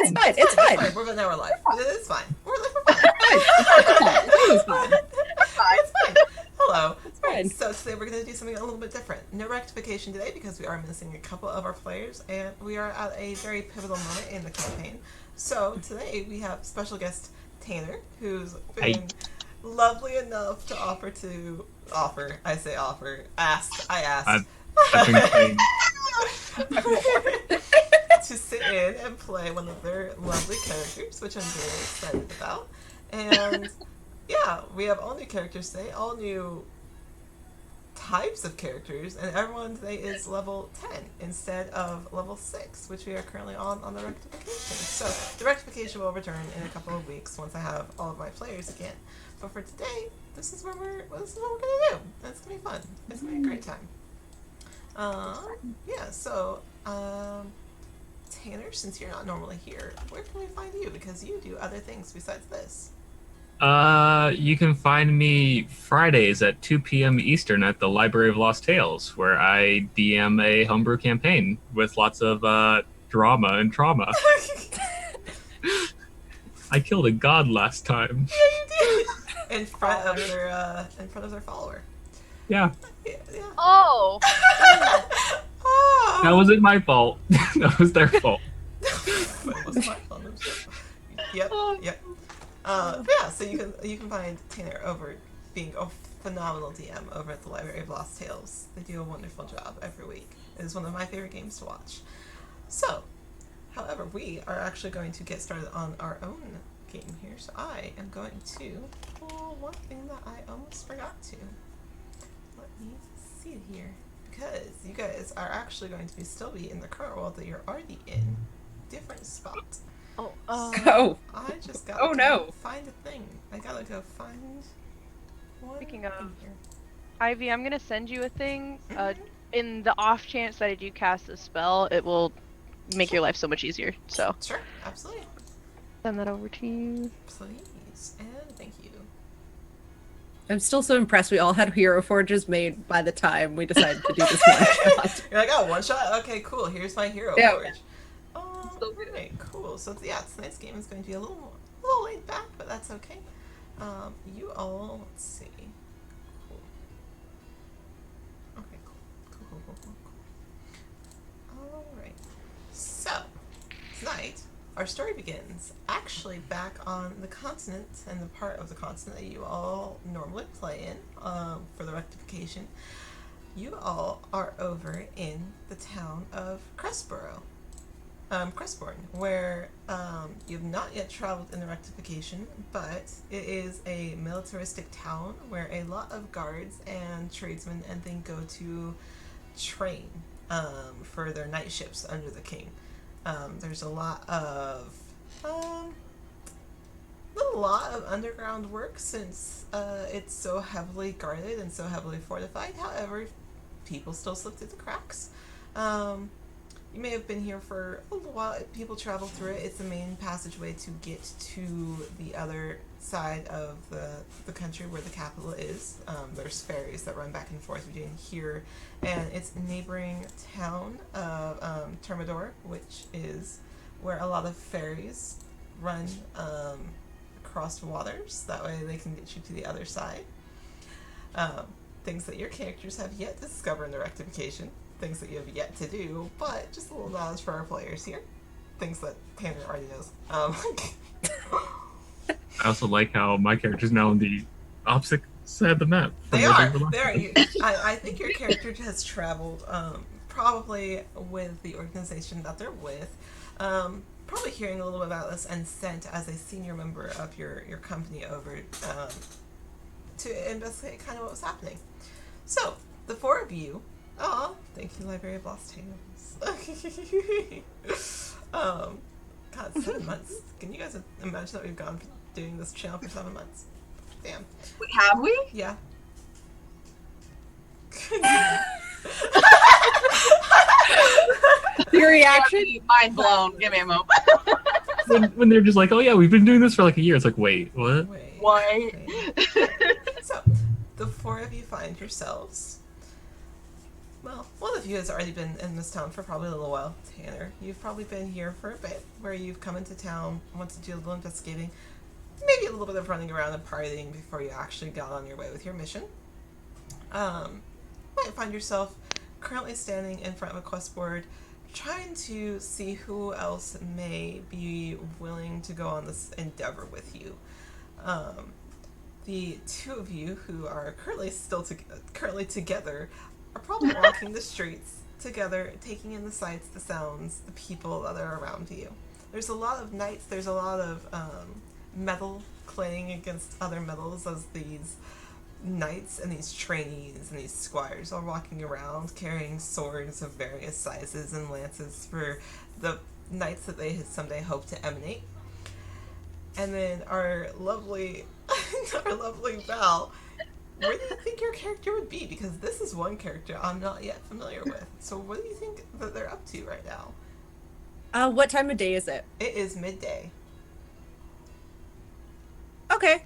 It's fine. It's fine. We're now we're live. It's fine. We're It's fine. It's fine. Hello. It's fine. So today we're going to do something a little bit different. No rectification today because we are missing a couple of our players and we are at a very pivotal moment in the campaign. So today we have special guest Tanner, who's been lovely enough to asked. I've been playing. To sit in and play one of their lovely characters, which I'm very excited about. And yeah, we have all new characters today, all new types of characters, and everyone today is level 10 instead of level 6, which we are currently on the rectification. So the rectification will return in a couple of weeks once I have all of my players again. But for today, this is what we're gonna do. It's gonna be fun. It's gonna be a great time. Yeah, so Tanner, since you're not normally here, where can we find you? Because you do other things besides this. You can find me Fridays at 2 p.m. Eastern at the Library of Lost Tales, where I DM a homebrew campaign with lots of drama and trauma. I killed a god last time. Yeah, you did. In front of their follower. Yeah. Yeah. Oh! Oh. That wasn't my fault. That was their fault. It was my fault. Yep. Yeah, so you can find Tanner over being a phenomenal DM over at the Library of Lost Tales. They do a wonderful job every week. It is one of my favorite games to watch. So, however, we are actually going to get started on our own game here. So I am going to pull one thing that I almost forgot to. Let me see it here. Because you guys are actually going to still be in the current world that you're already in. Different spot. Oh. I just got no. find a thing. I gotta go find one. Speaking of, thing here. Ivy, I'm gonna send you a thing. In the off chance that I do cast a spell, it will make your life so much easier. So Sure, absolutely. send that over to you. Please, and thank you. I'm still so impressed we all had hero forges made by the time we decided to do this one shot. You're like, oh, one shot? Okay, cool. Here's my hero Yeah. forge. Alright, cool. So yeah, tonight's game is going to be a little laid back, but that's okay. You all, let's see. Cool. Okay, cool. Alright. So, tonight, our story begins actually back on the continent and the part of the continent that you all normally play in for the rectification. You all are over in the town of Crestborough. Crestbourne, where you have not yet traveled in the rectification, but it is a militaristic town where a lot of guards and tradesmen and things go to train for their night shifts under the king. There's a lot of underground work since it's so heavily guarded and so heavily fortified. However, people still slip through the cracks. You may have been here for a little while. People travel through it. It's the main passageway to get to the other side of the country where the capital is. There's ferries that run back and forth between here and its neighboring town of Termidor, which is where a lot of ferries run across waters. That way they can get you to the other side. Things that your characters have yet to discover in the rectification. Things that you have yet to do, but just a little knowledge for our players here. Things that Tanner already knows. I also like how my character's now on the opposite side of the map. They are. I think your character has traveled, probably with the organization that they're with. Probably hearing a little bit about this and sent as a senior member of your company over to investigate kind of what was happening. So, the four of you. Oh, thank you, Library of Lost Tales. God, 7 months. Can you guys imagine that we've gone doing this channel for 7 months? Damn. Have we? Yeah. Your reaction? Mind blown. Give me a moment. when they're just like, oh yeah, we've been doing this for like a year. It's like, wait, what? Wait. So, the four of you find yourselves Well, one of you has already been in this town for probably a little while. Tanner, you've probably been here for a bit, where you've come into town, want to do a little investigating, maybe a little bit of running around and partying before you actually got on your way with your mission. Might find yourself currently standing in front of a quest board, trying to see who else may be willing to go on this endeavor with you. The two of you who are currently together are probably walking the streets together, taking in the sights, the sounds, the people that are around you. There's a lot of knights, there's a lot of metal clanning against other metals as these knights and these trainees and these squires are walking around carrying swords of various sizes and lances for the knights that they someday hope to emanate. And then our lovely Val, where do you think your character would be? Because this is one character I'm not yet familiar with. So what do you think that they're up to right now? What time of day is it? It is midday. Okay.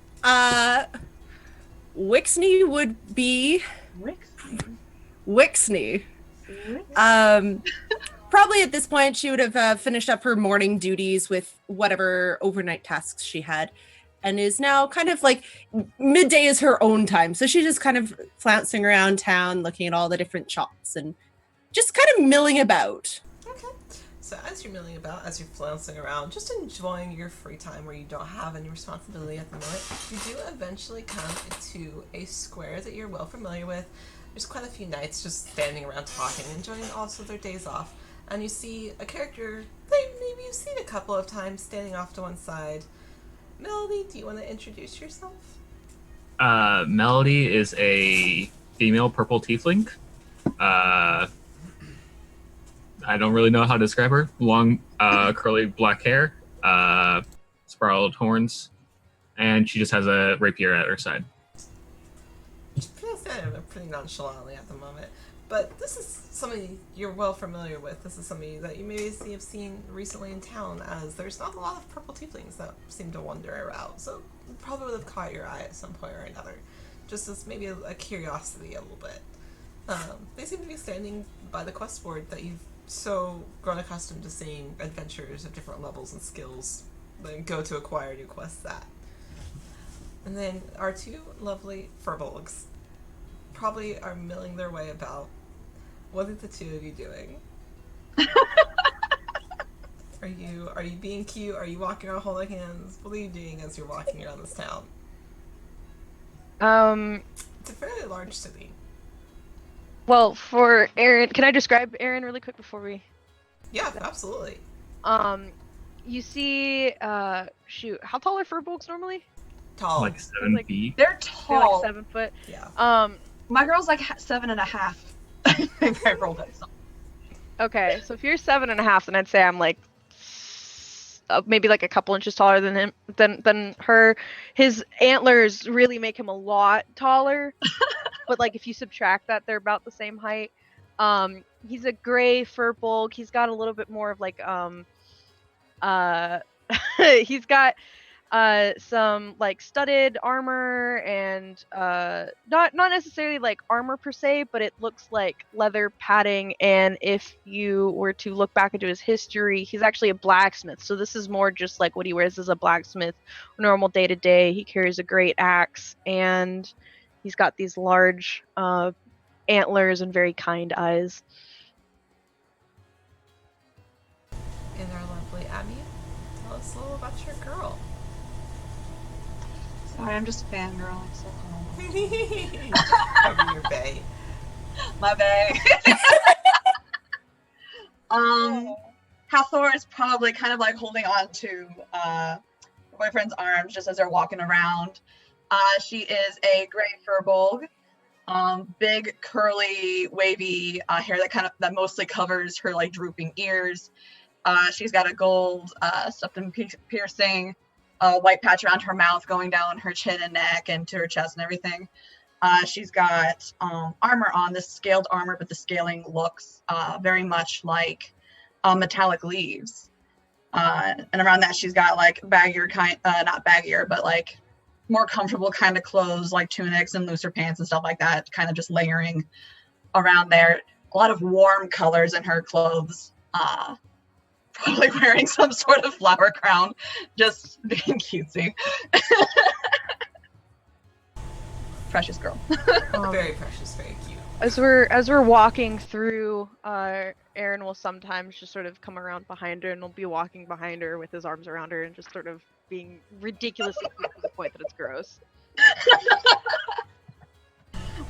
Wixney would be Wixney. Probably at this point she would have finished up her morning duties with whatever overnight tasks she had, and is now kind of like midday is her own time. So she's just kind of flouncing around town, looking at all the different shops and just kind of milling about. Okay. So as you're milling about, as you're flouncing around, just enjoying your free time where you don't have any responsibility at the moment, you do eventually come to a square that you're well familiar with. There's quite a few knights just standing around talking, enjoying also their days off. And you see a character that maybe you've seen a couple of times standing off to one side. Melody, do you want to introduce yourself? Melody is a female purple tiefling. I don't really know how to describe her. Long, curly black hair, spiraled horns, and she just has a rapier at her side. She's pretty nonchalantly at the moment. But this is somebody you're well familiar with. This is somebody that you maybe have seen recently in town, as there's not a lot of purple tieflings that seem to wander around. So it probably would have caught your eye at some point or another. Just as maybe a curiosity a little bit. They seem to be standing by the quest board that you've so grown accustomed to seeing adventurers of different levels and skills then go to acquire new quests at. And then our two lovely furbolgs probably are milling their way about. What are the two of you doing? Are you being cute? Are you walking around holding hands? What are you doing as you're walking around this town? It's a fairly large city. Well, for Aaron, can I describe Aaron really quick before we? Yeah, absolutely. You see, shoot, how tall are furbolgs normally? Tall. Like 7 feet. They're They're tall. like 7 foot. Yeah. My girl's like 7.5. I rolled it. Okay, so if you're 7.5, then I'd say I'm like maybe like a couple inches taller than him, than her. His antlers really make him a lot taller, but like if you subtract that, they're about the same height. He's a gray furbolg. He's got a little bit more of like he's got some like studded armor and not necessarily like armor per se, but it looks like leather padding. And if you were to look back into his history, he's actually a blacksmith. So this is more just like what he wears as a blacksmith, normal day to day. He carries a great axe, and he's got these large antlers and very kind eyes. And our lovely Abby, tell us a little about your girl. Sorry, I'm just fangirling so hard. Over your bay. My bae. Hathor is probably kind of like holding on to her boyfriend's arms just as they're walking around. She is a gray furbolg, big curly wavy hair that mostly covers her like drooping ears. She's got a gold septum piercing, a white patch around her mouth going down her chin and neck and to her chest and everything. She's got armor on, this scaled armor, but the scaling looks very much like metallic leaves. And around that, she's got like baggier not baggier, but like more comfortable kind of clothes, like tunics and looser pants and stuff like that, kind of just layering around there. a lot of warm colors in her clothes. Probably wearing some sort of flower crown, just being cutesy. Precious girl. Very precious, very cute. As we're walking through, Aaron will sometimes just sort of come around behind her, and will be walking behind her with his arms around her and just sort of being ridiculously cute to the point that it's gross.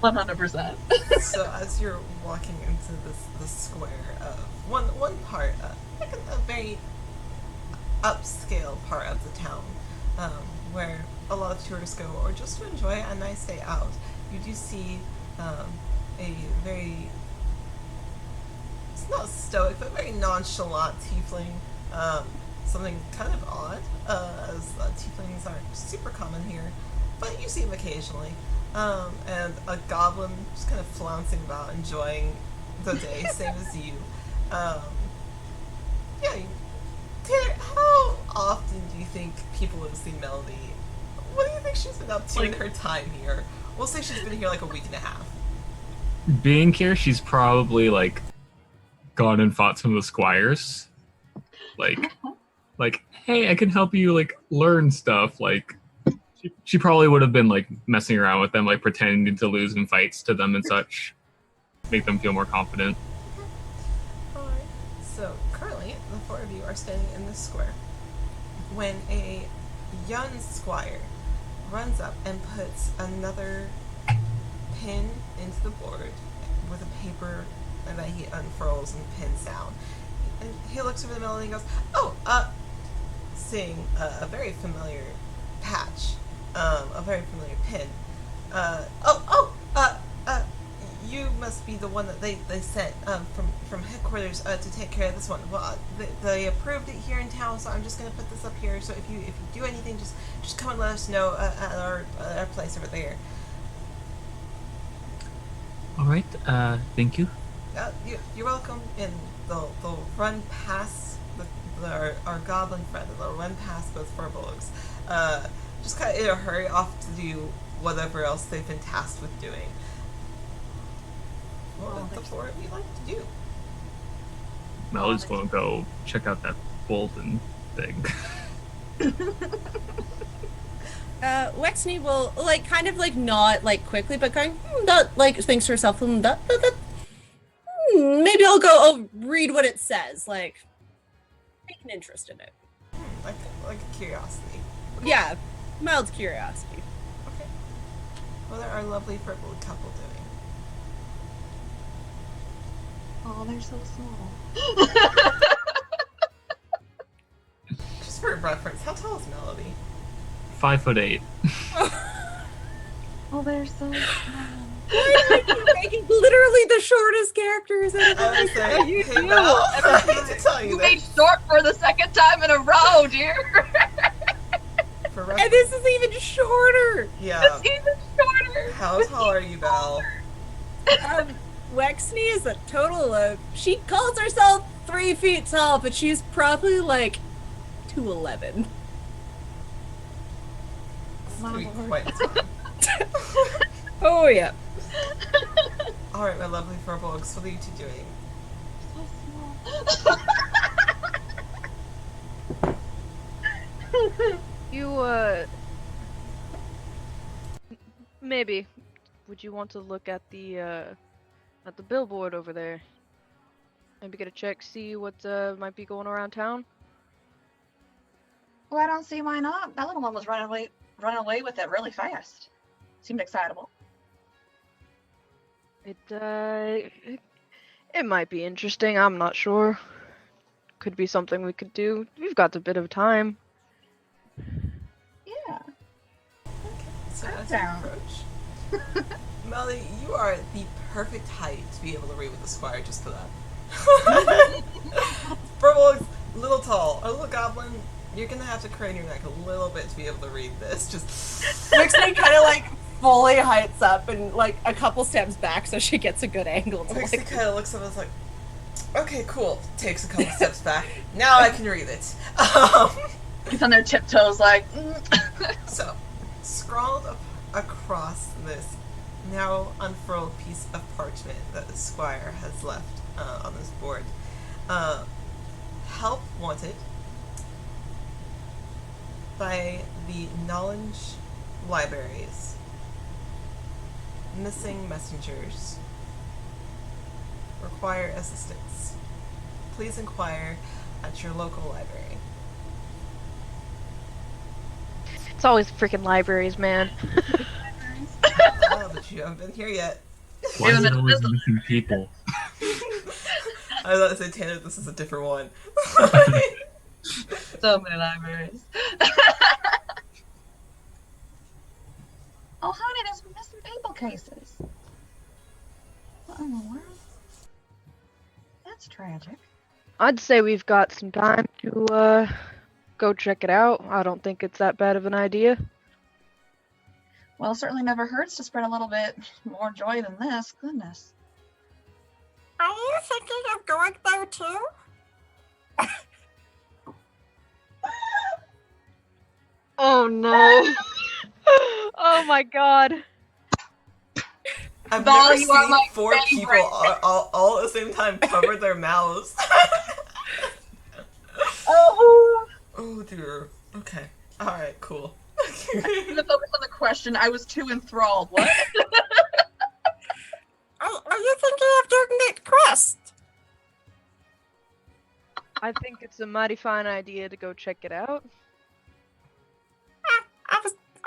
100%. So as you're walking into this square of one part, like a very upscale part of the town, where a lot of tourists go, or just to enjoy a nice day out, you do see a very, it's not stoic, but very nonchalant tiefling. Something kind of odd, as tieflings aren't super common here, but you see them occasionally. And a goblin just kind of flouncing about, enjoying the day, same as you. Tanner, how often do you think people would see Melody? What do you think she's been up to in her time here? We'll say she's been here like a week and a half. Being here, she's probably like gone and fought some of the squires. Like, hey, I can help you like learn stuff. Like, she probably would have been like messing around with them, like pretending to lose in fights to them and such, make them feel more confident. Alright, so currently the four of you are standing in this square when a young squire runs up and puts another pin into the board with a paper that he unfurls and pins down. And he looks over the middle and he goes, seeing a very familiar patch, a very familiar pin. You must be the one that they sent from headquarters to take care of this one. Well, they approved it here in town, so I'm just gonna put this up here. So if you do anything, just come and let us know at our place over there. All right, thank you. You're welcome. And they'll run past our goblin friend. And they'll run past both furbolgs. Just kind of in a hurry off to do whatever else they've been tasked with doing. What would the four of you like to do? Melody's going to go check out that Bolton thing. Wexney will like kind of like not like quickly, but going that like thinks to herself, maybe I'll read what it says. Like, take an interest in it. Like a curiosity. Yeah, mild curiosity. Okay. What are our lovely furbolg couple doing? Oh, they're so small. Just for reference, how tall is Melody? 5'8". Oh, they're so small. Why are you making literally the shortest characters out I was of like, you hey, do. Mel, I hate to tell you You this. made short for the second time in a row, dear. For And reference, this is even shorter. yeah. It's even shorter. How tall are you, Belle? Wexney is a total of, she calls herself 3 feet tall, but she's probably like 2'11". To be quite tall. Oh yeah. Alright, my lovely furbolgs, what are you two doing? So small. You maybe would you want to look at the billboard over there? Maybe get a check, see what might be going around town. Well, I don't see why not. That little one was running away with it really fast. Seemed excitable. It might be interesting. I'm not sure. Could be something we could do. We've got a bit of time. Yeah. So Calm as you down. approach, Melody, you are the perfect height to be able to read with the squire, just for that. Furbolgs, little tall. A little goblin, you're gonna have to crane your neck a little bit to be able to read this. Just Wexney kind of like fully heights up and like a couple steps back so she gets a good angle to Lexi like, kind of looks up and is like, okay, cool. Takes a couple steps back. Now I can read it. He's on their tiptoes like, So, scrawled across this now unfurled piece of parchment that the squire has left on this board. Help wanted by the Knowledge Libraries. Missing messengers. Require assistance. Please inquire at your local library. It's always freaking libraries, man. Oh, but you haven't been here yet. Why is it always missing people? I was about to say, Tanner, this is a different one. So many libraries. Oh, honey, there's missing people cases. What in the world? That's tragic. I'd say we've got some time to go check it out. I don't think it's that bad of an idea. Well, it certainly never hurts to spread a little bit more joy than this. Goodness. Are you thinking of going there too? Oh no. Oh my god. I've Val, never you are seen my four favorite. people all at the same time cover their mouths. Oh! Oh dear. Okay. Alright, cool. I'm gonna focus on the question. I was too enthralled. What? Are you thinking of doing that quest? I think it's a mighty fine idea to go check it out.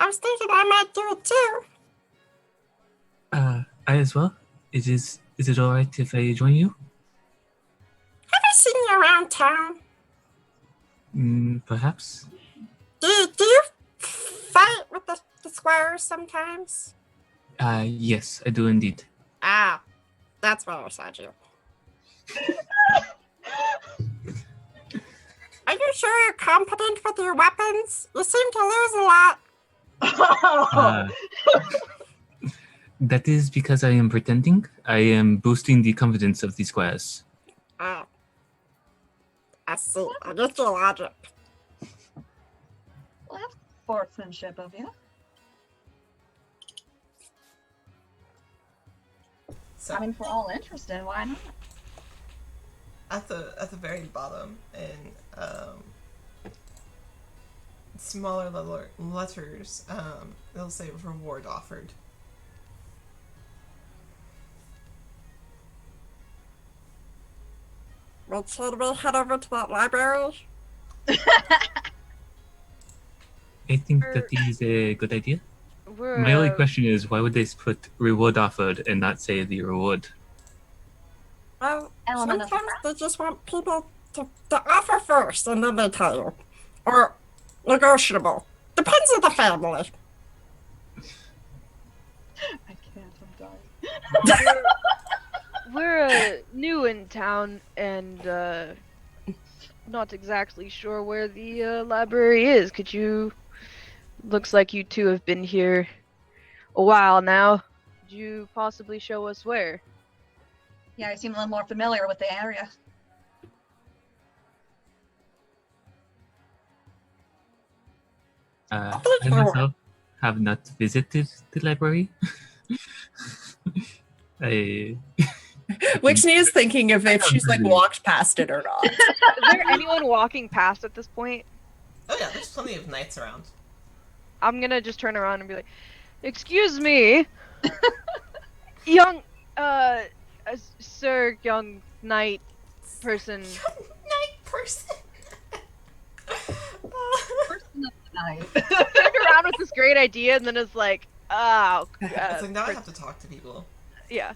I was thinking I might do it too. I as well. Is it alright if I join you? Have I seen you around town? Perhaps. Do you fight with the squires sometimes? Yes, I do indeed. Ah, that's why I said you. Are you sure you're competent with your weapons? You seem to lose a lot. That is because I am pretending. I am boosting the confidence of the squares. Oh. I see. I get your logic. Well, that's sportsmanship of you. So I mean, if we're all interested, why not? at the very bottom in smaller letters, it'll say reward offered. Well, should we head over to that library? I think that is a good idea. We're My only question is, why would they put reward offered and not say the reward? Well, Element of sometimes they just want people to offer first and then they tell you. Or negotiable. Depends on the family. I can't, I'm dying. we're new in town and not exactly sure where the library is. Could you? Looks like you two have been here a while now. Could you possibly show us where? Yeah, you seem a little more familiar with the area. I myself have not visited the library. Wixney is thinking of if she's like walked past it or not. Is there anyone walking past at this point? Oh yeah, there's plenty of knights around. I'm gonna just turn around and be like, "Excuse me, young, sir, young knight person." Knight person. Person of the night. Turned around with this great idea and then it's like, oh, It's like now I have to talk to people. yeah.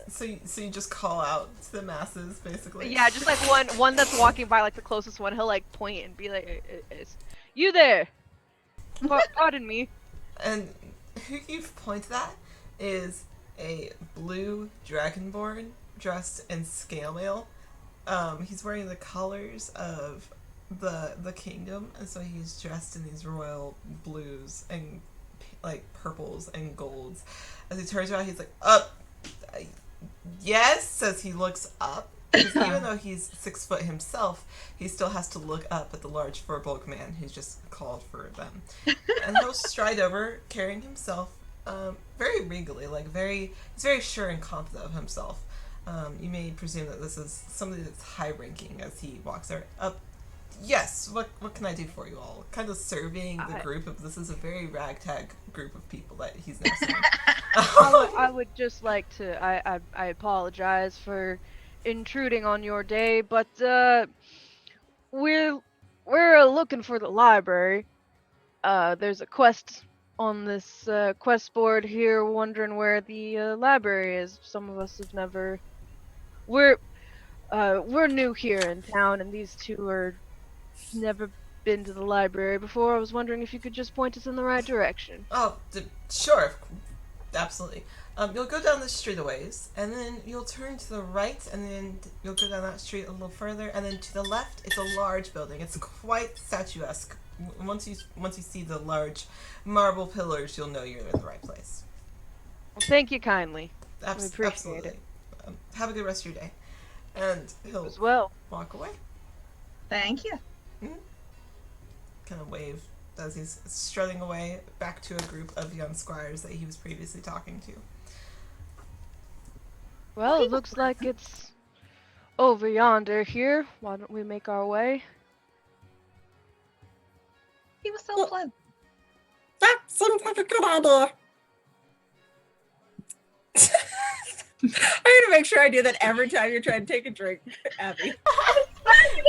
So you just call out to the masses, basically. Yeah, just like one that's walking by, like the closest one, he'll like point and be like, "You there? Pardon me." And who you've pointed at is a blue dragonborn dressed in scale mail. He's wearing the colors of the kingdom, and so he's dressed in these royal blues and like purples and golds. As he turns around, he's like, yes, as he looks up Because even though he's 6 foot himself, he still has to look up at the large fur-bulk man who's just called for them. And he'll stride over, carrying himself very regally, he's very sure and confident of himself. You may presume that this is somebody that's high-ranking as he walks there. Yes, what can I do for you all? Kind of serving the group of, this is a very ragtag group of people that he's now serving. I would just like to, I apologize for intruding on your day, but we're looking for the library. There's a quest on this quest board here, wondering where the library is. Some of us have never. We're new here in town, and these two are never been to the library before. I was wondering if you could just point us in the right direction. Oh, sure, absolutely. You'll go down the street a ways, and then you'll turn to the right, and then you'll go down that street a little further, and then to the left, it's a large building. It's quite statuesque. Once you see the large marble pillars, you'll know you're in the right place. Well, thank you kindly. We appreciate Absolutely. it. Have a good rest of your day. And he'll As well. walk away. Thank you. Kind of wave as he's strutting away back to a group of young squires that he was previously talking to. Well, it looks like it's over yonder here. Why don't we make our way? He was so pleasant. That seems like a good idea. I'm gonna make sure I do that every time you're trying to take a drink, Abby.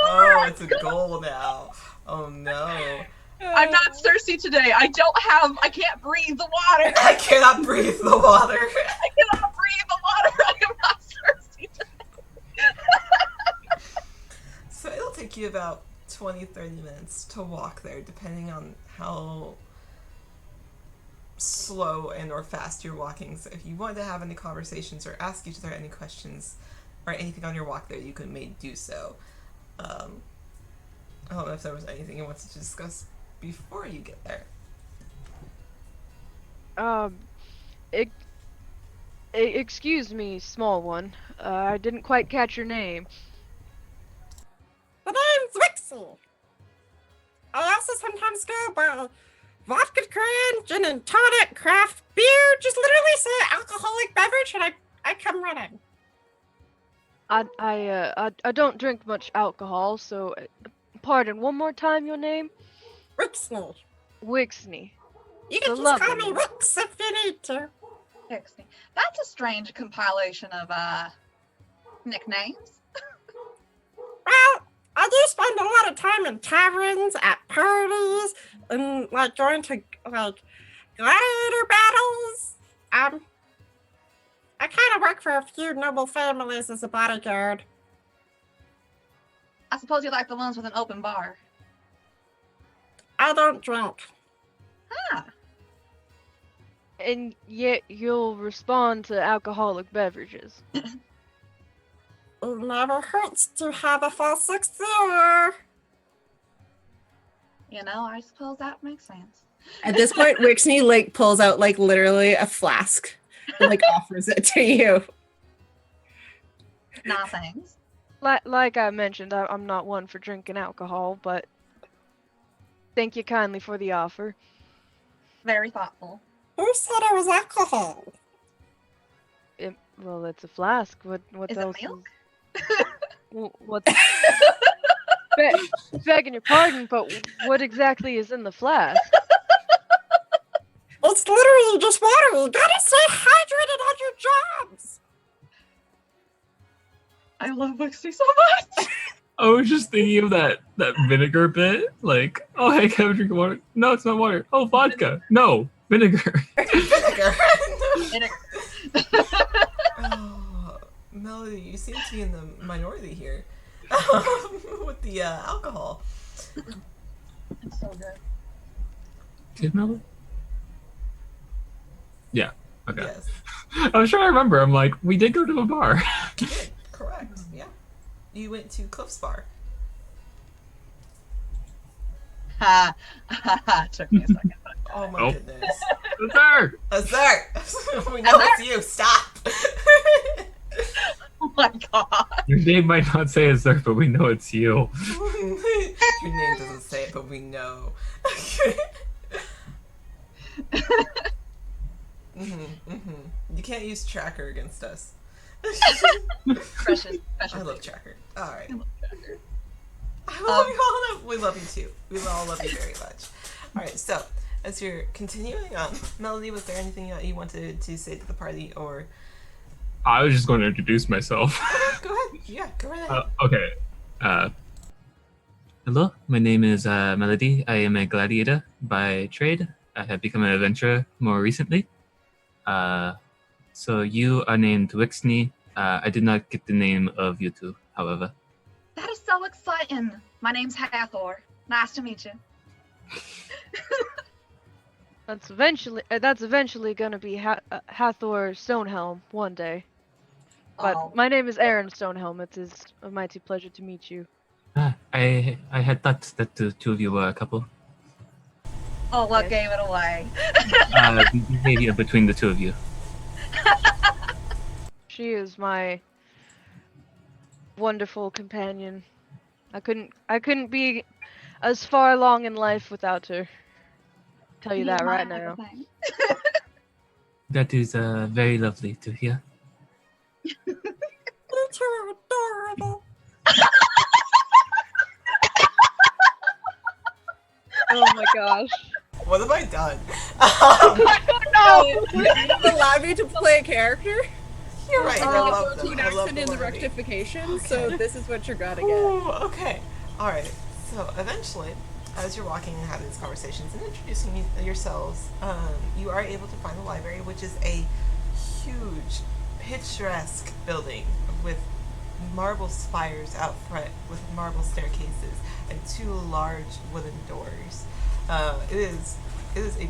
Oh, it's a goal now. Oh no. I'm not thirsty today. I can't breathe the water. I cannot breathe the water. I cannot breathe the water. I am not thirsty today. So it'll take you about 20-30 minutes to walk there, depending on how slow and or fast you're walking. So if you want to have any conversations or ask each other any questions or anything on your walk there, you may do so. I don't know if there was anything you wanted to discuss before you get there. Excuse me, small one. I didn't quite catch your name. The name's Wixie. I also sometimes go by vodka cran, gin and tonic, craft beer, just literally say alcoholic beverage, and I come running. I don't drink much alcohol, so pardon. One more time, your name? Wixney. Wixney. You can The just call lovely me one. Wix if you need to. Pixie. That's a strange compilation of nicknames. Well, I do spend a lot of time in taverns, at parties, and going to gladiator battles. I kind of work for a few noble families as a bodyguard. I suppose you like the ones with an open bar. I don't drink. Ah, And yet you'll respond to alcoholic beverages. It never hurts to have a false exterior. I suppose that makes sense. At this point, Wixney pulls out literally a flask and offers it to you. Nah, thanks. Like I mentioned, I'm not one for drinking alcohol, but thank you kindly for the offer. Very thoughtful. Who said it was alcohol? Well, it's a flask. What Is it else? milk? What? Begging your pardon, but what exactly is in the flask? It's literally just water. You gotta stay hydrated on your jobs. I love Wixie so much. I was just thinking of that vinegar bit. Oh, hey, can I have a drink of water? No, it's not water. Oh, vodka. No, vinegar. Vinegar. Vinegar. Oh, Melody, you seem to be in the minority here with the alcohol. It's so good. Did Melody? Yeah. Okay. Yes. I was trying to remember. I'm like, we did go to a bar. You did. Correct. Yeah. You went to Cliff's Bar. Ha ha ha. Took me a second. Oh my Oh. goodness. Dessert! Dessert! We know it's you. Stop. Oh my god. Your name might not say it's there, but we know it's you. Your name doesn't say it, but we know. You can't use tracker against us. Precious. I love tracker. All right. I love Tracker. We love you too. We all love you very much. All right. So as you're continuing on, Melody, was there anything that you wanted to say to the party, or? I was just going to introduce myself. Go ahead. Yeah, go right ahead. Okay. Hello, my name is Melody. I am a gladiator by trade. I have become an adventurer more recently. So you are named Wixney. I did not get the name of you two, however. That is so exciting. My name's Hathor. Nice to meet you. That's eventually gonna be Hathor Stonehelm one day. But Oh. my name is Aaron Stonehelm. It is a mighty pleasure to meet you. I had thought that the two of you were a couple. Oh, what gave it away? Behavior between the two of you. She is my wonderful companion. I couldn't be as far along in life without her. Tell you that right now. That is very lovely to hear. Adorable. Oh my gosh. What have I done? No, you allowed me to play a character. You're right. I love them. An I love accent in the learning. rectification, so this is what you're gonna get. Ooh, okay. All right. So eventually, as you're walking and having these conversations and introducing yourselves, you are able to find the library, which is a huge, picturesque building with marble spires out front, with marble staircases and two large wooden doors. It is a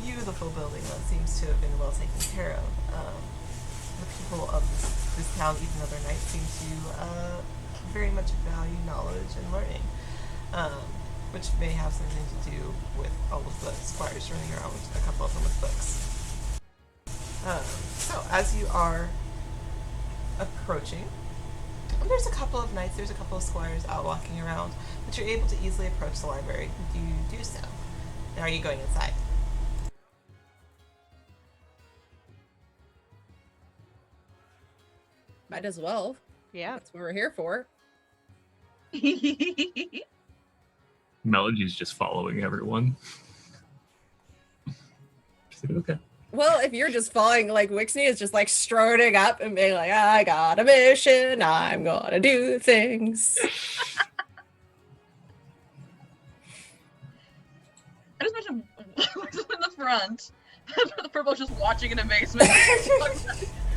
beautiful building that seems to have been well taken care of. The people of this town, even though they're knights, seem to very much value knowledge and learning, which may have something to do with all of the squires running around, a couple of them with books. So as you are approaching, there's a couple of knights, there's a couple of squires out walking around, but you're able to easily approach the library. You do so. Now are you going inside? Might as well. Yeah. That's what we're here for. Melody's just following everyone. She's like, okay. Well, if you're just following, like, Wixney is just like striding up and being like, I got a mission, I'm gonna do things. I just mentioned in the front. Purple's just watching in amazement.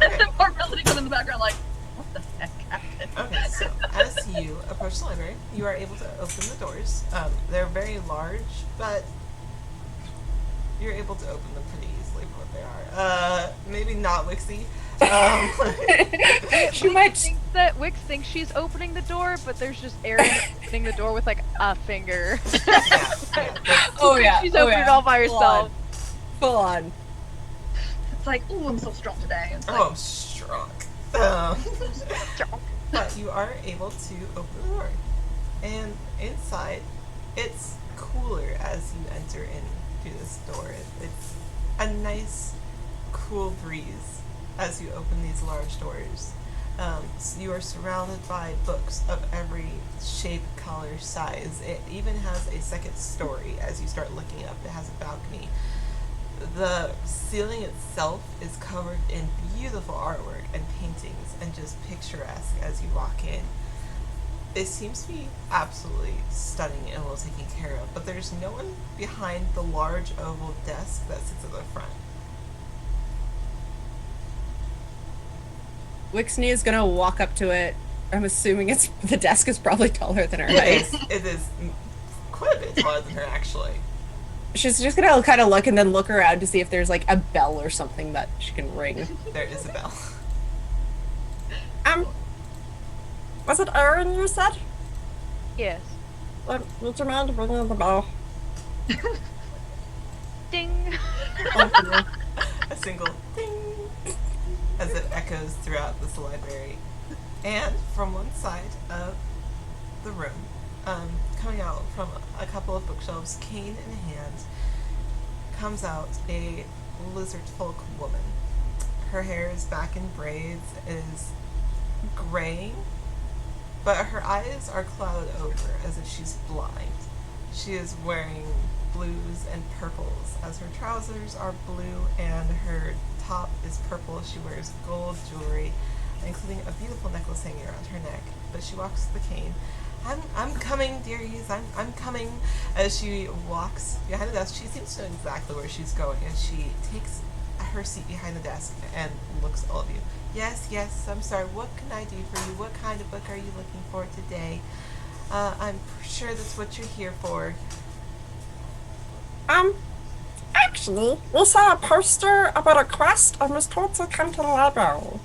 And then poor Melody comes in the background like, what the heck happened? Okay, so as you approach the library, you are able to open the doors. They're very large, but you're able to open them pretty easily for what they are. Maybe not Wixie. She might. Wix thinks she's opening the door, but there's just Aaron opening the door with like a finger. Oh yeah. She's oh, opening yeah. it all by herself. Full on. It's like, ooh, I'm so strong today. It's like, Oh, I'm strong. But you are able to open the door. And inside, it's cooler as you enter in through this door. It's a nice, cool breeze as you open these large doors. So you are surrounded by books of every shape, color, size. It even has a second story as you start looking up. It has a balcony. The ceiling itself is covered in beautiful artwork and paintings and just picturesque as you walk in. It seems to be absolutely stunning and well taken care of, but there's no one behind the large oval desk that sits at the front. Wixney is gonna walk up to it. I'm assuming the desk is probably taller than her It height. is, quite a bit taller than her, actually. She's just gonna kind of look and then look around to see if there's like a bell or something that she can ring. There is a bell. Was it Aaron you said? Yes. What's your man to bring in the bell? Ding. A single ding as it echoes throughout this library. And from one side of the room, coming out from a couple of bookshelves, cane in hand, comes out a lizard folk woman. Her hair is back in braids, is graying, but her eyes are clouded over as if she's blind. She is wearing blues and purples, as her trousers are blue and her top is purple. She wears gold jewelry, including a beautiful necklace hanging around her neck, but she walks the cane. I'm coming, dearies, I'm coming. As she walks behind the desk, she seems to know exactly where she's going, and she takes her seat behind the desk and looks at all of you. Yes, I'm sorry, what can I do for you? What kind of book are you looking for today? I'm sure that's what you're here for. Actually, we saw a poster about a quest and was told to come to the library.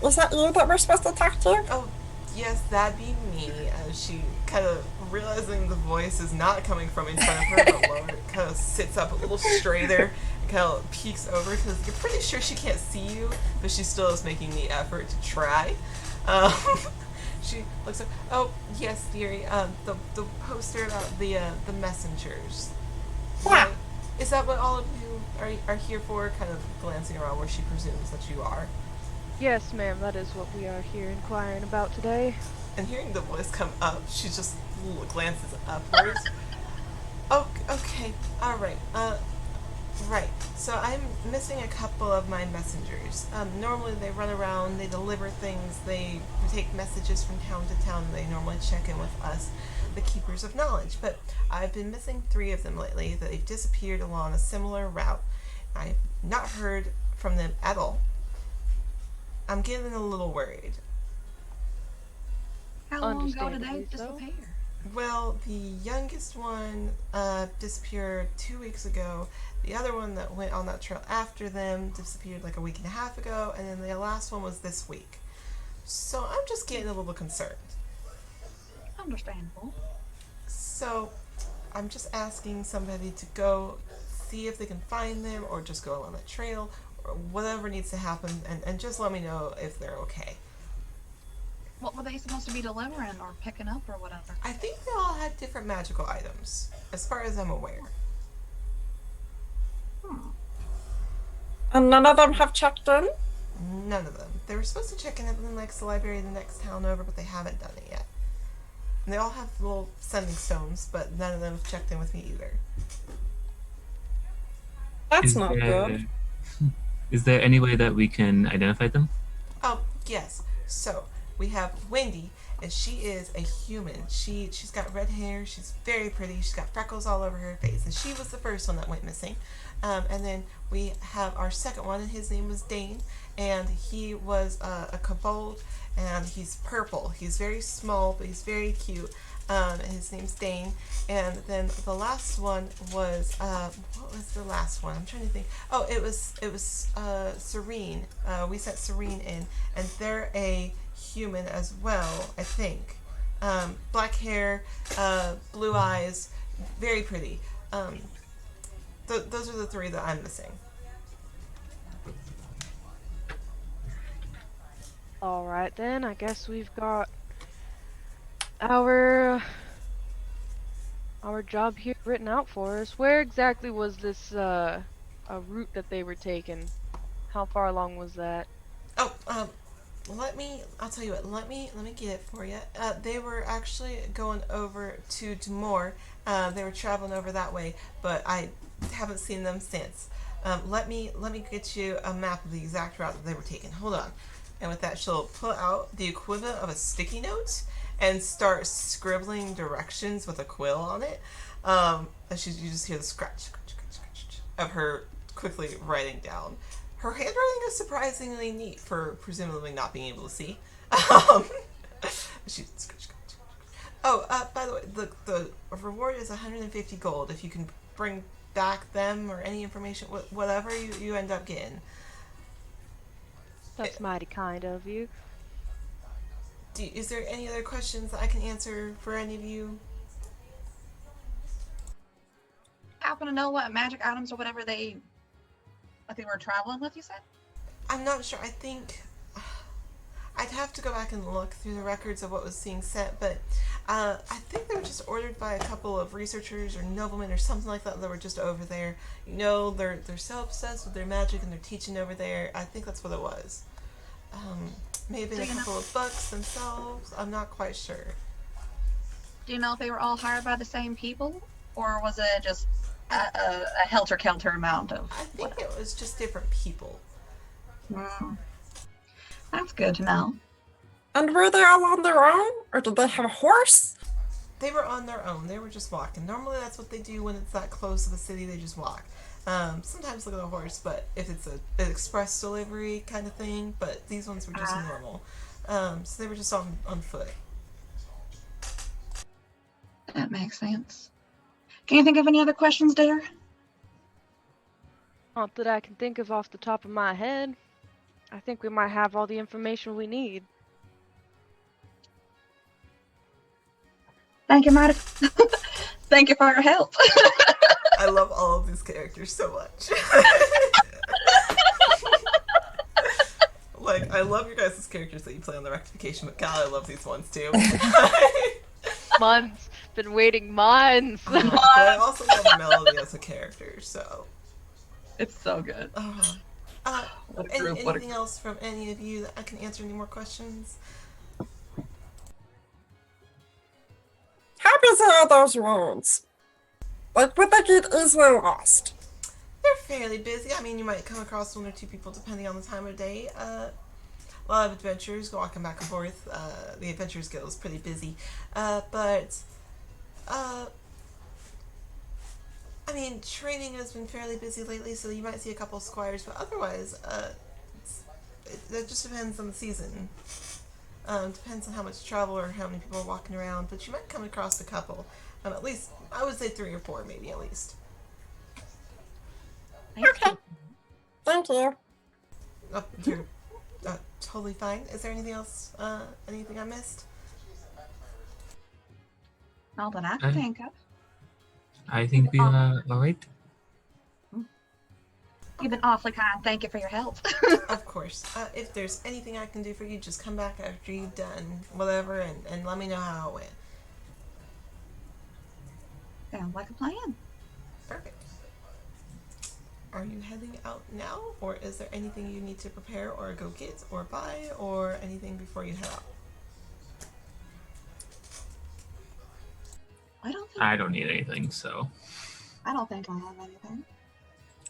Is that you that we're supposed to talk to? Oh, yes, that'd be me. She kind of, realizing the voice is not coming from in front of her, but lower, kind of sits up a little straighter and kind of peeks over, because you're pretty sure she can't see you, but she still is making the effort to try. She looks up. Oh, yes, dearie. The poster about the messengers. Yeah. Is that what all of you are here for? Kind of glancing around where she presumes that you are. Yes, ma'am, that is what we are here inquiring about today. And hearing the voice come up, she just glances upwards. Oh, okay, all right. Right. So I'm missing a couple of my messengers. Normally they run around, they deliver things, they take messages from town to town. They normally check in with us, the Keepers of Knowledge. But I've been missing 3 of them lately. They've disappeared along a similar route. I've not heard from them at all. I'm getting a little worried. How long ago did they Understandably so. disappear? Well, the youngest one disappeared 2 weeks ago. The other one that went on that trail after them disappeared like a week and a half ago, and then the last one was this week. So I'm just getting a little concerned. Understandable. So I'm just asking somebody to go see if they can find them, or just go along the trail, or whatever needs to happen, and just let me know if they're okay. What were they supposed to be delivering or picking up or whatever? I think they all had different magical items, as far as I'm aware. And none of them have checked in? None of them. They were supposed to check in at the next library in the next town over, but they haven't done it yet. And they all have little sending stones, but none of them have checked in with me either. That's not good. Is there any way that we can identify them? Oh, yes. So, we have Wendy, and she is a human. She's got red hair, she's very pretty, she's got freckles all over her face, and she was the first one that went missing. And then we have our second one, and his name was Dane, and he was a kobold, and he's purple. He's very small, but he's very cute. And his name's Dane. And then the last one was what was the last one? I'm trying to think. Oh, it was Serene. We sent Serene in, and they're a human as well, I think. Black hair, blue eyes, very pretty. Those are the 3 that I'm missing. Alright then, I guess we've got our job here written out for us. Where exactly was this a route that they were taking? How far along was that? Oh, I'll tell you what, let me get it for you. They were actually going over to Demore. They were traveling over that way, but I haven't seen them since. Let me get you a map of the exact route that they were taking. Hold on. And with that, she'll pull out the equivalent of a sticky note and start scribbling directions with a quill on it. And you just hear the scratch of her quickly writing down. Her handwriting is surprisingly neat for presumably not being able to see. She scratch. Oh, by the way, the reward is 150 gold if you can bring back them or any information, whatever you end up getting. That's mighty kind of you. Is there any other questions that I can answer for any of you? Happen to know what magic items or whatever they were traveling with, you said? I'm not sure. I think I'd have to go back and look through the records of what was being sent, but I think they were just ordered by a couple of researchers or noblemen or something like that were just over there. You know, they're so obsessed with their magic and their teaching over there. I think that's what it was. May have been a couple of books themselves. I'm not quite sure. Do you know if they were all hired by the same people, or was it just a helter-kelter amount of? I think it was just different people. That's good to know. And were they all on their own? Or did they have a horse? They were on their own. They were just walking. Normally that's what they do when it's that close to the city. They just walk. Sometimes look at a horse, but if it's an express delivery kind of thing, but these ones were just normal. So they were just on foot. That makes sense. Can you think of any other questions, Dare? Not that I can think of off the top of my head. I think we might have all the information we need. Thank you, Marty. Thank you for your help. I love all of these characters so much. Like, I love your guys' characters that you play on the Rectification, but God, I love these ones too. Months. Been waiting months. But I also love Melody as a character, so. It's so good. What a group, anything else from any of you that I can answer any more questions? How busy are those roads? Like, would they get easily lost? They're fairly busy. I mean, you might come across one or two people depending on the time of day. A lot of adventurers walking back and forth. The Adventurers Guild is pretty busy. I mean, training has been fairly busy lately, so you might see a couple of squires, but otherwise, it just depends on the season. Depends on how much travel or how many people are walking around, but you might come across a couple. At least, I would say 3 or 4, maybe at least. Okay. Thank you. You're totally fine. Is there anything else? Anything I missed? Not that I can think of. I think we are alright. You've been awfully kind. Thank you for your help. Of course. If there's anything I can do for you, just come back after you've done whatever and let me know how it went. Sounds like a plan. Perfect. Are you heading out now, or is there anything you need to prepare or go get or buy or anything before you head out? I don't need anything, so. I don't think I have anything.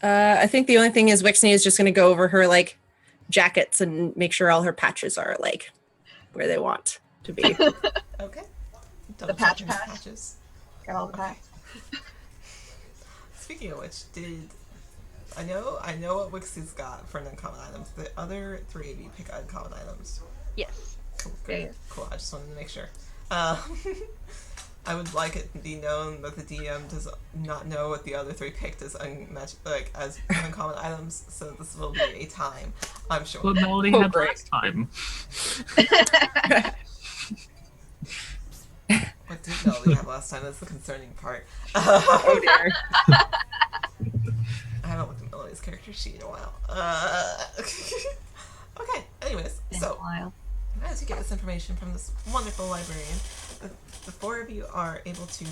I think the only thing is Wixney is just going to go over her like jackets and make sure all her patches are like where they want to be. Okay. The patch patch. Patches. Got all the packs. Speaking of which, I know what Wixie's got for uncommon items. The other 3 of you pick uncommon items. Yes. Cool. Yeah. Good. Cool. I just wanted to make sure. I would like it to be known that the DM does not know what the other 3 picked as as uncommon items, so this will be a time, I'm sure. Well, Melody had last time. What did Melody have last time? That's the concerning part. Oh dear. I haven't looked at Melody's character sheet in a while. Okay, anyways, so as you get this information from this wonderful librarian, the 4 of you are able to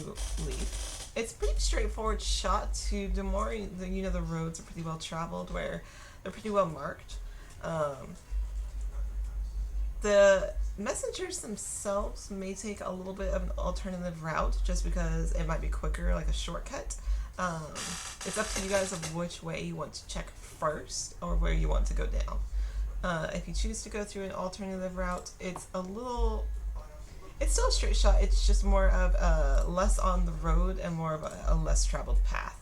leave. It's pretty straightforward shot to Demore. You know, the roads are pretty well traveled, where they're pretty well marked. The messengers themselves may take a little bit of an alternative route, just because it might be quicker, like a shortcut. It's up to you guys of which way you want to check first, or where you want to go down. If you choose to go through an alternative route, it's still a straight shot. It's just more of less on the road and more of a less traveled path.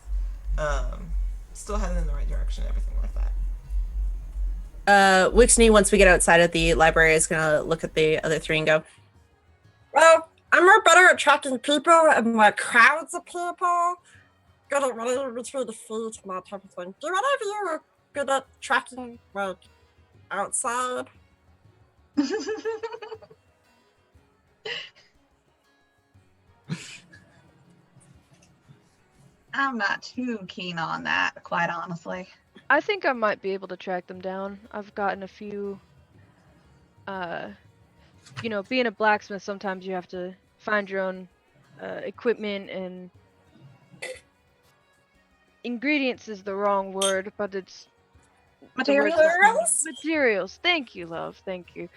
Still heading in the right direction, everything like that. Wixney, once we get outside of the library, is going to look at the other 3 and go, Well, I'm more better at tracking people and like crowds of people. Good at running between the feet and that type of thing. Do any of you are good at tracking like outside? I'm not too keen on that, quite honestly. I think I might be able to track them down. I've gotten a few being a blacksmith, sometimes you have to find your own equipment and ingredients is the wrong word, but it's the word Materials? materials. Thank you, love. Thank you.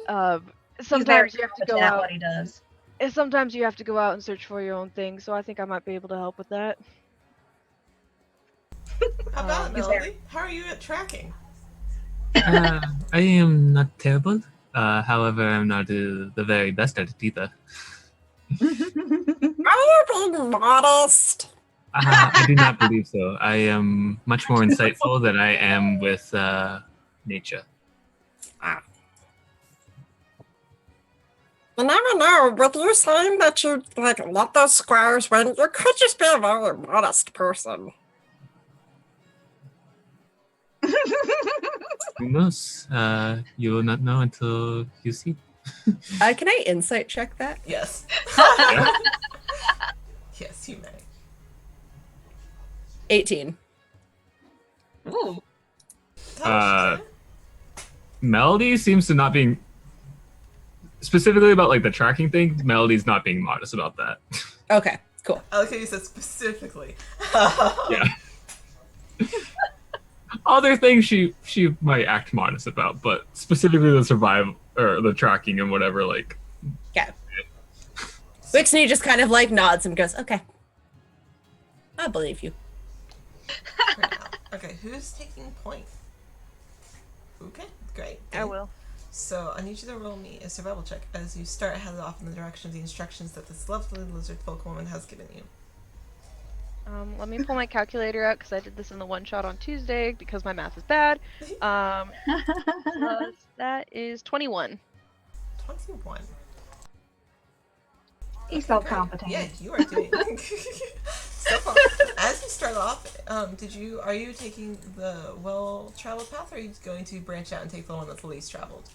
He's very Sometimes you have to go competent at out. what he does. And sometimes you have to go out and search for your own things. So I think I might be able to help with that. How about it, He's Melody? How are you at tracking? I am not terrible. However, I'm not the very best at it either. Are you being modest? I do not believe so. I am much more insightful than I am with nature. You never know. With you saying that you let those squires win, you could just be a very modest person. Who knows? You will not know until you see. Can I insight check that? Yes. Yes, you may. 18. Ooh. Melody seems to not being specifically about like the tracking thing. Melody's not being modest about that. Okay, cool. I like how you said specifically. Yeah. Other things she might act modest about, but specifically the survival or the tracking and whatever. Like, Wixney just kind of like nods and goes, "Okay, I believe you." For now. Okay, who's taking point? Okay, great. I will. So I need you to roll me a survival check as you start headed off in the direction of the instructions that this lovely lizard folk woman has given you. Let me pull my calculator out because I did this in the one shot on Tuesday because my math is bad. Plus, that is 21. 21. He's so Great. competent. Yeah, you are doing. So far. As you start off, are you taking the well-traveled path, or are you going to branch out and take the one that's the least traveled?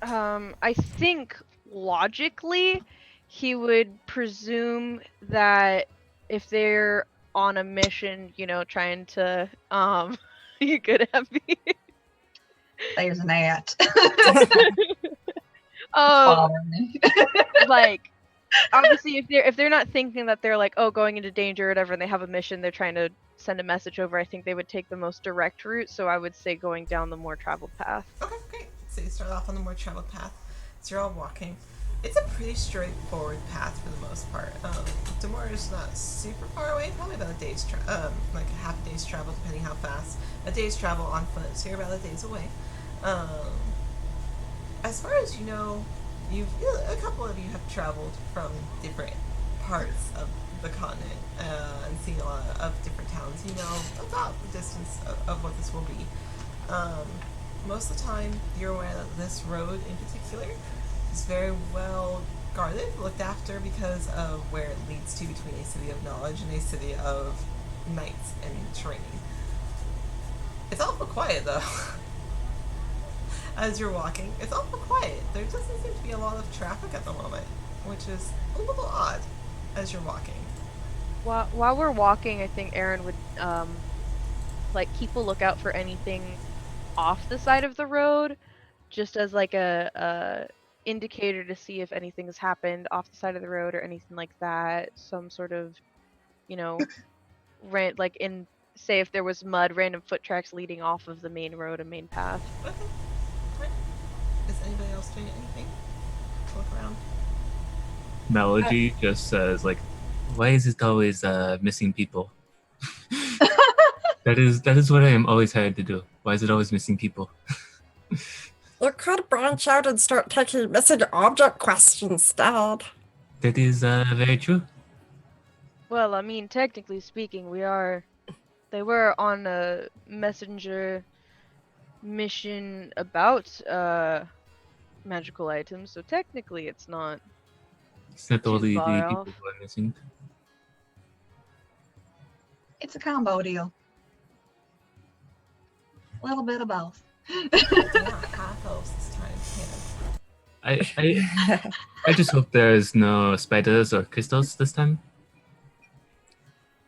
I think logically, he would presume that if they're on a mission, trying to, you could have me. There's an ant. um, like, obviously, if they're not thinking that they're like, oh, going into danger or whatever, and they have a mission, they're trying to send a message over, I think they would take the most direct route. So I would say going down the more traveled path. Okay, great. So you start off on the more traveled path. So you're all walking. It's a pretty straightforward path for the most part. Demore is not super far away, probably about a day's like a half a day's travel, depending how fast. A day's travel on foot, so you're about a day's away. As far as you know, a couple of you have traveled from different parts of the continent and seen a lot of different towns. You know about the distance of what this will be. Most of the time, you're aware that this road in particular is very well guarded, looked after because of where it leads to between a city of knowledge and a city of knights and training. It's awful quiet though. As you're walking, it's awful quiet. There doesn't seem to be a lot of traffic at the moment, which is a little odd as you're walking. While we're walking, I think Aaron would keep a lookout for anything off the side of the road, just as like a indicator to see if anything has happened off the side of the road or anything like that. Some sort of, say if there was mud, random foot tracks leading off of the main road and main path. Okay. Right. Is anybody else doing anything? Look around. Melody just says like, Why is it always missing people? That is what I am always hired to do. Why is it always missing people? You could branch out and start taking missing object questions, Dad. That is very true. Well, I mean, technically speaking, they were on a messenger mission about magical items, so technically it's not. It's not Too only the far people off. who are missing. It's a combo deal. A little bit of both. They're not half elves this time, Hannah. I just hope there's no spiders or crystals this time.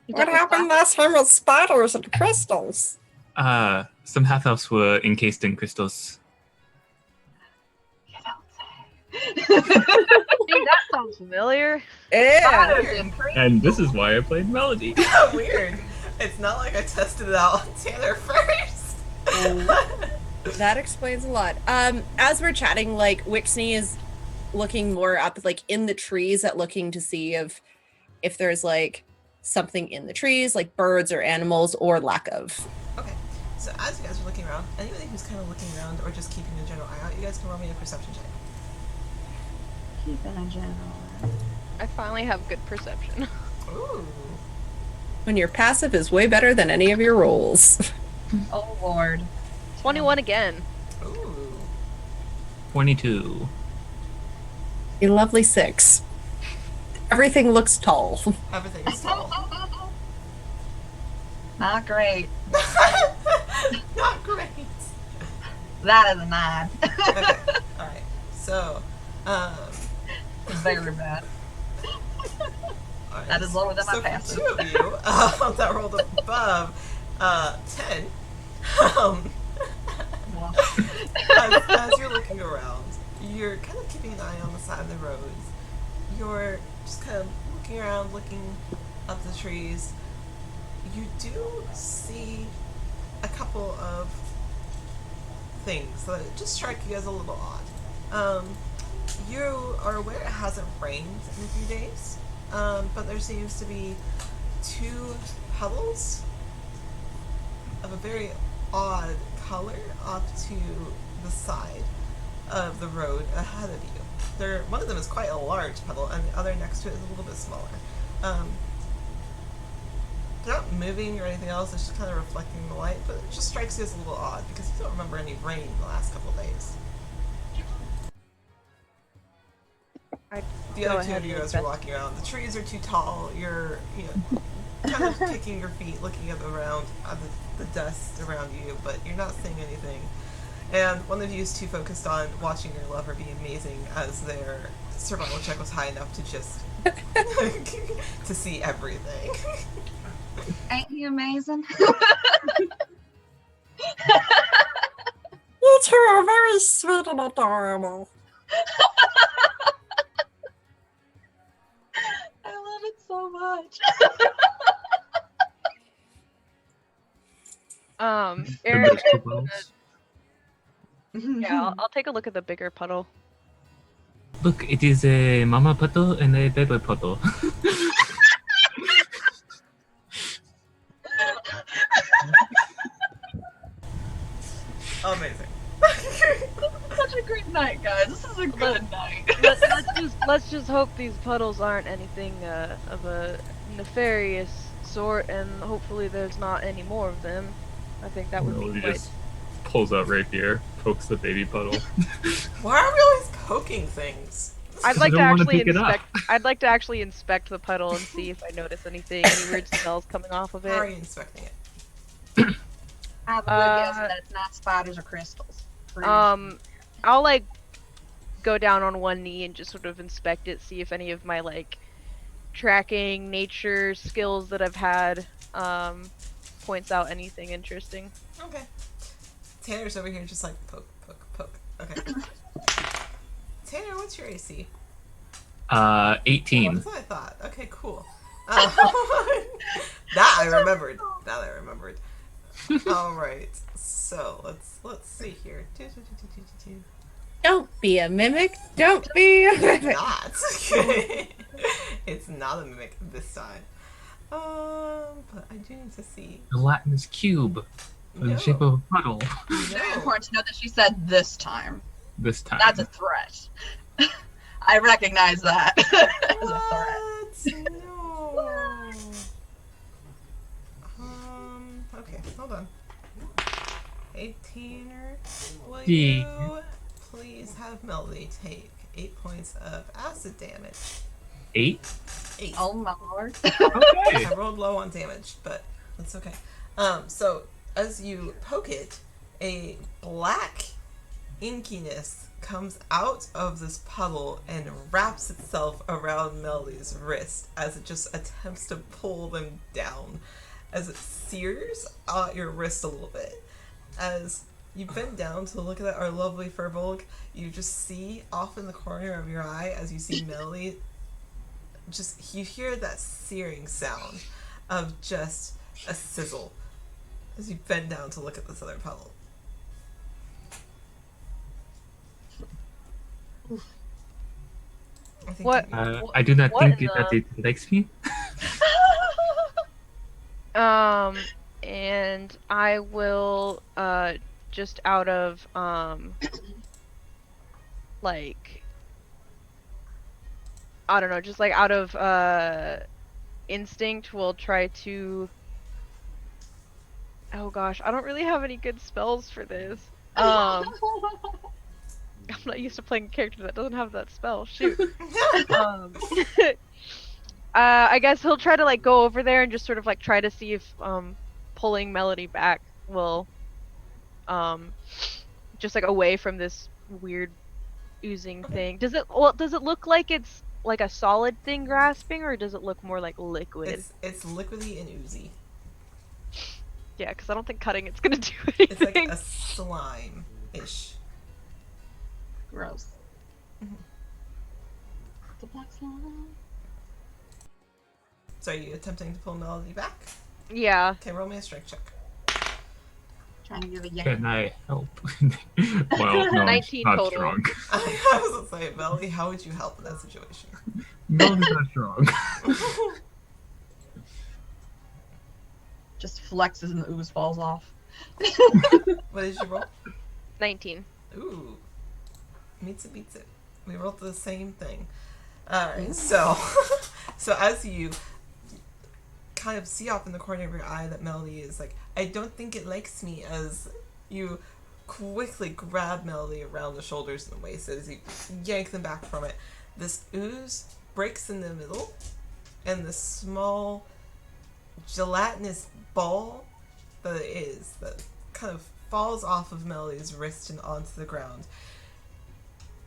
You What took a happened spot? last time with spiders and crystals? Some half elves were encased in crystals. familiar. Yeah. And this is why I played Melody. Weird. It's not like I tested it out on Tanner first. That explains a lot. As we're chatting, like Wixney is looking more up, like in the trees, at looking to see if there's like something in the trees, like birds or animals, or lack of. Okay. So as you guys are looking around, anybody who's kind of looking around or just keeping a general eye out, you guys can roll me a perception check. Keeping a general eye. I finally have good perception. Ooh. When your passive is way better than any of your rolls. Oh lord. 21 again. Ooh. 22. A lovely 6. Everything looks tall. Everything is tall. Not great. Not great. That is a 9. Okay. Alright. So, Very bad. alright. That is lower than my so passive. for 2 of you that rolled above 10, Well, as you're looking around, you're kind of keeping an eye on the side of the roads. You're just kind of looking around, looking up the trees. You do see a couple of things that just strike you as a little odd. You are aware it hasn't rained in a few days, but there seems to be 2 puddles of a very odd color off to the side of the road ahead of you. One of them is quite a large puddle, and the other next to it is a little bit smaller. They're not moving or anything else, it's just kind of reflecting the light, but it just strikes you as a little odd because you don't remember any rain in the last couple of days. The Go other 2 ahead of you, and as you're invest- walking around, the trees are too tall, you're, kind of kicking your feet, looking at the dust around you, but you're not seeing anything. And one of you is too focused on watching your lover be amazing, as their survival check was high enough to just to see everything. ain't he amazing? You two are very sweet and adorable. I love it so much. Eric, There's 2 puddles. yeah, I'll take a look at the bigger puddle. Look, it is a mama puddle and a baby puddle. Amazing. Such a great night, guys. This is a good night. Let's just hope these puddles aren't anything of a nefarious sort, and hopefully there's not any more of them. I think that would Melody be quite. just pulls out rapier, pokes the baby puddle. Why are we always poking things? I'd like I to don't wanna actually pick it up. inspect. I'd like to actually inspect the puddle and see if I notice anything, any weird smells coming off of How are it. you inspecting it? I have a good guess that it's not spiders or crystals. I'll like go down on one knee and just sort of inspect it, see if any of my like tracking nature skills that I've had points out anything interesting. Okay. Tanner's over here just like poke, poke, poke. Okay. Tanner, what's your AC? 18. That's what I thought. Okay, cool. That I remembered. All right. So let's see here. Don't be a mimic. Don't be a mimic. Not. It's not a mimic this time. But I do need to see. The Latin cube in No. the shape of a puddle. Very important to note that she said this time. This time. That's a threat. I recognize that as a threat. What? No. Okay, hold on. 18er, will you please have Melody take 8 points of acid damage? 8? 8. Oh my lord. Okay. I rolled low on damage, but that's okay. So as you poke it, a black inkiness comes out of this puddle and wraps itself around Melody's wrist as it just attempts to pull them down, as it sears your wrist a little bit. As you bend down to look at our lovely Furbolg, you just see off in the corner of your eye, as you see Melody just you hear that searing sound of just a sizzle as you bend down to look at this other puddle. I think What? I do not What think in that it likes me. And I will just out of like I don't know, just like out of instinct will try to oh gosh, I don't really have any good spells for this. I'm not used to playing a character that doesn't have that spell. Shoot. I guess he'll try to like go over there and just sort of like try to see if pulling Melody back will just like away from this weird oozing thing. Does it look like it's like a solid thing grasping, or does it look more like liquid? It's liquidy and oozy. Yeah, because I don't think cutting it's gonna do It's like anything. a slime-ish. Gross. Mhm. The black slime. So are you attempting to pull Melody back? Yeah. Okay, roll me a strength check. Trying to give a Can yank. I help? Well, no, 19 I'm not total. strong. I was gonna say, Melody, how would you help in that situation? Melody's not strong. Just flexes and the ooze falls off. What did you roll? 19. Ooh. Meets it, beats it. We rolled the same thing. Alright, so so as you kind of see off in the corner of your eye that Melody is like, I don't think it likes me, as you quickly grab Melody around the shoulders and the waist as you yank them back from it. This ooze breaks in the middle, and the small gelatinous ball that it is that kind of falls off of Melody's wrist and onto the ground,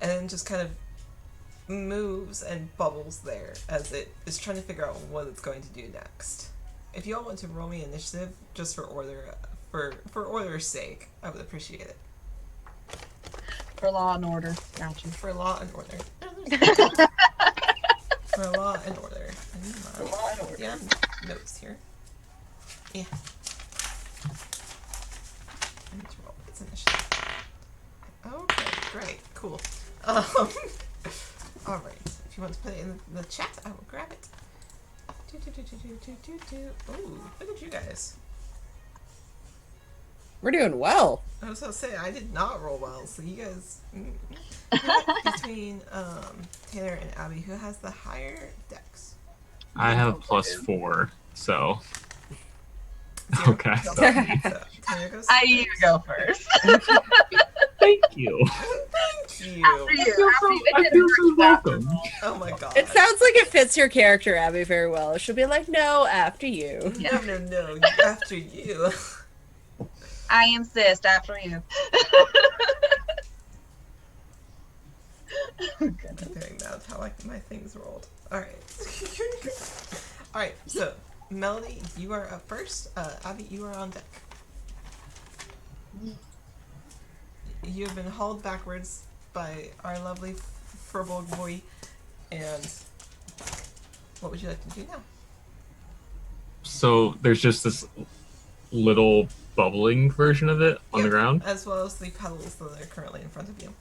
and then just kind of moves and bubbles there as it is trying to figure out what it's going to do next. If you all want to roll me initiative just for order's sake, I would appreciate it. For law and order. Got you. For law and order. For law and order. I need For law and order. yeah, notes here. Yeah. I need to roll its initiative. Okay, great, cool. Alright, if you want to put it in the chat, I will grab it. Ooh, look at you guys. We're doing well. I was gonna say, I did not roll well, so you guys, between Taylor and Abby, who has the higher dex? I have a +4, so Zero. okay. So Taylor goes I need to first. go first. Thank you. Thank you. After you. I feel so welcome. Oh my god. It sounds like it fits your character, Abby, very well. She'll be like, no, after you. No, after you. I insist. After you. I'm doing that, how my things rolled. Alright. Alright, so Melody, you are up first. Abby, you are on deck. You have been hauled backwards by our lovely Furbolg boy, and what would you like to do now? So there's just this little bubbling version of it on the Yep, ground. as well as the petals that are currently in front of you.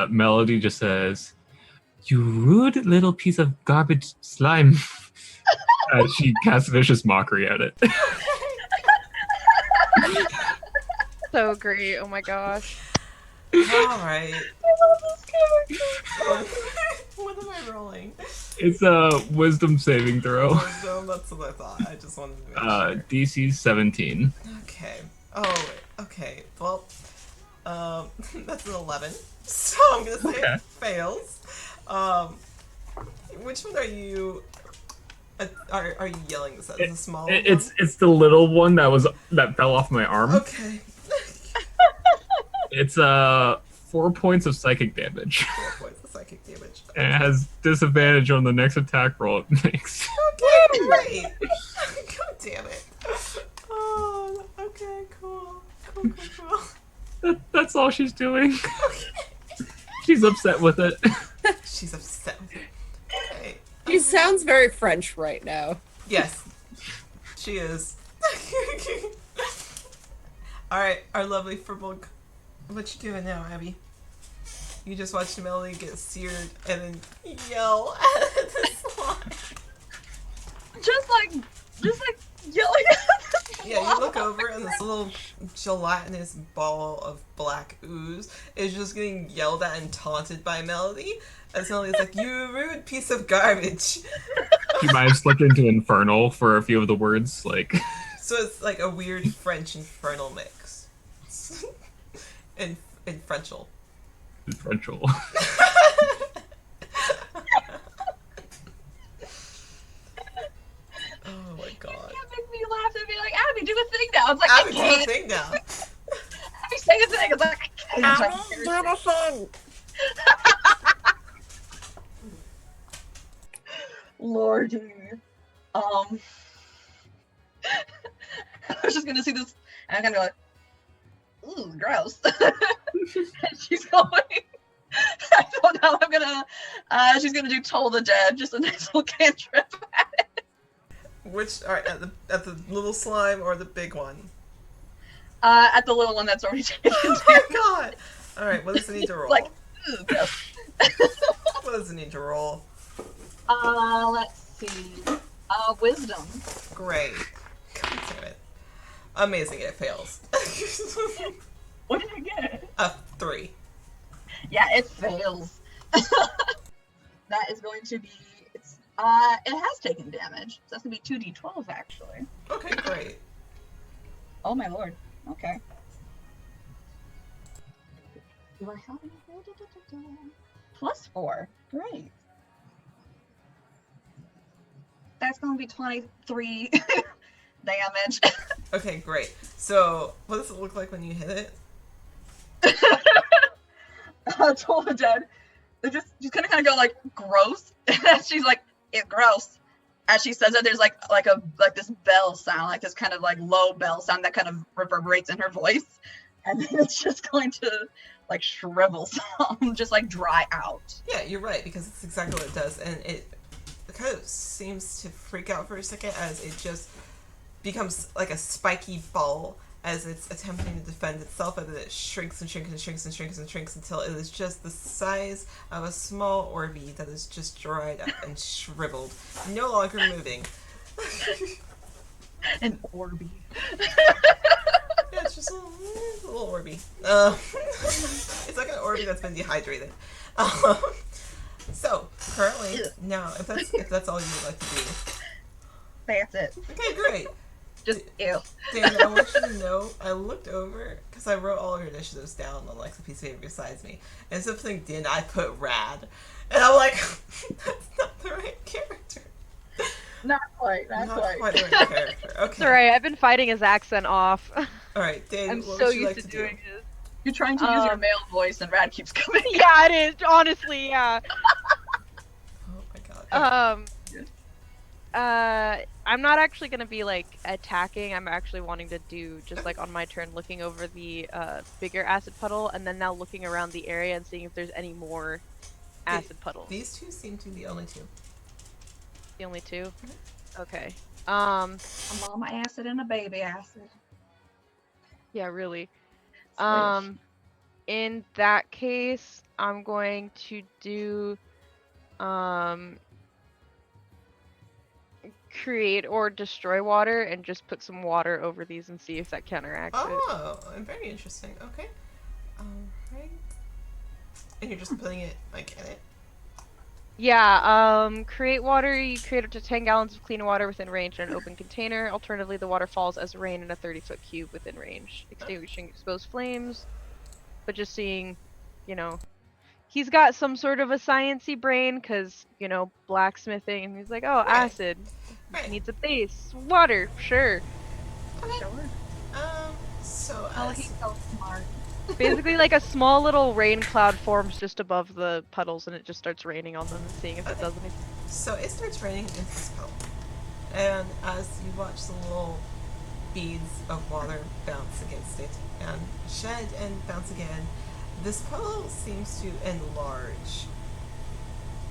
Melody just says, "You rude little piece of garbage slime." She casts vicious mockery at it. So great. Oh my gosh. Alright. What am I rolling? It's a wisdom saving throw. No, that's what I thought. I just wanted to make sure. DC 17. Okay. Oh, okay. Well, that's an 11. So I'm gonna say Okay. it fails. Which one are you? Are you yelling this at? The small one? It's the little one that fell off my arm. Okay. It's 4 points of psychic damage. 4 points of psychic damage. And it has disadvantage on the next attack roll it makes. Okay, great. God damn it. Oh, okay, cool. Cool. all she's doing. She's upset with it. She's upset with it. Okay. She sounds very French right now. Yes, she is. All right, our lovely Furbolg. What you doing now, Abby? You just watched Melody get seared and then yell at the slime. Just like yelling at this Yeah, you blob. look over and this little gelatinous ball of black ooze is just getting yelled at and taunted by Melody. And Melody's like, "You rude piece of garbage." She might have slipped into Infernal for a few of the words, like. So it's like a weird French infernal mix. in Frenchel. Infernal. Oh my god. You can't make me laugh and be like, Abby, do a thing now. It's like, Abby, I do can't. a thing now. Abby, say a thing. It's like, I can't. Abby, It's like, do the thing. Lordy. I was just gonna see this, and I'm gonna go like, ooh, gross. And she's going. I don't know. I'm gonna. She's gonna do Toll the Dead, just a nice little cantrip. Which are at the little slime or the big one? At the little one that's already taken Oh down. my god! Alright, what does it need to roll? Like, ooh, gross. What does it need to roll? Let's see. Wisdom. Great. God damn it. Amazing, it fails. What did I get? A 3. Yeah, it fails. That is going to be. It has taken damage. So that's gonna be 2d12 actually. Okay, great. Oh my lord. Okay. Do I have any? +4. Great. That's gonna be 23 damage. Okay, great. So, what does it look like when you hit it? Toll the Dead. She's gonna kind of go like gross, and she's like, it's gross. As she says it, there's like this bell sound, like this kind of like low bell sound that kind of reverberates in her voice, and then it's just going to like shrivel some, just like dry out. Yeah, you're right, because it's exactly what it does, and it kind of seems to freak out for a second as it just becomes like a spiky ball as it's attempting to defend itself, and then it shrinks and shrinks and shrinks and shrinks and shrinks until it is just the size of a small Orby that is just dried up and shriveled, no longer moving. An Orby. Yeah, it's just a little Orby. It's like an Orby that's been dehydrated. So, currently, now, if that's all you would like to do. That's it. Okay, great. Just ew. Dan, I want you to know, I looked over, because I wrote all her initiatives down on like the piece of paper beside me, and something did I put rad. And I'm like, that's not the right character. Not quite. Not quite. the right character. Okay. It's alright, I've been fighting his accent off. Alright, Dan, I'm what so would you used like to to doing do? this. You're trying to use your male voice, and Rad keeps coming. Yeah, it is, honestly, yeah. Oh my god. I'm not actually gonna be like attacking. I'm actually wanting to do just like on my turn, looking over the bigger acid puddle, and then now looking around the area and seeing if there's any more acid puddles. These two seem to be the only two. The only two? Okay. A mama acid and a baby acid. Yeah, really. Swish. In that case, I'm going to do create or destroy water and just put some water over these and see if that counteracts it. Oh, very interesting. Okay. Alright. And you're just putting it like in it? Yeah, create water. You create up to 10 gallons of clean water within range in an open container. Alternatively, the water falls as rain in a 30-foot cube within range, extinguishing exposed flames. But just seeing, you know, he's got some sort of a sciencey brain because, you know, blacksmithing, and he's like, oh, Right. acid. Right. Needs a base. Water, sure. Okay. Sure. So Oh, as he's so smart. Basically, like a small little rain cloud forms just above the puddles, and it just starts raining on them and seeing if it does anything. So it starts raining into this puddle. And as you watch the little beads of water bounce against it and shed and bounce again. This puddle seems to enlarge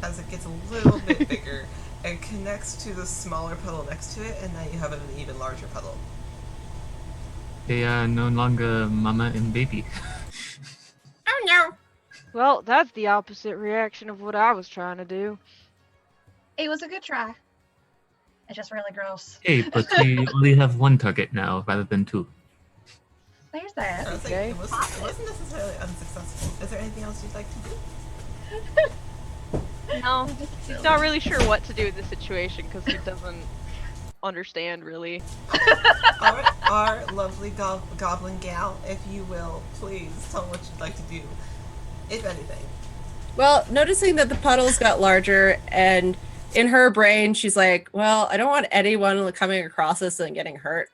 as it gets a little bit bigger and connects to the smaller puddle next to it, and now you have an even larger puddle. They are no longer mama and baby. Oh no. Well, that's the opposite reaction of what I was trying to do. It was a good try. It's just really gross. Hey, but we only have one target now rather than two. There's that. I was Okay. it wasn't necessarily unsuccessful. Is there anything else you'd like to do? No, he's not really sure what to do with the situation because he doesn't understand really. Our lovely goblin gal, if you will, please tell what you'd like to do, if anything. Well, noticing that the puddles got larger, and in her brain, she's like, well, I don't want anyone coming across this and getting hurt.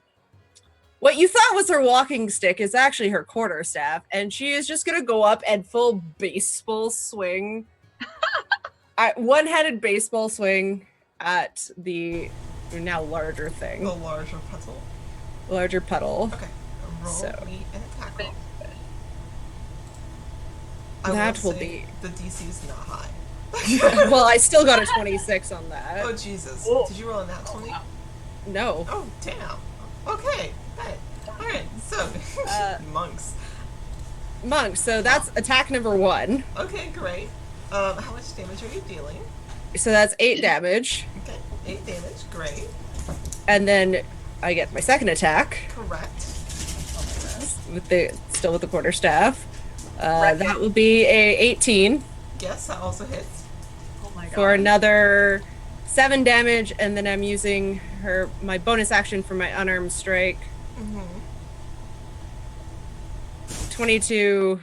What you thought was her walking stick is actually her quarterstaff, and she is just going to go up and full baseball swing. One-handed baseball swing at the now larger thing. The larger puddle. Larger puddle. Okay. Roll So. me an attack roll. That will say be- The DC is not high. Well, I still got a 26 on that. Oh, Jesus. Oh. Did you roll a nat 20? No. Oh, damn. Okay. Bet. Alright, so, monks. Monk, so that's attack number 1. Okay, great. How much damage are you dealing? So that's 8 damage. Okay, 8 damage. Great. And then I get my second attack Correct. with the quarterstaff. Right. That will be a 18 Yes, that also hits. Oh my god. for another 7 damage, and then I'm using my bonus action for my unarmed strike. Mm-hmm. 22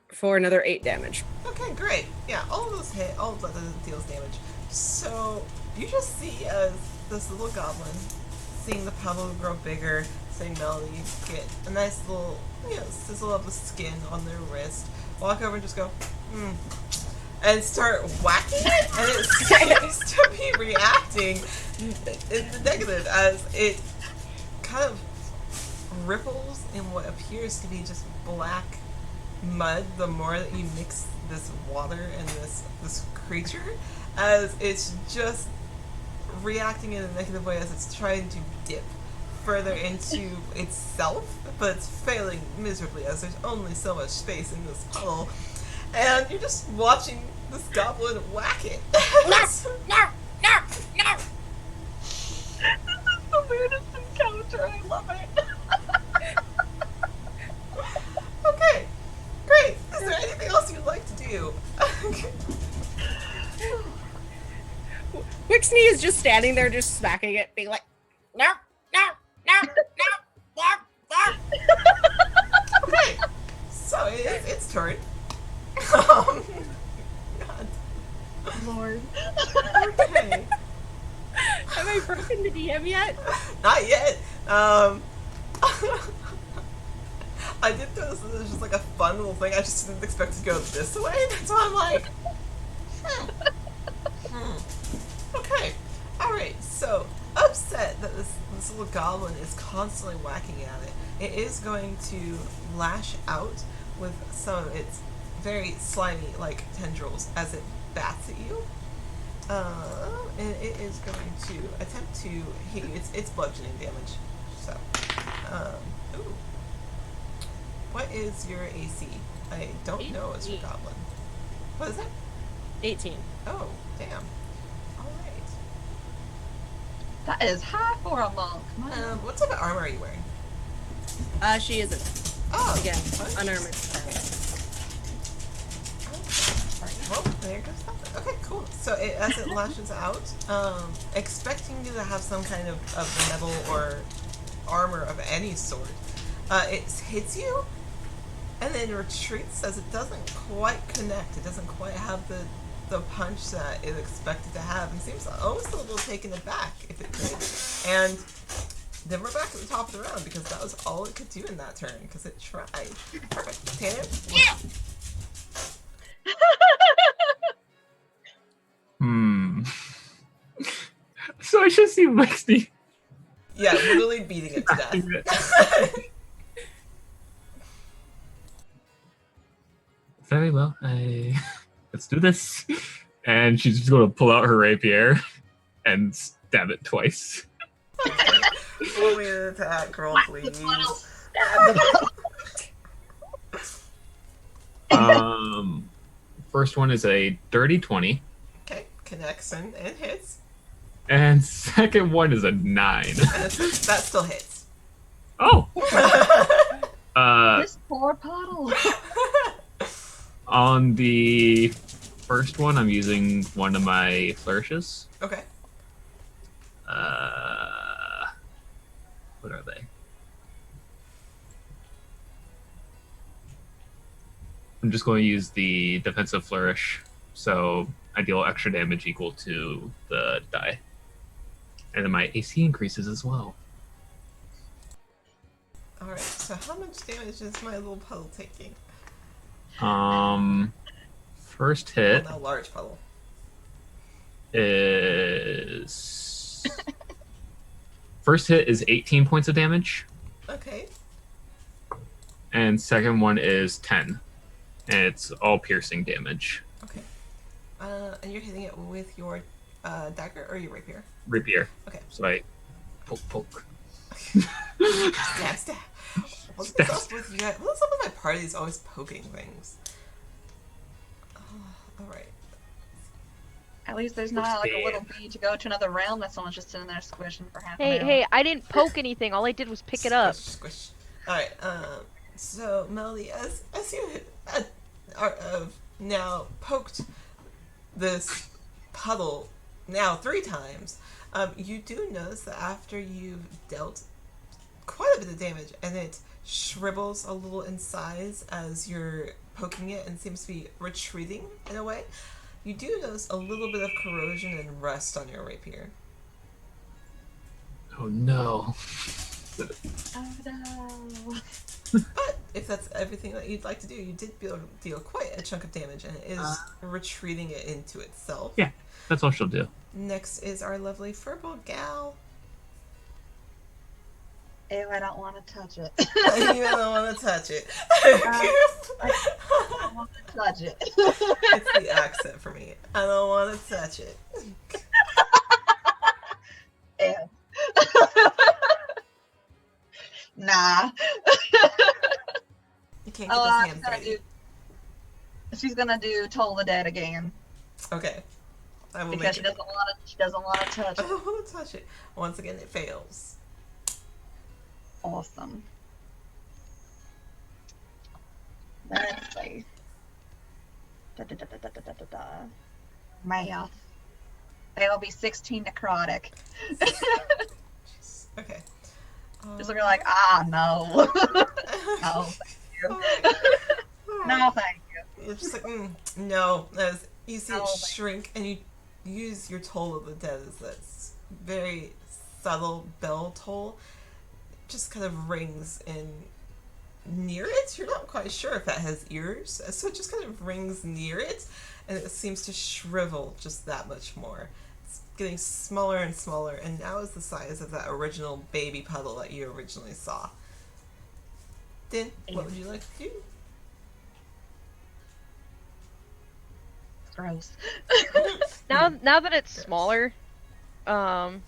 for another 8 damage. Okay, great. Yeah, all of those hit, all of that deals damage. So, you just see as this little goblin, seeing the puddle grow bigger, seeing Melody get a nice little, sizzle of the skin on their wrist, walk over and just go, and start whacking it, and it seems to be reacting in the negative as it kind of ripples in what appears to be just black mud the more that you mix this water and this creature, as it's just reacting in a negative way as it's trying to dip further into itself, but it's failing miserably as there's only so much space in this puddle, and you're just watching this goblin whack it. No. This is the weirdest encounter. I love it. Okay, great. Is there anything else you'd like to do? Wixney is just standing there, just smacking it, being like, No. Okay, so it's turn. God. Lord. Okay. have I broken the DM yet? Not yet. I did throw this as just like a fun little thing. I just didn't expect it to go this way. That's why I'm like, Okay. Alright, so upset that this little goblin is constantly whacking at it, it is going to lash out with some of its very slimy like tendrils as it bats at you. And it is going to attempt to hit you. It's bludgeoning damage. So, ooh. What is your AC? I don't know as your 18. goblin. What is it? 18. Oh, damn. Alright. That is high for a monk. What type of armor are you wearing? She isn't. Oh, Again, what? unarmored. Well, there goes that. Okay, cool. So as it lashes out, expecting you to have some kind of metal or armor of any sort, it hits you and then retreats as it doesn't quite connect. It doesn't quite have the punch that it expected to have, and seems almost a little taken aback if it could. And then we're back at the top of the round because that was all it could do in that turn because it tried. Perfect. Tanner? So I should see Wixney Yeah, literally beating it to death. Very well. Let's do this. And she's just going to pull out her rapier and stab it twice. Roll me an attack roll, please. First one is a dirty 20. Okay, connects and hits. And second one is a 9. And that still hits. Oh! This poor puddle. On the first one, I'm using one of my flourishes. Okay. What are they? I'm just going to use the defensive flourish, so I deal extra damage equal to the die. And then my AC increases as well. Alright, so how much damage is my little puddle taking? First hit Well, now large puddle. is... First hit is 18 points of damage, Okay. and second one is 10. And it's all piercing damage. Okay. And you're hitting it with your dagger or your rapier? Rapier. Okay. So I poke. Stab, stab. What's Stab. up with you guys? What's up with my parties always poking things? Alright. At least there's not like a little bee to go to another realm that someone's just sitting there squishing for half an hour. Hey, I didn't poke anything. All I did was pick it up. Squish. Alright, so Melody, as you have now poked this puddle now 3 times, you do notice that after you've dealt quite a bit of damage and it shrivels a little in size as you're poking it and seems to be retreating in a way, you do notice a little bit of corrosion and rust on your rapier. Oh no. Oh no. But if that's everything that you'd like to do, you did deal quite a chunk of damage, and it is retreating it into itself. Yeah, that's all she'll do. Next is our lovely furball gal. Ew, I don't want to touch it. You don't want to touch it. I don't want to touch it. It's the accent for me. I don't want to touch it. Ew. Nah. You can't get Oh, those I'm hands gonna ready. do. She's gonna do Toll the Dead again Okay. I will because make she it. doesn't want to touch I it. don't want to touch it. Once again, it fails. Awesome. Let's see. Math. It'll be 16 necrotic. Jeez. Okay. Just looking like, no. No, thank you. No, thank you. It's just like, no. As you see it No, thank shrink, and you use your Toll of the Dead as that very subtle bell toll. It just kind of rings in near it. You're not quite sure if that has ears, so it just kind of rings near it, and it seems to shrivel just that much more. It's getting smaller and smaller, and now is the size of that original baby puddle that you originally saw. Din, what would you like to do? Gross. Now that it's smaller, and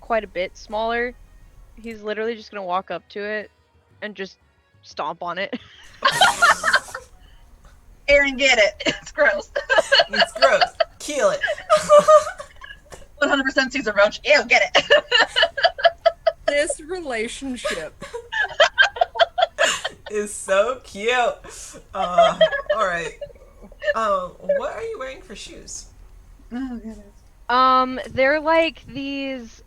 quite a bit smaller, he's literally just gonna walk up to it and just stomp on it. Aaron, get it. It's gross. It's gross. Kill it. 100% Caesar Roach. Ew, get it. This relationship. Is so cute. All right. What are you wearing for shoes? Oh, goodness. They're like these,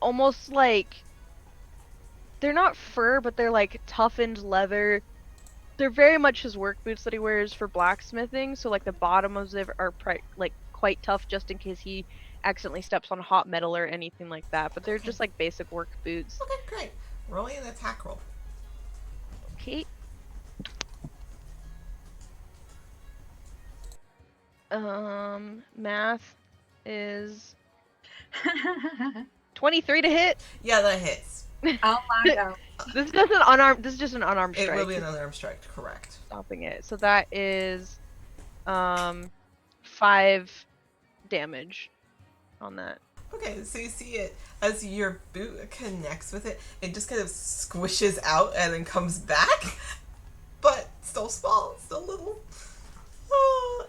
almost like, they're not fur, but they're like toughened leather. They're very much his work boots that he wears for blacksmithing, so like the bottom of them are like quite tough just in case he accidentally steps on hot metal or anything like that, but they're just like basic work boots. Okay, great. Roll me an attack roll. Okay. Math is 23 to hit. Yeah, that hits. Oh my god. This is just an unarmed. This is just an unarmed It strike. will be an unarmed strike, correct. Stopping it. So that is 5 damage on that. Okay, so you see it as your boot connects with it, it just kind of squishes out and then comes back, but still small, still little. Oh,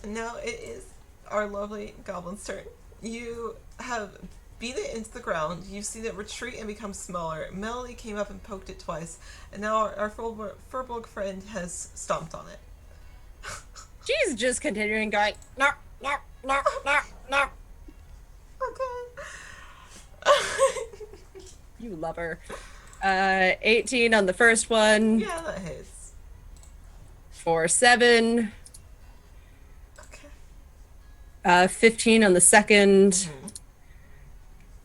now it is our lovely goblin's turn. You have beat it into the ground. You've seen it retreat and become smaller. Melody came up and poked it twice, and now our Furbolg friend has stomped on it. She's just continuing going, no, no, no, no, no. Okay. You love her. 18 on the first one. Yeah, that hits. For 7. Okay. 15 on the second. Mhm.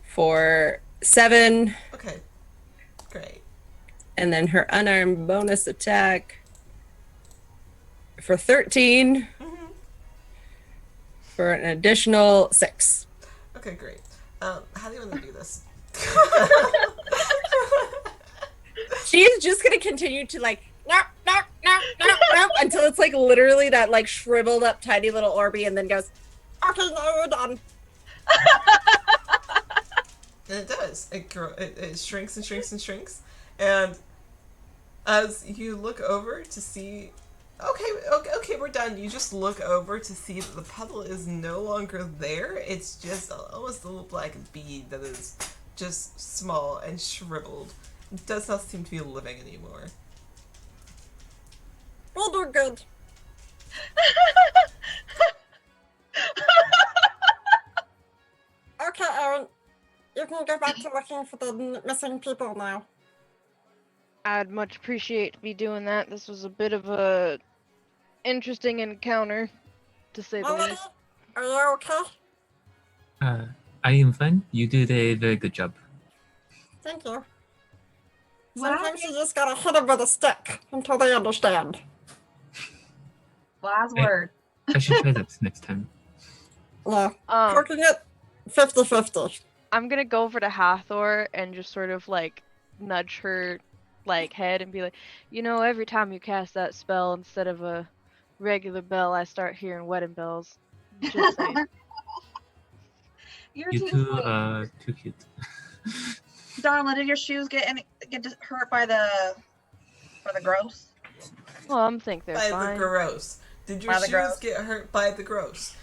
For 7. Okay. Great. And then her unarmed bonus attack for 13 Mhm. for an additional 6. Okay, great. How do you want to do this? She's just gonna continue to like no, no, no, no, no until it's like literally that like shriveled up tiny little Orby, and then goes, okay, now we're done. And it does. It shrinks and shrinks and shrinks. And as you look over to see, okay, we're done. You just look over to see that the puddle is no longer there. It's just almost a little black bead that is just small and shriveled. It does not seem to be living anymore. We do good. Okay, Aaron. You can go back to looking for the missing people now. I'd much appreciate me doing that. This was a bit of a interesting encounter, to say the Melody, least. are you okay? I am fine. You did a very good job. Thank you. What I Sometimes you just gotta hit them with a stick until they understand. Wise Hey. word. I should try that next time. Yeah, Um, cooking it 50-50. I'm gonna go over to Hathor and just sort of like nudge her like head and be like, you know, every time you cast that spell instead of a regular bell, I start hearing wedding bells. Just saying. You're You too two sweet. are too cute. Darla, did your shoes get hurt by the gross? Well, I'm think they're By fine. the gross. Did your By the shoes gross. get hurt by the gross?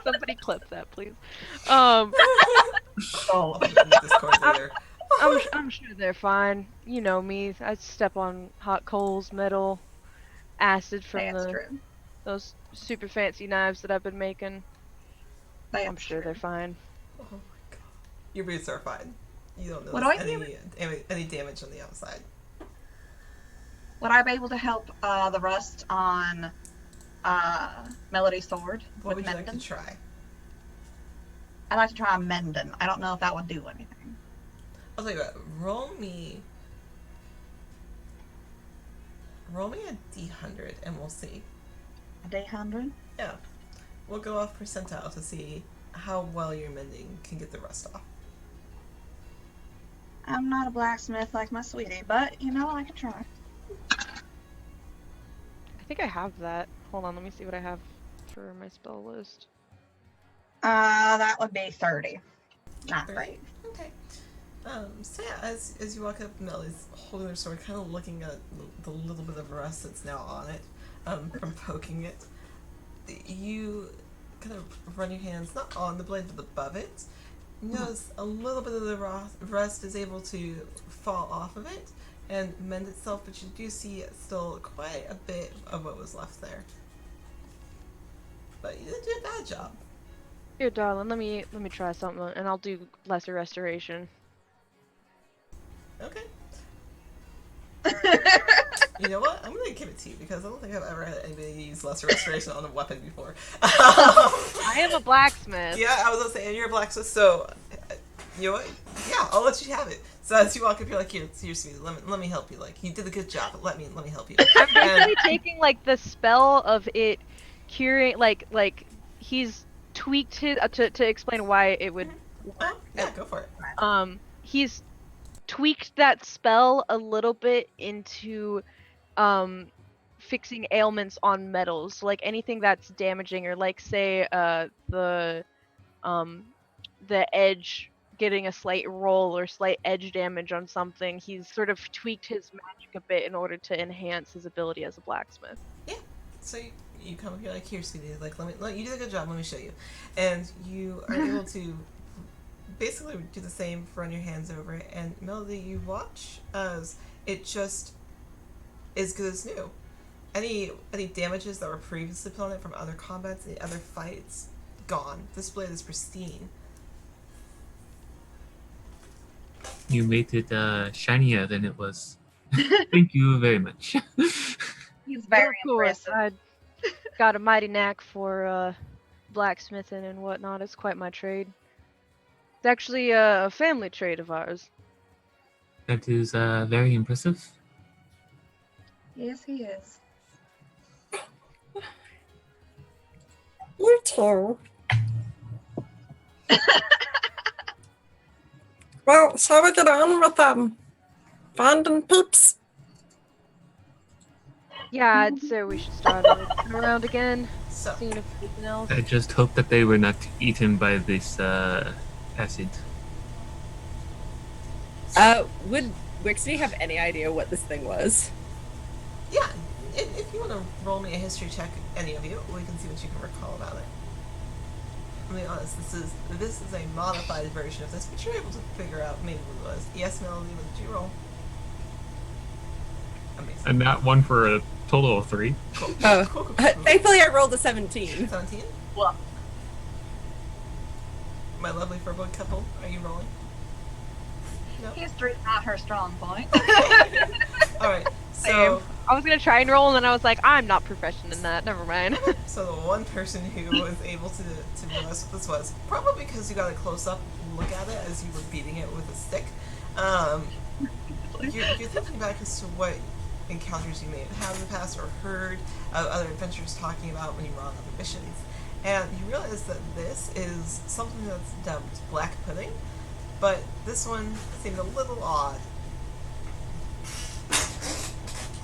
Somebody clip that, please. I'll put it in the Discord later. I'm sure they're fine. You know me. I step on hot coals, metal, acid from That's true. those super fancy knives that I've been making. That's I'm sure true. they're fine. Oh my god. Your boots are fine. You don't Would notice I any damage on the outside. Would I be able to help the rust on Melody's sword What with would you like mending? to try? I'd like to try mending. I don't know if that would do anything. I'll tell you what, roll me a D100 and we'll see. A D100? Yeah. We'll go off percentile to see how well your mending can get the rust off. I'm not a blacksmith like my sweetie, but you know, I can try. I think I have that. Hold on, let me see what I have for my spell list. That would be 30. Not great. Okay. So yeah, as you walk up, Melody's holding her sword, kind of looking at the little bit of rust that's now on it, from poking it. You kind of run your hands not on the blade but above it. You notice a little bit of the rust is able to fall off of it and mend itself, but you do see still quite a bit of what was left there. But you didn't do a bad job. Here, darling, let me try something, and I'll do lesser restoration. Okay. You know what? I'm gonna give it to you because I don't think I've ever had anybody use lesser restoration on a weapon before. I am a blacksmith. Yeah, I was gonna say, and you're a blacksmith, so you know what? Yeah, I'll let you have it. So as you walk up, you're like, here, sweetie, let me help you. Like, you did a good job, but let me help you. I'm basically taking like the spell of it curing, like he's tweaked his to explain why it would. Oh, yeah, go for it. He's tweaked that spell a little bit into fixing ailments on metals, like anything that's damaging, or like say the edge getting a slight roll or slight edge damage on something. He's sort of tweaked his magic a bit in order to enhance his ability as a blacksmith. Yeah. So you come up here like, here, sweetie, like you did a good job. Let me show you, and you are able to basically do the same, run your hands over it, and Melody, you watch as it just is good as new. Any damages that were previously put on it from other combats, any other fights, gone. This blade is pristine. You made it shinier than it was. Thank you very much. He's very Of course, impressive. I got a mighty knack for blacksmithing and whatnot. It's quite my trade. It's actually a family trade of ours. That is very impressive. Yes, he is. You too. Well, shall we get on with finding peeps? Yeah, I'd say we should start looking around again, So, seeing if anything else. I just hope that they were not eaten by this acid. Would Wixie have any idea what this thing was? yeah, if you want to roll me a history check, any of you, we can see what you can recall about it. I'll be honest, this is a modified version of this, but you're able to figure out maybe what it was. Yes, Melody, what did you roll? Amazing. And that one for a total of 3. Cool. Oh, Cool. thankfully I rolled a 17. 17? Well, My lovely furboy couple, are you rolling? No? history's not her strong point. Alright, so I was gonna try and roll, and then I was like, I'm not proficient in that. Never mind. so the one person who was able to realize what this was, probably because you got a close-up look at it as you were beating it with a stick, you're thinking back as to what encounters you may have had in the past or heard other adventurers talking about when you were on other missions. And you realize that this is something that's dubbed black pudding, but this one seemed a little odd.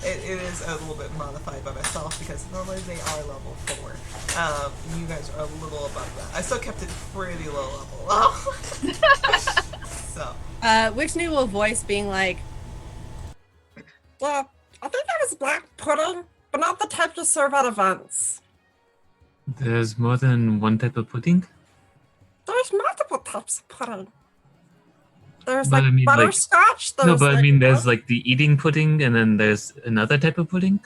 It is a little bit modified by myself because normally they are level 4. You guys are a little above that. I still kept it pretty low level. So, Wixie will voice being like, Yeah, I think that was black pudding, but not the type you serve at events. There's more than one type of pudding? There's multiple types of pudding. There's But like I mean, like- butterscotch. No, there's, but I like, mean, there's like the eating pudding, and then there's another type of pudding.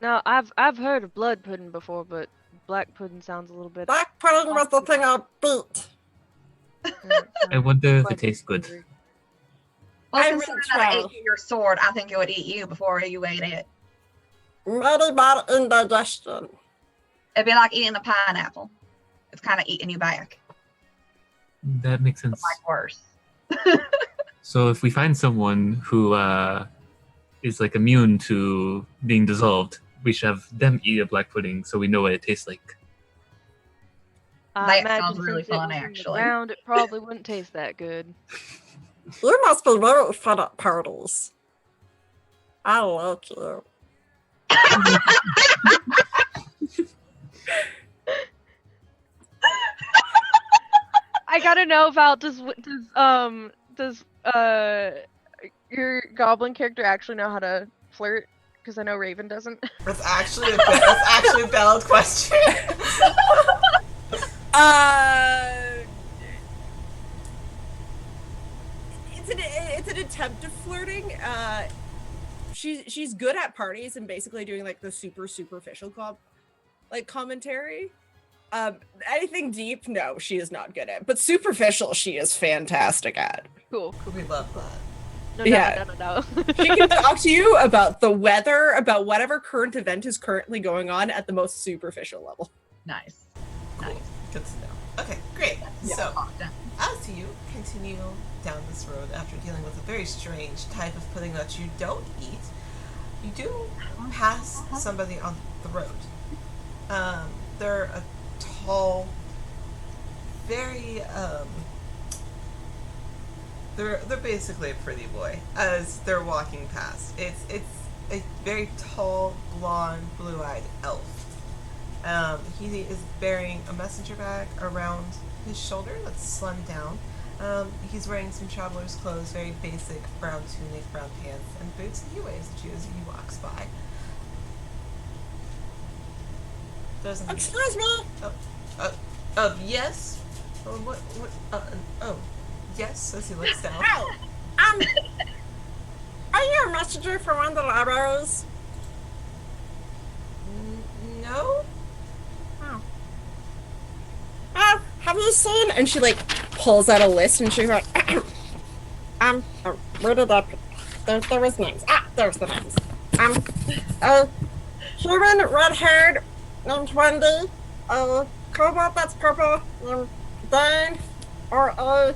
No, I've heard of blood pudding before, but black pudding sounds a little bit. black pudding was the thing I beat. I wonder if quite it tastes good. hungry. Well, I considering will that I try. ate you your sword, I think it would eat you before you ate it. Mighty bad indigestion. It'd be like eating a pineapple. It's kind of eating you back, That makes sense. like worse. So if we find someone who is like immune to being dissolved, we should have them eat a black pudding so we know what it tastes like. I That imagine sounds really since it fun, was in the actually. ground, it probably wouldn't taste that good. You must be very fun at parties. I like you. I gotta know about does your goblin character actually know how to flirt? Because I know Raven doesn't. that's actually a valid question. It's an attempt of flirting. She's good at parties and basically doing like the superficial commentary. Anything deep, no, she is not good at. But superficial, she is fantastic at. Cool. We love that. No, Yeah. no. She can talk to you about the weather, about whatever current event is currently going on at the most superficial level. Nice. Cool. Nice. Good to know. Okay, great. Yeah. So, Awesome. as you continue down this road after dealing with a very strange type of pudding that you don't eat, you do pass somebody on the road. they're a tall, very they're basically a pretty boy as they're walking past. It's a very tall, blonde, blue-eyed elf. He is bearing a messenger bag around his shoulder that's slung down. He's wearing some traveler's clothes, very basic brown tunic, brown pants, and boots, and he waves at you as he walks by. Doesn't he? Excuse me. Yes? Yes, as he looks down. Oh, are you a messenger for one of the libraries? No? Have you seen? And she like pulls out a list and she's like, Where did I put? There was names. There's the names. A human, red-haired, named Wendy. A cobalt that's purple, named Dane. Or a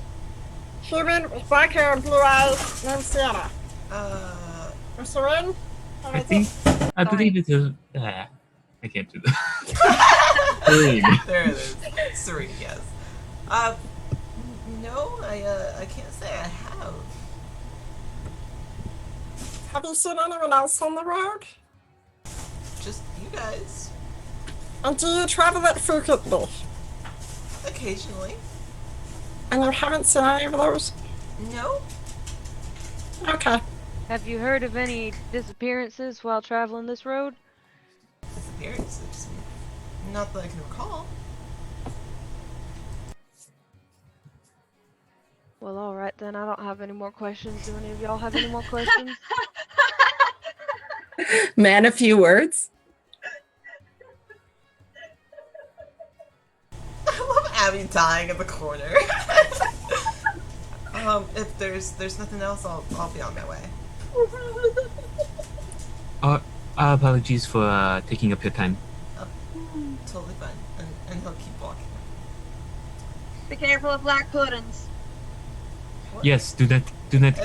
human with black hair and blue eyes, named Sienna. Or Serene? I believe it is. I can't do that. Serene. There it is. Serene, yes. No, I can't say I have. Have you seen anyone else on the road? Just you guys. And do you travel it frequently? Occasionally. And you haven't seen any of those? No? Okay. Have you heard of any disappearances while traveling this road? Disappearances? Not that I can recall. Well, alright then, I don't have any more questions. Do any of y'all have any more questions? man, a few words. I love Abby dying in the corner. If there's nothing else, I'll be on my way. Apologies for taking up your time. Totally fine. And he'll keep walking. Be careful of black puddings. What? Yes, do not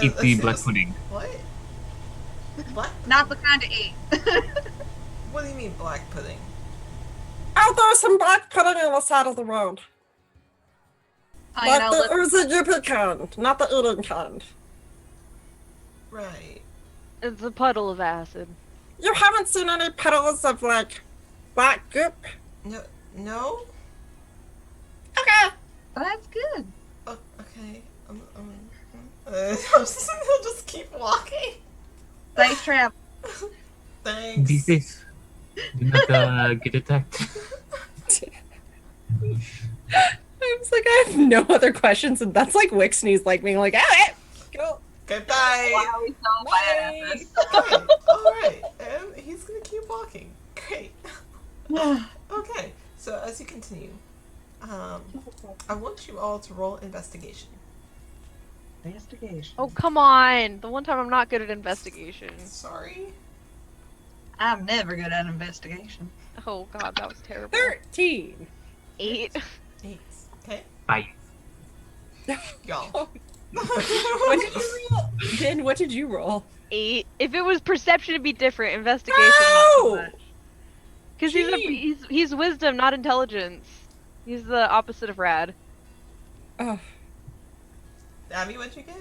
eat the black this- pudding. What? What? Not the kind to eat. What do you mean black pudding? Oh, there's some black pudding on the side of the road. Oh, you Like know, the look, oozy yippee kind, not the eating kind. Right. It's a puddle of acid. You haven't seen any puddles of, like, black goop? No? Okay. oh, that's good. Oh, okay. He'll just keep walking. Safe travel. Thanks. Be safe. Do not get attacked. I was like, I have no other questions, and that's like Wixney's like being like, ah, go. Okay, bye. Why are we so bad at this? Okay, alright. And he's gonna keep walking. Great. Okay, so as you continue, I want you all to roll investigation. Investigation. Oh, come on! The one time I'm not good at investigation. Sorry. I'm never good at investigation. Oh god, that was terrible. 13. 8. 8. Okay, Bye. y'all. What did you roll? Jen, what did you roll? 8. If it was perception, it'd be different. Investigation, No! not so much. Because he's wisdom, not intelligence. He's the opposite of rad. Oh, Abby, what'd you get?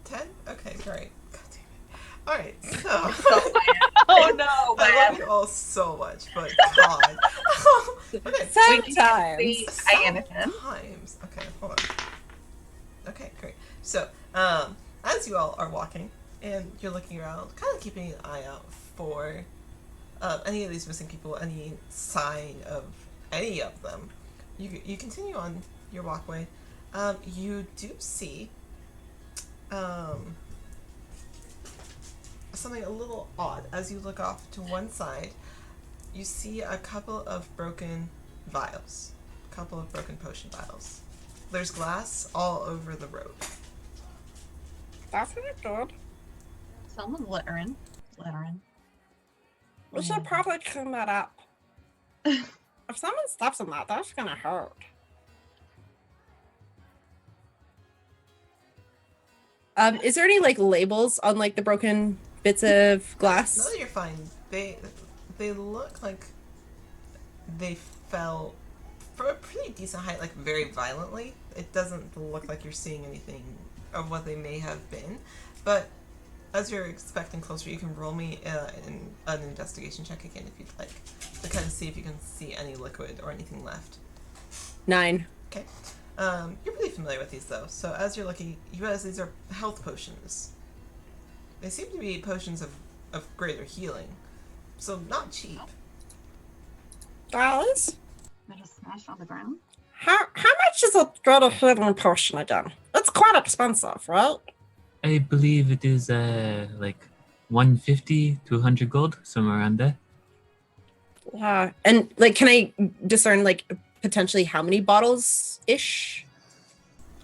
10? Okay, great. God damn it. Alright, so. So bad. Oh no, I man. love you all so much, but God. Okay. sometimes. See Anakin. Sometimes. Okay, hold on. Okay, great. So, as you all are walking and you're looking around, kind of keeping an eye out for any of these missing people, any sign of any of them, you continue on your walkway. You do see something a little odd as you look off to one side. You see a couple of broken vials, a couple of broken potion vials. There's glass all over the road. That's not good. Someone's littering. Littering. We should probably clean that up. If someone steps on that, that's gonna hurt. Is there any like labels on like the broken bits of No, glass? you're fine. They look like they fell from a pretty decent height, like very violently. It doesn't look like you're seeing anything of what they may have been, but as you're expecting closer, you can roll me an investigation check again if you'd like, to kind of see if you can see any liquid or anything left. 9. Okay. You're pretty familiar with these though, so as you're looking, you realize these are health potions. They seem to be potions of greater healing, so not cheap. Guys, I just smashed on the ground. how much is a greater healing potion again? It's quite expensive, right? I believe it is like 150 to 100 gold, somewhere around there. Yeah. And like, can I discern like potentially how many bottles ish?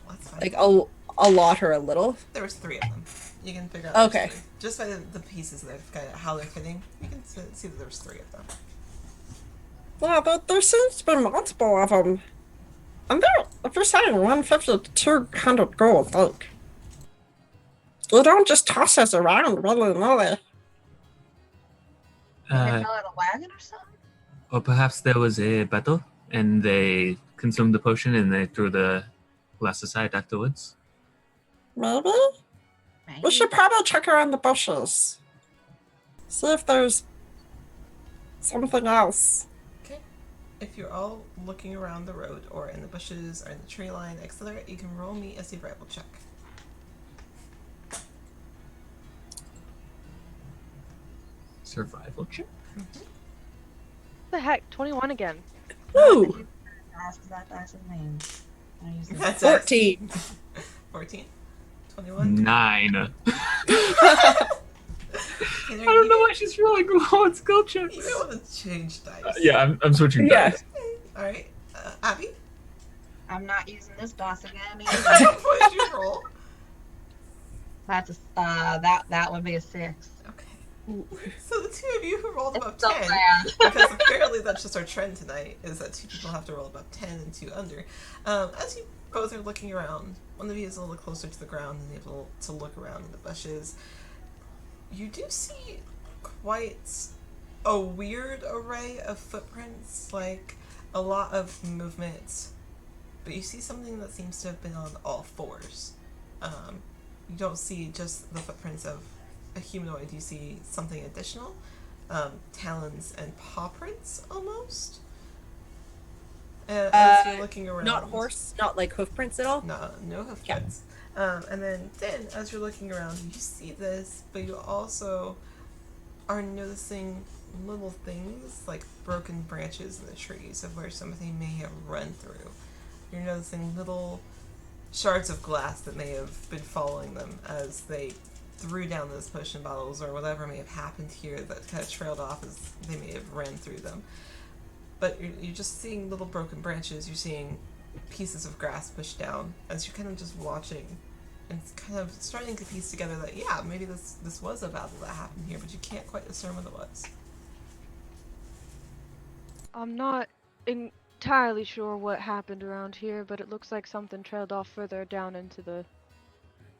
Well, that's fine. Like a lot or a little? There was 3 of them. You can figure out. Okay. There's 3. Just by the pieces that kind of how they're fitting, you can see that there was 3 of them. Yeah, there seems to be multiple of them. And they're, if you're saying 150 to 200 gold, like, you don't just toss us around willy-nilly. They fell out of a wagon or something? Or perhaps there was a battle and they consumed the potion and they threw the glass aside afterwards. Maybe? Maybe. We should probably check around the bushes. See if there's something else. Okay. If you're all looking around the road or in the bushes or in the tree line, etc., you can roll me a survival check. Survival check? What the heck? 21 again. Woo! Ask that dice's name. I use it. That's 14. 14. 21. 9. I Tanner, don't know why she's rolling low on skill checks. You may want to change dice. Yeah, I'm switching Yeah. dice. Alright. Abby? I'm not using this dice again. What did you roll? That's a that would be a 6. Okay. So the 2 of you who rolled above It's so 10, bad. because apparently that's just our trend tonight, is that 2 people have to roll above 10 and 2 under. As you both are looking around, one of you is a little closer to the ground and able to look around in the bushes. You do see quite a weird array of footprints, like a lot of movement, but you see something that seems to have been on all 4s. You don't see just the footprints of a humanoid, you see something additional. Talons and paw prints, almost. As you're looking around. Not horse, not like hoof prints at all. No hoof prints. And then, as you're looking around, you see this, but you also are noticing little things like broken branches in the trees of where somebody may have run through. You're noticing little shards of glass that may have been following them as they threw down those potion bottles or whatever may have happened here that kind of trailed off as they may have ran through them. But you're just seeing little broken branches, you're seeing pieces of grass pushed down as you're kind of just watching and kind of starting to piece together that, yeah, maybe this was a battle that happened here, but you can't quite discern what it was. I'm not entirely sure what happened around here, but it looks like something trailed off further down into the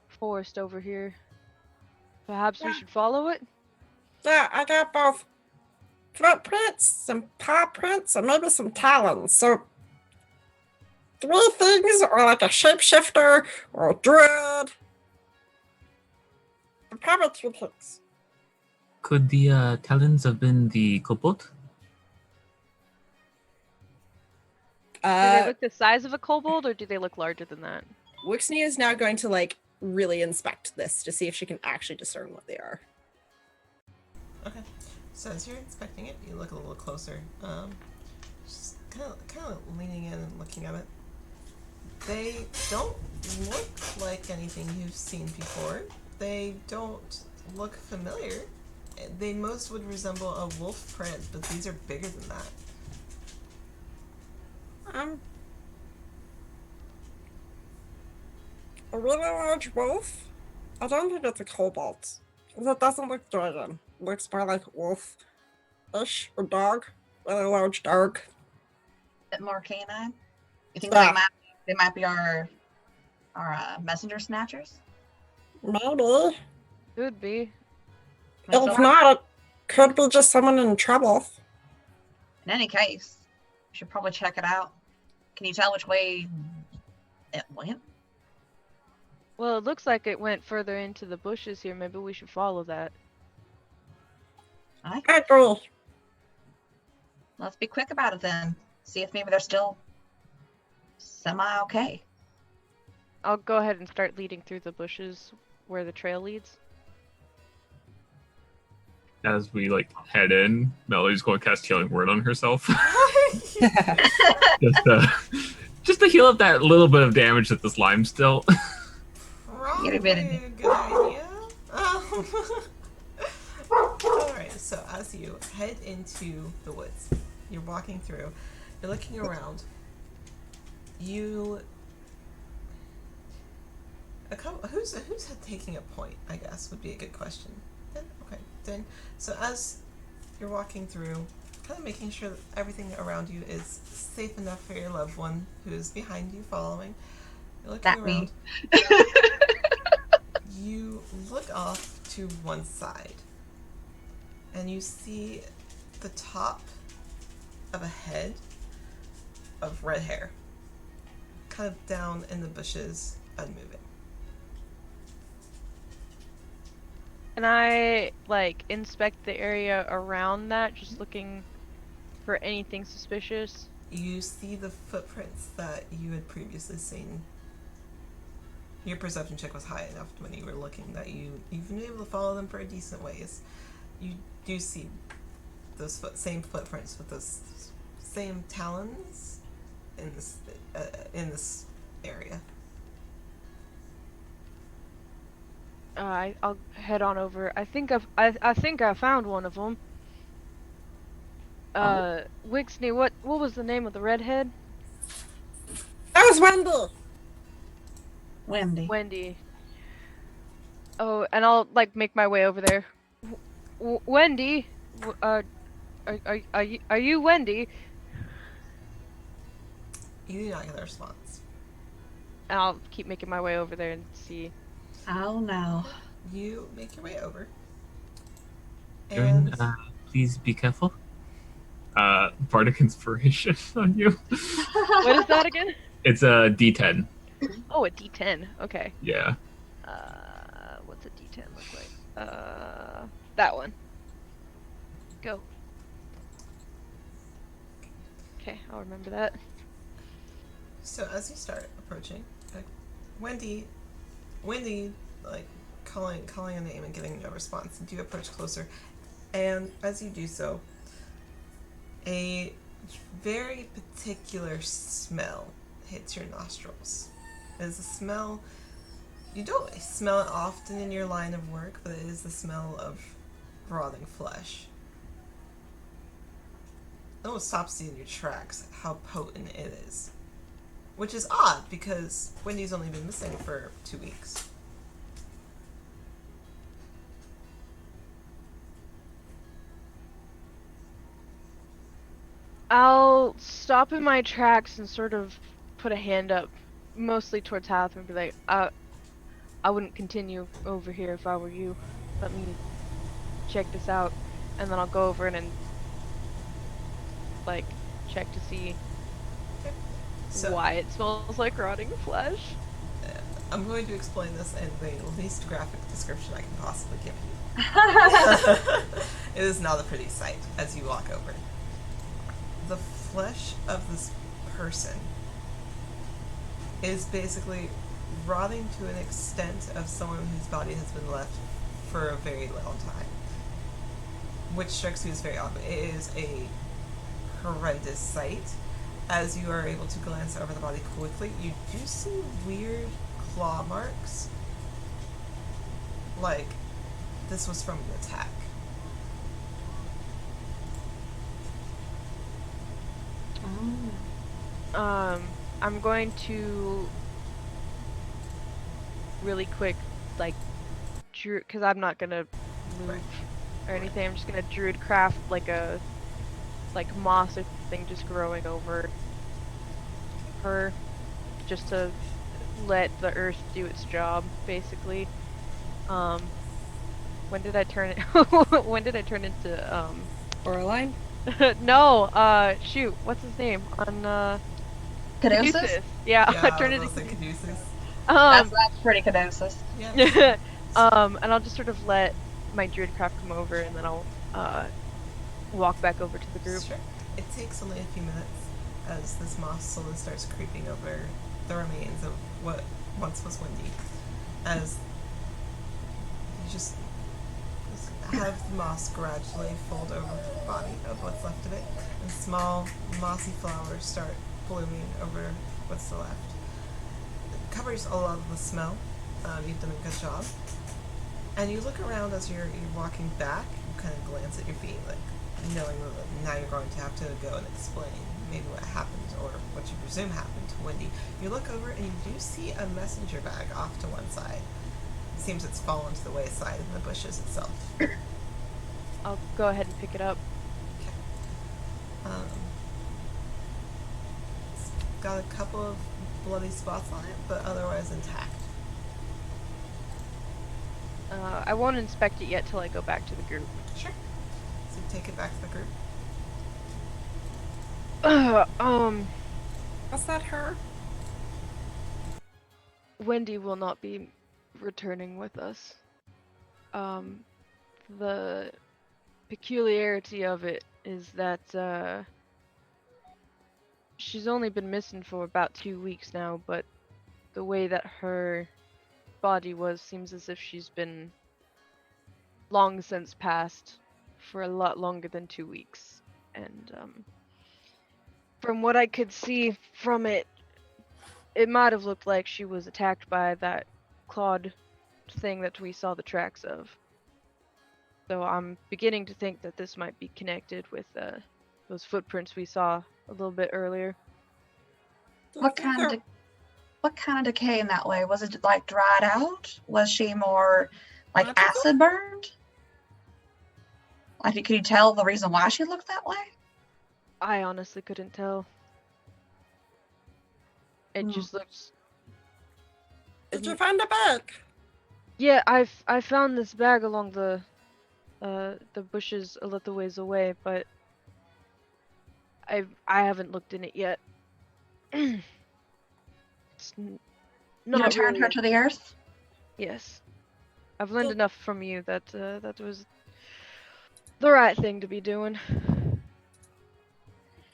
forest over here. Perhaps we should follow it? Yeah, I got both footprints, some paw prints, and maybe some talons. So 3 things, or like a shapeshifter, or a druid. Probably 2 things. Could the talons have been the kobold? Do they look the size of a kobold, or do they look larger than that? Wixney is now going to like really inspect this to see if she can actually discern what they are. Okay. So as you're inspecting it, you look a little closer. Just kind of leaning in and looking at it. They don't look like anything you've seen before. They don't look familiar. They most would resemble a wolf print, but these are bigger than that. A really large wolf? I don't think it's a kobold. It doesn't look dragon. It looks more like wolf-ish, or dog. Really large dog. Bit more canine. You think Yeah. they might be our messenger snatchers? Maybe. Could be. Like, If so not, it could be just someone in trouble. in any case, should probably check it out. Can you tell which way it went? Well, it looks like it went further into the bushes here. Maybe we should follow that. I I agree. Let's be quick about it then. See if maybe they're still semi-okay. I'll go ahead and start leading through the bushes where the trail leads. As we like head in, Melody's going to cast Healing Word on herself. just to heal up that little bit of damage that the slime's still. Probably Get a bit a of it. good idea. Alright, so as you head into the woods, you're walking through, you're looking around, who's taking a point, I guess, would be a good question. Then, so as you're walking through, kind of making sure that everything around you is safe enough for your loved one who's behind you following. You're looking That around. me. You look off to one side and you see the top of a head of red hair, kind of down in the bushes, unmoving. And I, like, inspect the area around that, just looking for anything suspicious. You see the footprints that you had previously seen. Your perception check was high enough when you were looking that you've been able to follow them for a decent ways. You do see those same footprints with those same talons in this area. I'll head on over. I think I found one of them. Wixney, what was the name of the redhead? That was Wendy. Wendy. Oh, and I'll like make my way over there. Wendy, are you Wendy? You do not get a response. And I'll keep making my way over there and see. Oh no. You make your way over. Jaren, And please be careful. Bardic Inspiration on you. What is that again? It's a D10. Oh, a D10. Okay. Yeah. What's a D10 look like? That one. Go. Okay, I'll remember that. so as you start approaching, like, Wendy, like calling a name and getting no response, and you approach closer, and as you do so, a very particular smell hits your nostrils. It is a smell you don't smell it often in your line of work, but it is the smell of rotting flesh. It almost stops you in your tracks how potent it is. Which is odd, because Wendy's only been missing for 2 weeks. I'll stop in my tracks and sort of put a hand up, mostly towards Hatham, and be like, I wouldn't continue over here if I were you. Let me check this out. And then I'll go over and like, check to see So, why it smells like rotting flesh. I'm going to explain this in the least graphic description I can possibly give you. It is not a pretty sight as you walk over. The flesh of this person is basically rotting to an extent of someone whose body has been left for a very long time. Which strikes you as very odd, but it is a horrendous sight. As you are able to glance over the body quickly, you do see weird claw marks. Like, this was from an attack. I'm going to really quick, like, because I'm not gonna move Right. or anything. I'm just gonna druid craft like a moss or thing just growing over her, just to let the earth do its job, basically. When did I turn it? When did I turn into Coraline? No, shoot, what's his name? On Caduceus? Yeah, Yeah, turn I it was into also Caduceus. That's pretty Caduceus. Yeah. and I'll just sort of let my druidcraft come over, and then I'll walk back over to the group. Sure. It takes only a few minutes as this moss slowly starts creeping over the remains of what once was Windy. As you just have the moss gradually fold over the body of what's left of it, and small mossy flowers start blooming over what's left. It covers a lot of the smell. You've done a good job. And you look around as you're walking back, you kind of glance at your feet, like knowing that now you're going to have to go and explain maybe what happened or what you presume happened to Wendy. You look over and you do see a messenger bag off to one side. It seems it's fallen to the wayside in the bushes itself. I'll go ahead and pick it up. It's got a couple of bloody spots on it, but otherwise intact. I won't inspect it yet till I go back to the group. Sure. So you take it back to the group. Was that her? Wendy will not be returning with us. The peculiarity of it is that she's only been missing for about 2 weeks now, but the way that her body was seems as if she's been long since passed for a lot longer than 2 weeks. And from what I could see from it, it might have looked like she was attacked by that clawed thing that we saw the tracks of. So I'm beginning to think that this might be connected with those footprints we saw a little bit earlier. What kind of decay in that way? Was it like dried out? Was she more like Magical? acid burned? Like, could you tell the reason why she looked that way? I honestly couldn't tell. It Hmm. just looks. Did you find a bag? Yeah, I found this bag along the bushes a little ways away, but I haven't looked in it yet. You Not returned her really. to the earth? Yes, I've learned Well- enough from you that that was the right thing to be doing.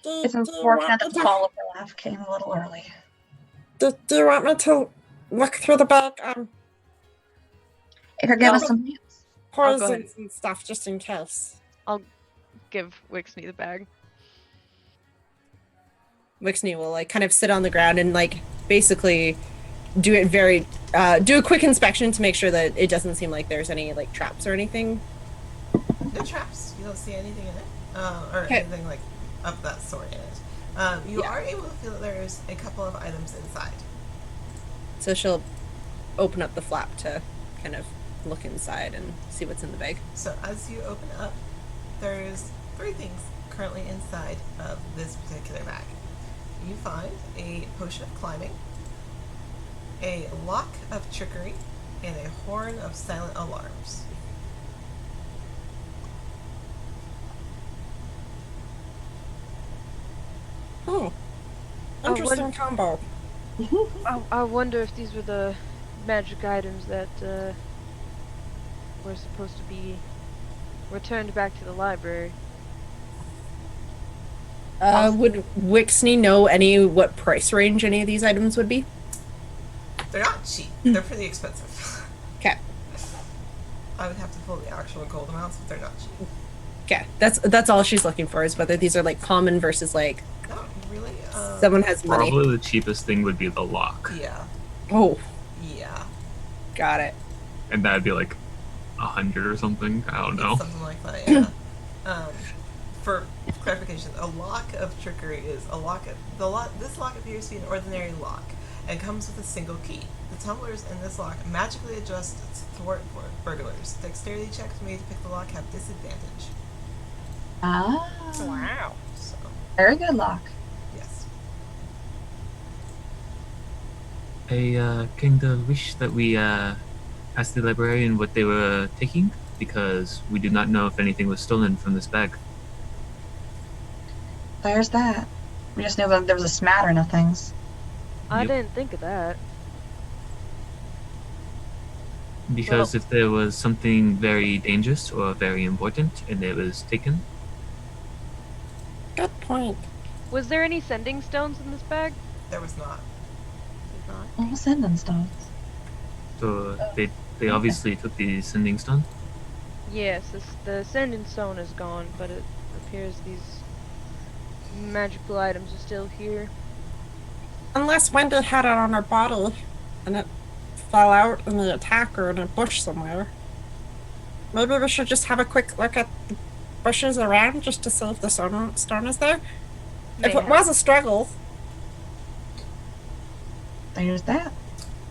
It's Do you unfortunate want that me the to- call of her life came a little early. do you want me to look through the bag? If you're giving Well- some hints. I'll go ahead. Poisons and stuff just in case. Give Wixney the bag. Wixney will like kind of sit on the ground and like basically do it do a quick inspection to make sure that it doesn't seem like there's any like traps or anything. No traps. You don't see anything in it, or Okay. anything like of that sort in it. You Yeah. are able to feel that there's a couple of items inside. So she'll open up the flap to kind of look inside and see what's in the bag. So as you open up, there's 3 things currently inside of this particular bag. You find a potion of climbing, a lock of trickery, and a horn of silent alarms. Oh, Oh, Interesting combo. I wonder if these were the magic items that were supposed to be returned back to the library. Would Wixney know what price range any of these items would be? They're not cheap. They're pretty expensive. Okay. I would have to pull the actual gold amounts, but they're not cheap. Okay, that's all she's looking for is whether these are like common versus like Not really. someone has money. Probably the cheapest thing would be the lock, Yeah. Oh, Yeah. got it. and that'd be like 100 or something. I don't know. Something like that, yeah. For clarification, a lock of trickery is a lock of this lock appears to be an ordinary lock and comes with a single key. The tumblers in this lock magically adjust to thwart burglars. Dexterity checks made to pick the lock have disadvantage. Ah, Wow. So, very good luck. yes. I kind of wish that we asked the librarian what they were taking, because we do not know if anything was stolen from this bag. there's that. We just knew that there was a smattering of things. I Yep. didn't think of that. Because if there was something very dangerous or very important and it was taken, Good point. Was there any sending stones in this bag? There was not. Oh, sending stones. so they obviously took the sending stone. Yes, the sending stone is gone, but it appears these magical items are still here. Unless Wendy had it on her body and it fell out in the attack or in a bush somewhere. Maybe we should just have a quick look at the bushes around just to see if the stone is there. If it was a struggle, There's that.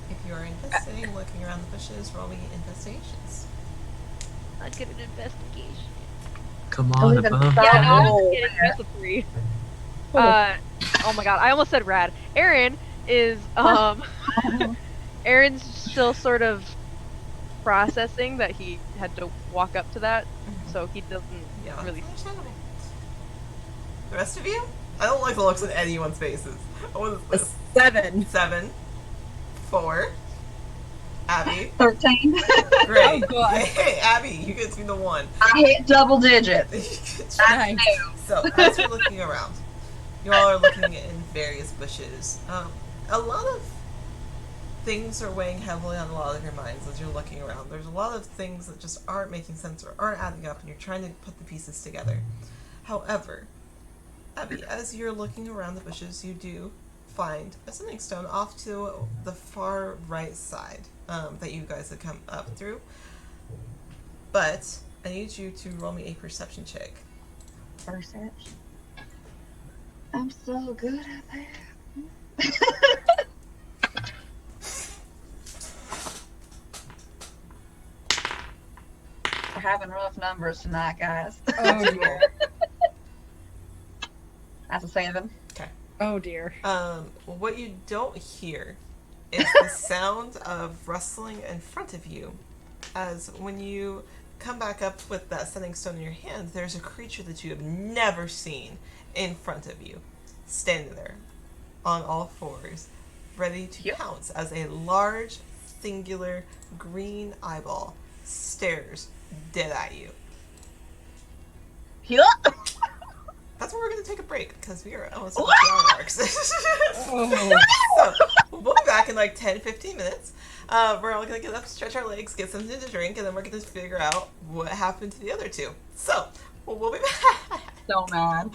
If you are investigating, looking around the bushes, roll me investigations. I'd get an investigation. Come Oh, on, even above. that. Yeah, no, I'm Oh, kidding. That's a 3. Oh my god, I almost said rad. Aaron is Aaron's still sort of processing that he had to walk up to that, so he doesn't Yeah, that's really. understandable. The rest of you? I don't like the looks on anyone's faces. What is A this? 7. 7, 4. Abby. 13. Great. Oh, God. Hey, Abby, you get to be the 1. I hit double digits. Good job. That's Nice. new. So, as you're looking around, you all are looking in various bushes. A lot of things are weighing heavily on a lot of your minds as you're looking around. There's a lot of things that just aren't making sense or aren't adding up, and you're trying to put the pieces together. However, Abby, as you're looking around the bushes, you do find a sending stone off to the far right side that you guys have come up through. But I need you to roll me a perception check. Perception. I'm so good at that. We're having rough numbers tonight, guys. Oh dear. That's a 7. Oh dear. What you don't hear is the sound of rustling in front of you, as when you come back up with that sending stone in your hand, there's a creature that you have never seen in front of you, standing there, on all fours, ready to pounce as a large, singular green eyeball stares dead at you. Yeah. That's where we're going to take a break, because we are almost at the 2 hour marks. Oh. So, we'll be back in like 10-15 minutes. We're all going to get up, stretch our legs, get something to drink, and then we're going to figure out what happened to the other 2. So, we'll be back. So mad.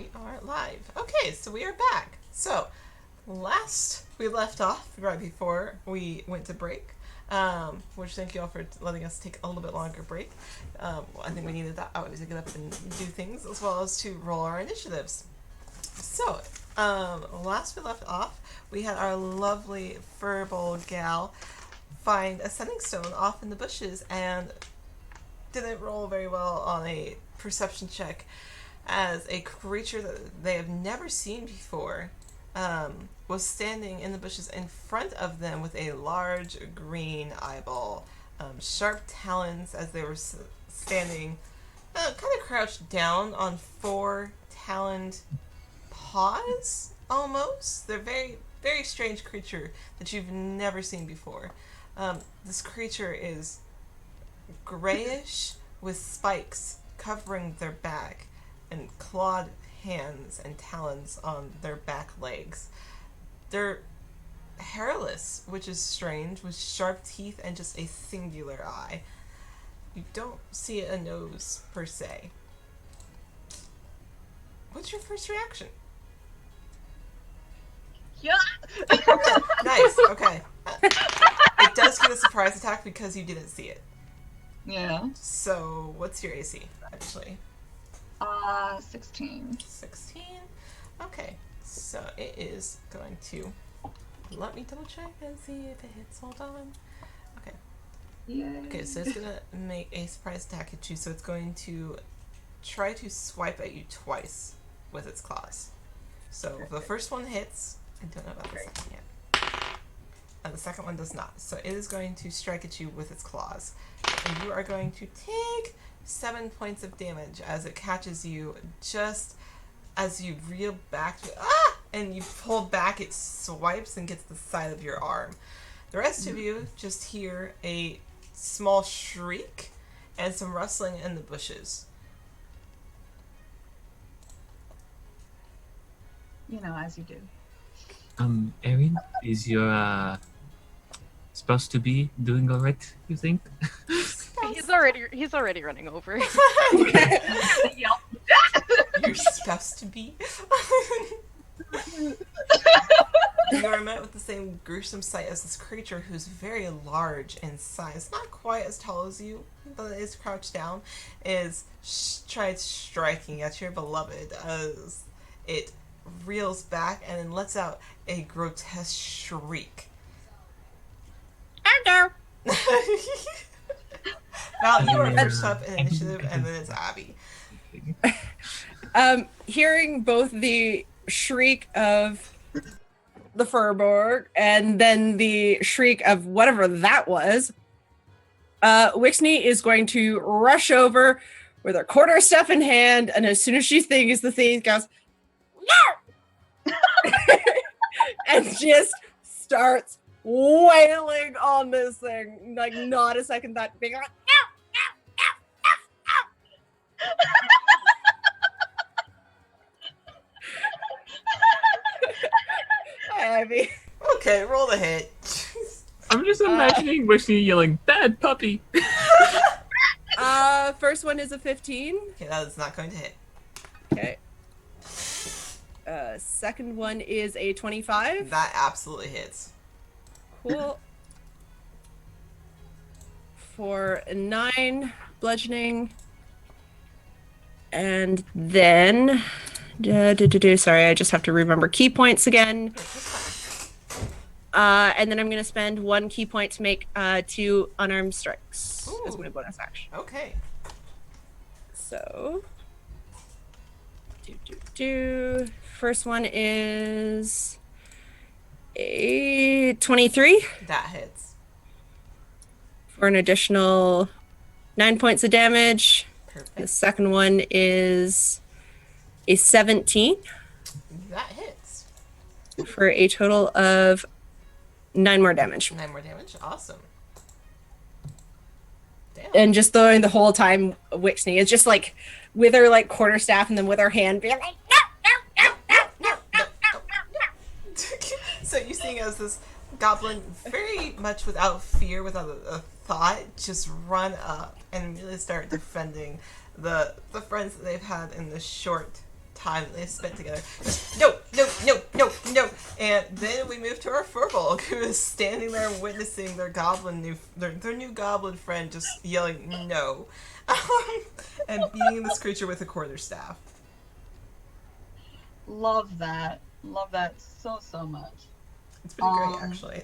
We are live. Okay, so we are back. So, last we left off right before we went to break, which thank you all for letting us take a little bit longer break. I think we needed that out to get up and do things as well as to roll our initiatives. So, last we left off, we had our lovely furball gal find a sending stone off in the bushes and didn't roll very well on a perception check, as a creature that they have never seen before was standing in the bushes in front of them with a large green eyeball, sharp talons as they were standing kind of crouched down on 4 taloned paws, almost. They're very, very strange creature that you've never seen before. This creature is grayish with spikes covering their back and clawed hands and talons on their back legs. They're hairless, which is strange, with sharp teeth and just a singular eye. You don't see a nose per se. What's your first reaction? Yeah. Nice, okay. It does get a surprise attack because you didn't see it. Yeah. So, what's your AC, actually? 16. 16? Okay, so it is going to... Let me double check and see if it hits. Hold on. Okay. Yay. Okay, so it's gonna make a surprise attack at you, so it's going to try to swipe at you twice with its claws. So, if the first one hits, I don't know about the second yet. And the second one does not. So it is going to strike at you with its claws. And you are going to take 7 points of damage as it catches you just as you reel back. And you pull back, it swipes and gets the side of your arm. The rest of you just hear a small shriek and some rustling in the bushes. You know, as you do. Erin, is your supposed to be doing all right, you think? He's already running over. You're supposed to be. You are met with the same gruesome sight as this creature who's very large in size, not quite as tall as you, but is crouched down, is tried striking at your beloved as it reels back and then lets out a grotesque shriek. Hello. Now you are first up in initiative, and then it's Abby. Hearing both the shriek of the Furborg and then the shriek of whatever that was, Wixney is going to rush over with her quarterstaff in hand, and as soon as she thinks the thing goes, no! And just starts wailing on this thing, like not a second thought, being like, Hi, Abby. Okay, roll the hit. I'm just imagining Wishy yelling, "Bad puppy!" First one is a 15. Okay, that is not going to hit. Okay. Second one is a 25. That absolutely hits. Cool. For 9 bludgeoning. And then... sorry, I just have to remember key points again. And then I'm going to spend 1 key point to make 2 unarmed strikes as my bonus action. Okay. So... First one is a 23 That hits. for an additional 9 points of damage. The Perfect. second one is a 17 That hits. for a total of 9 more damage. 9 more damage. Awesome. Damn. And just the whole time, Wixney is just like with her like quarterstaff and then with her hand being like, So you seeing as this goblin, very much without fear, without a thought, just run up and really start defending the friends that they've had in this short time that they spent together. Just, no, no, no, no, no. And then we move to our Furbolg, who is standing there witnessing their their new goblin friend just yelling no, and beating this creature with a quarterstaff. Love that. Love that so much. It's pretty great, actually.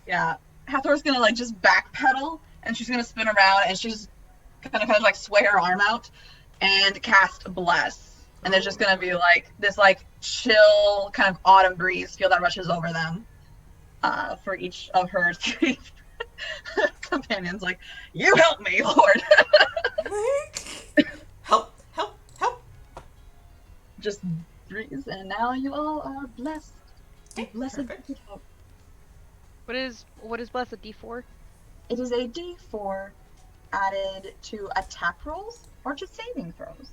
Yeah. Hathor's gonna like just backpedal, and she's gonna spin around, and she's kind of like sway her arm out and cast Bless. And there's just gonna be like this like chill kind of autumn breeze feel that rushes over them for each of her three companions. Like, you help me, Lord. Help, help, help. Just breeze, and now you all are blessed. Blessed. Perfect. What is bless a D4? It is a D4 added to attack rolls or to saving throws.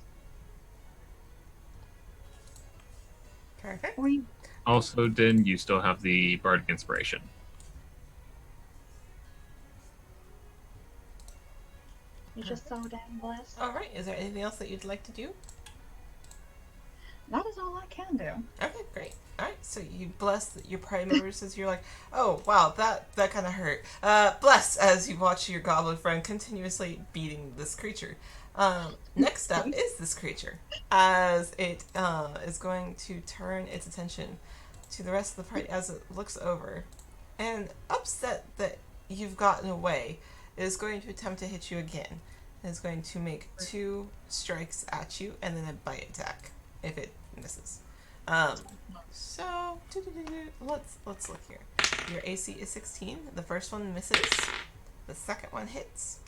Perfect. Or you Also, Din, you still have the Bardic Inspiration. You're just so dang blessed. All right. Is there anything else that you'd like to do? That is all I can do. Okay, great. All right. So you bless your party members as you're like, oh wow, that kind of hurt. Bless as you watch your goblin friend continuously beating this creature. Next up is this creature, as it is going to turn its attention to the rest of the party as it looks over, and upset that you've gotten away, is going to attempt to hit you again. It is going to make 2 strikes at you and then a bite attack if it misses. So let's look here. Your AC is 16. The first one misses. The second one hits,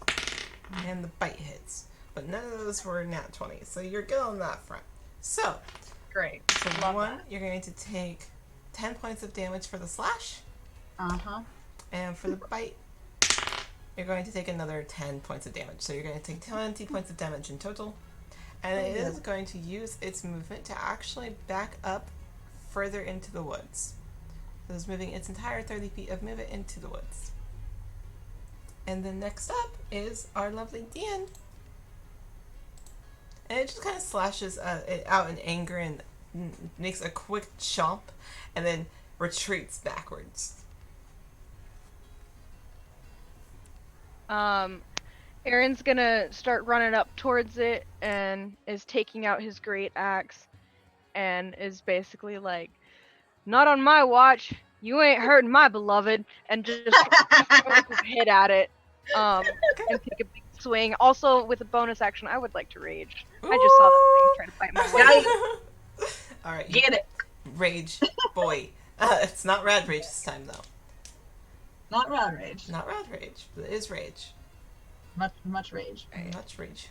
and the bite hits. But none of those were nat 20, so you're good on that front. So, Great. so Love one, that. you're going to take 10 points of damage for the slash, Uh-huh. and for the bite, you're going to take another 10 points of damage. So you're going to take 20 points of damage in total. And it is going to use its movement to actually back up further into the woods. So it's moving its entire 30 feet of movement into the woods. And then next up is our lovely Dian. And it just kind of slashes it out in anger and makes a quick chomp and then retreats backwards. Aaron's gonna start running up towards it and is taking out his great axe and is basically like, "Not on my watch. You ain't hurting my beloved," and just hit at it. And take a big swing. Also, with a bonus action, I would like to rage. I just saw that thing try to fight my way. All right, Get it. rage, boy. It's not rad rage this time though. Not rod rage. Not rad rage, but it is rage. Much rage. Much rage.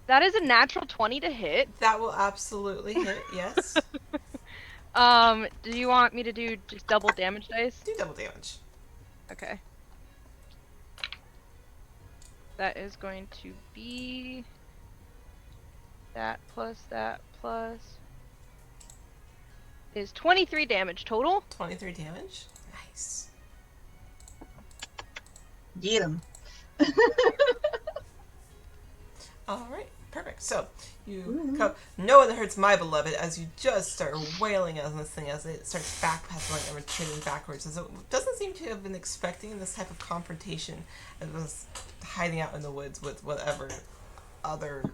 That is a natural 20 to hit. That will absolutely hit. Yes. Do you want me to do just double damage dice? Do double damage. Okay. That is going to be that plus is 23 damage total. 23 damage. Nice. Get him. All right. Perfect. So you come. No one hurts my beloved as you just start wailing on this thing as it starts backpedaling and retreating backwards, as it doesn't seem to have been expecting this type of confrontation and was hiding out in the woods with whatever other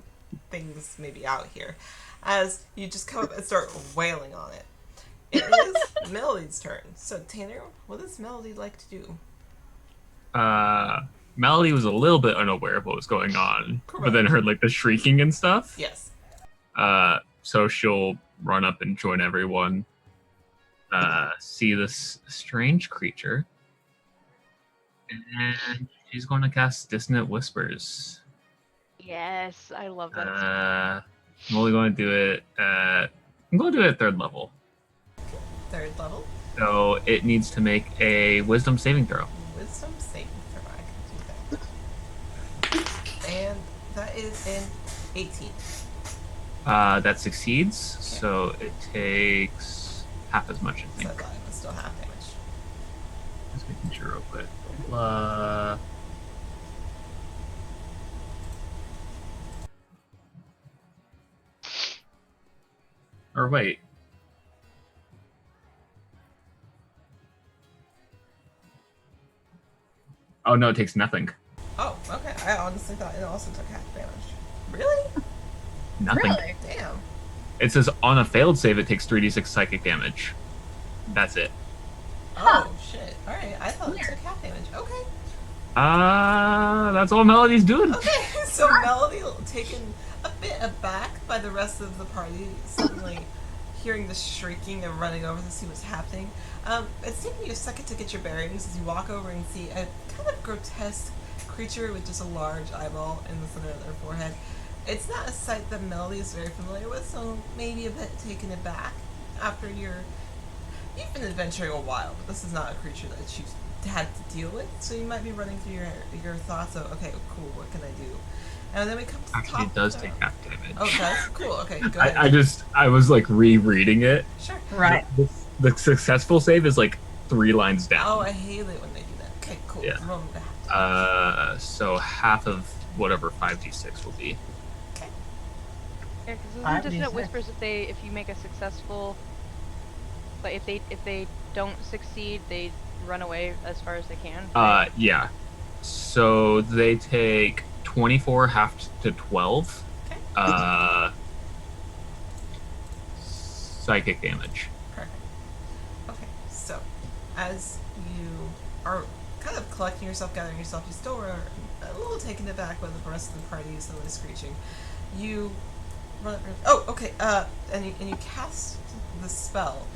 things may be out here. As you just come up and start wailing on it. It is Melody's turn. So Tanner, what does Melody like to do? Melody was a little bit unaware of what was going on, but then heard like the shrieking and stuff. Yes. So she'll run up and join everyone. See this strange creature, and she's going to cast Dissonant Whispers. Yes, I love that. I'm only going to do it. I'm going to do it at 3rd level. 3rd level. So it needs to make a Wisdom saving throw. Wisdom saving throw. I can do that. And that is an 18. That succeeds, so it takes half as much, I So think. I thought it was still half damage. Just making sure real quick. Or wait. Oh no, it takes nothing. Oh, okay. I honestly thought it also took half damage. Really? Nothing. Really? Damn. It says on a failed save, it takes 3d6 psychic damage. That's it. Oh, shit. Alright, I thought it Weird. took half damage. Okay. That's all Melody's doing. Okay, so Melody taken a bit aback by the rest of the party, suddenly hearing the shrieking and running over to see what's happening. It's taking you a second to get your bearings as you walk over and see a kind of grotesque creature with just a large eyeball in the center of their forehead. It's not a sight that Melody is very familiar with, so maybe a bit taken aback after you've been adventuring a while, but this is not a creature that you've had to deal with, so you might be running through your thoughts of, okay, cool, what can I do? And then we come to the Actually, top it does of the- take half damage. Oh, it does? Cool, okay, go ahead. I was like rereading it. Sure. Right. The successful save is like 3 lines down. Oh, I hate it when they do that. Okay, cool. Yeah. Roll me back. So half of whatever 5d6 will be. Yeah, because Five isn't Dissonant D6. Whispers if you make a successful, but if they don't succeed, they run away as far as they can. right? Yeah. So they take 24 half to 12. Okay. Psychic damage. Perfect. Okay, so as you are kind of collecting yourself, gathering yourself, you still are a little taken aback by the rest of the party suddenly screeching. You run up. Oh, okay. And you cast the spell.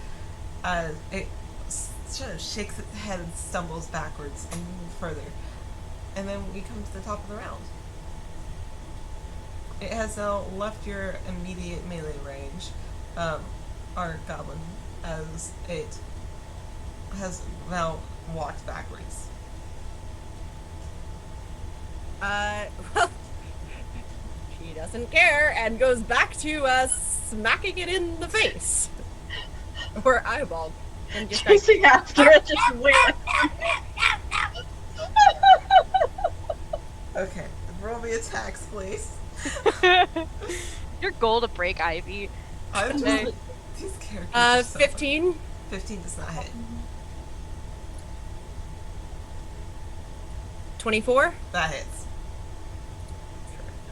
It sort of shakes its head and stumbles backwards and moves further. And then we come to the top of the round. It has now left your immediate melee range, our goblin, as it has now walked backwards. Well, she doesn't care and goes back to smacking it in the face or eyeball, and just like, Chasing after it, just wailing. Okay, roll me attacks, please. Your goal to break Ivy. I'm just, Okay. these characters are so funny. 15. 15 does not hit. 24. That hits.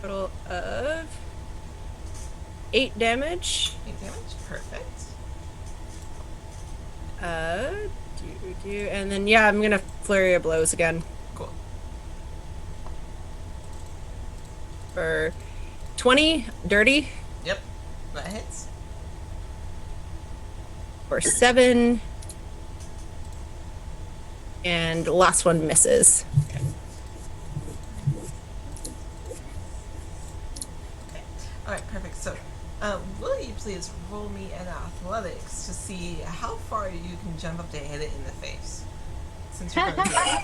Total of 8 damage. 8 damage. Perfect. And then yeah, I'm gonna flurry of blows again Cool. for 20 dirty Yep. That hits. for 7, and the last one misses. Alright, perfect. So, will you please roll me an athletics to see how far you can jump up to hit it in the face? Since you're going to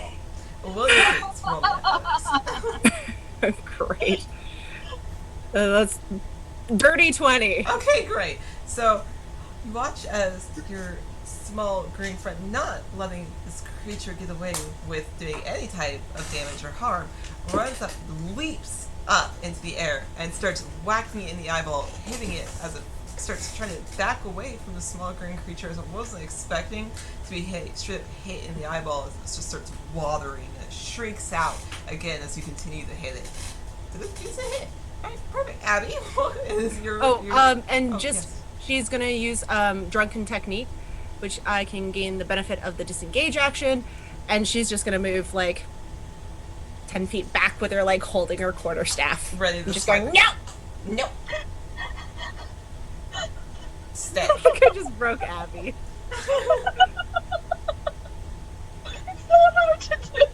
will you please roll me athletics? Great. That's dirty 20. Okay, great. So, you watch as your small green friend, not letting this creature get away with doing any type of damage or harm, runs up, leaps up into the air, and starts whacking it in the eyeball, hitting it as it starts trying to back away from the small green creature as it wasn't expecting to be straight up hit in the eyeball as it just starts watering and it shrieks out again as you continue to hit it. It's a hit. Alright, perfect. Abby, what is your... And oh, just yes. she's gonna use drunken technique, which I can gain the benefit of the disengage action, and she's just gonna move like 10 feet back with her like holding her quarterstaff. Ready to And just swipe going, it. no! Nope. Stay. I think I just broke Abby. It's so hard to do.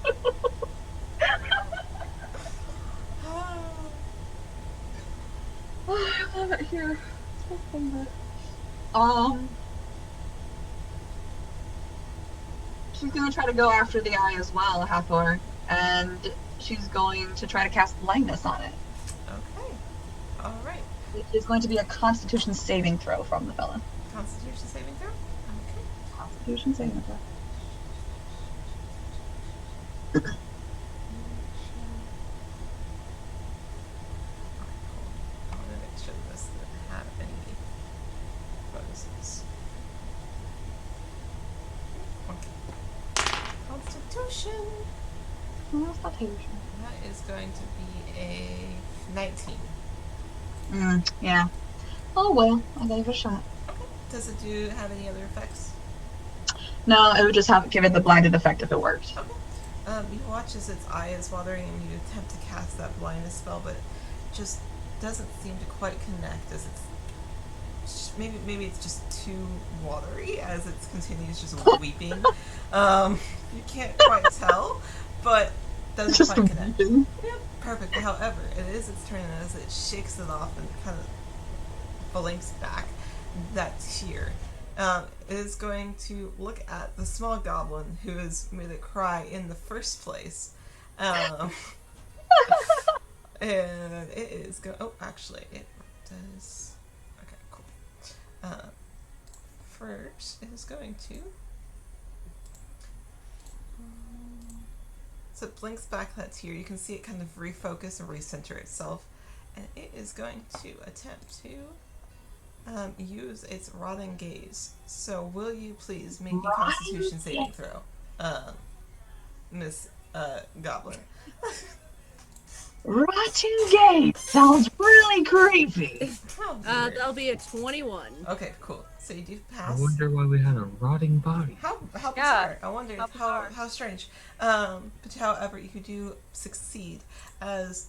Oh, I love it here. So fun. She's gonna try to go after the eye as well, Hathor, and she's going to try to cast blindness on it. Okay. Alright. It is going to be a Constitution saving throw from the fella. Constitution saving throw? Okay. Constitution saving throw. I want to make sure this doesn't have any Constitution. Constitution. That is going to be a 19. Yeah. Oh well, I gave it a shot. Does it have any other effects? No, it would just give it the blinded effect if it worked. You watch as its eye is watering and you attempt to cast that blindness spell, but it just doesn't seem to quite connect as it's maybe it's just too watery as it continues just weeping. You can't quite tell, but doesn't Just quite connect. weeping. Yeah, perfect. However, it is its turn, and as it shakes it off and kind of blinks back that tear, it is going to look at the small goblin who has made it cry in the first place. And it is going. Oh, actually, it does. Okay, cool. First, it is going to. So it blinks back that tear. You can see it kind of refocus and recenter itself, and it is going to attempt to use its rotting gaze. So will you please make a Constitution saving throw, Miss Goblin? Rotten Gate sounds really creepy. Oh, dear. That'll be a 21. Okay, cool. So you do I pass. wonder why we had a rotting body. How Yeah, bizarre. I wonder how bizarre. how strange. But however, you do succeed as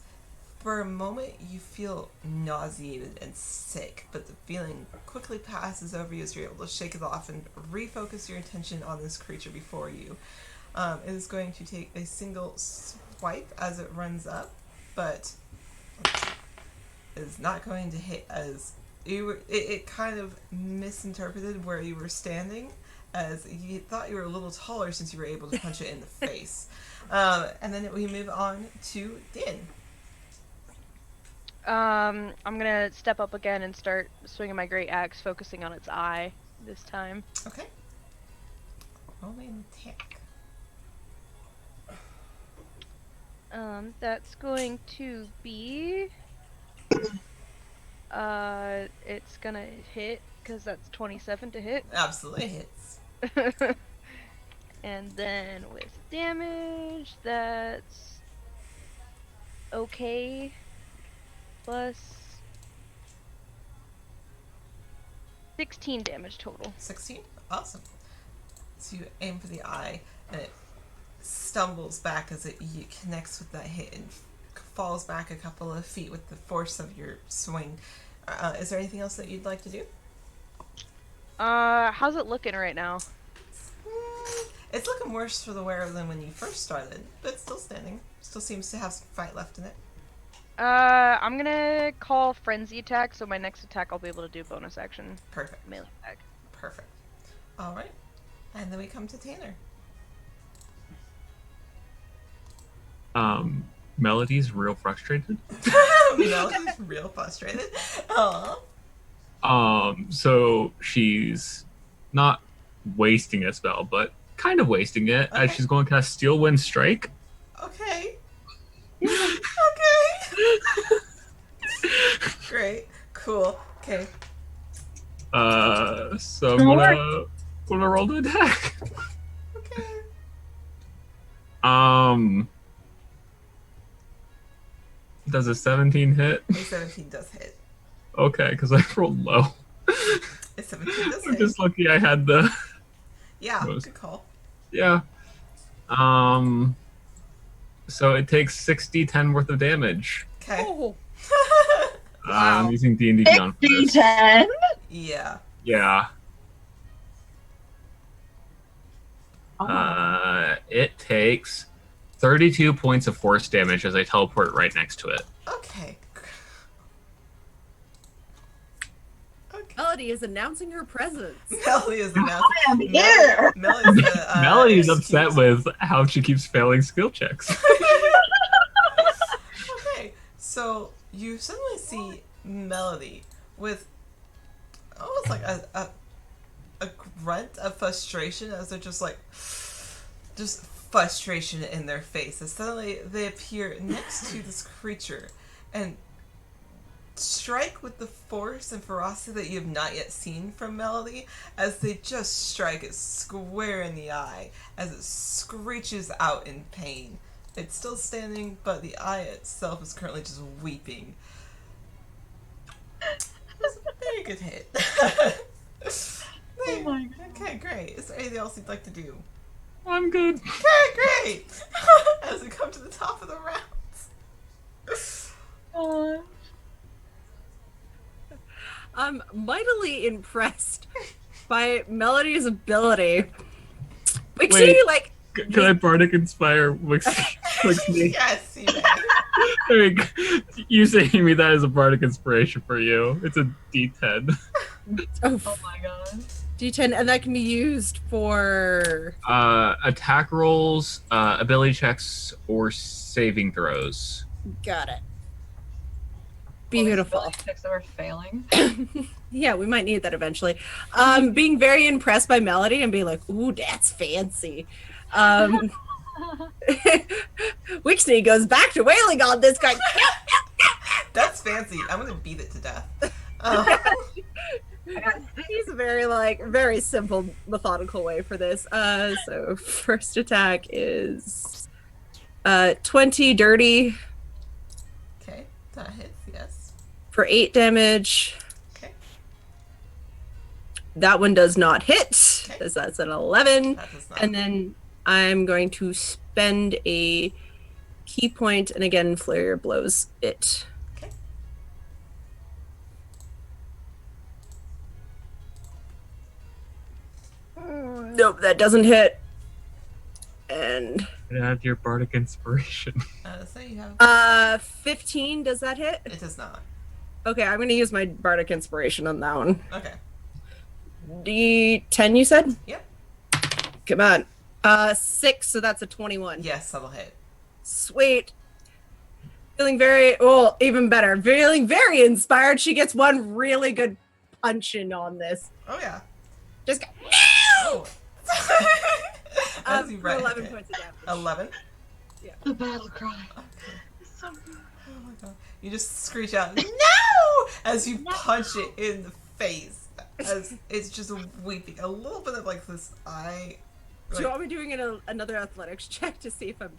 for a moment you feel nauseated and sick, but the feeling quickly passes over you as you're able to shake it off and refocus your attention on this creature before you. It is going to take a single swipe as it runs up, but is not going to hit as you were. It kind of misinterpreted where you were standing, as you thought you were a little taller since you were able to punch it in the face. And then we move on to Din. I'm gonna step up again and start swinging my great axe, focusing on its eye this time. Okay. Roll me an attack. That's going to be. It's gonna hit because that's 27 to hit. Absolutely hits. And then with damage, that's okay. Plus 16 damage total. 16? Awesome. So you aim for the eye, and it stumbles back as it connects with that hit and falls back a couple of feet with the force of your swing. Is there anything else that you'd like to do? How's it looking right now? It's looking worse for the wearer than when you first started, but it's still standing. Still seems to have some fight left in it. I'm gonna call Frenzy Attack, so my next attack I'll be able to do bonus action Perfect. melee attack. Perfect. Alright. And then we come to Tanner. Melody's real frustrated. Melody's real frustrated. Aww. So she's not wasting a spell, but kind of wasting it Okay. as she's going to cast Steel Wind Strike. Okay. Okay. Great. Cool. Okay. So I'm gonna roll to attack. Okay. Does a 17 hit? A 17 does hit. Okay, because I rolled low. A 17 does I'm hit. just lucky I had the. Yeah, Most. good call. Yeah. So it takes 10 worth of damage. Okay. Oh, Wow. I'm using D&D Beyond for this. D10. Yeah. Yeah. Oh. It takes 32 points of force damage as I teleport right next to it. Okay. Okay. Melody is announcing her presence. Melody is announcing. I am here. Melody's the, Melody's upset with how she keeps failing skill checks. Okay, so you suddenly see Melody with almost like a grunt of frustration as they're just frustration in their face. And suddenly they appear next to this creature and strike with the force and ferocity that you have not yet seen from Melody, as they just strike it square in the eye, as it screeches out in pain. It's still standing, but the eye itself is currently just weeping. It was a very good hit. Oh my God. Okay, great. Is there anything else you'd like to do? I'm good. Okay, great! As we come to the top of the rounds. I'm mightily impressed by Melody's ability. Wait, Wait. like Can I bardic inspire Wixney? Yes, you may. Like, you saying me that is a bardic inspiration for you. It's a D10. oh, Oh my god. D10, and that can be used for Attack rolls, ability checks, or saving throws. got it. All these Beautiful. ability checks that we're failing. Yeah, we might need that eventually. Being very impressed by Melody and being like, ooh, that's fancy. Wixney goes back to wailing on this guy. That's fancy. I'm gonna beat it to death. He's a very simple, methodical way for this. So first attack is 20 dirty Okay, that hits, yes. for 8 damage. Okay. That one does not hit, Okay. because that's an 11. That does not. And then I'm going to spend a key point, and again, Flare blows it. Okay. Nope, that doesn't hit. And Add your bardic inspiration. So you have. 15, does that hit? It does not. Okay, I'm gonna use my bardic inspiration on that one. Okay. D10, you said? Yep. Come on. 6, so that's a 21. Yes, that'll hit. Sweet. Feeling very, well, even better. Feeling very inspired. She gets one really good punch in on this. Oh yeah. Just go, Oh. As you for right, 11 okay. points of damage. 11. The battle cry. Okay. It's so good. Oh my god. You just screech out, "No!" as you punch it in the face. As it's just weeping. A little bit of like this eye. Do you want me doing another athletics check to see if I'm...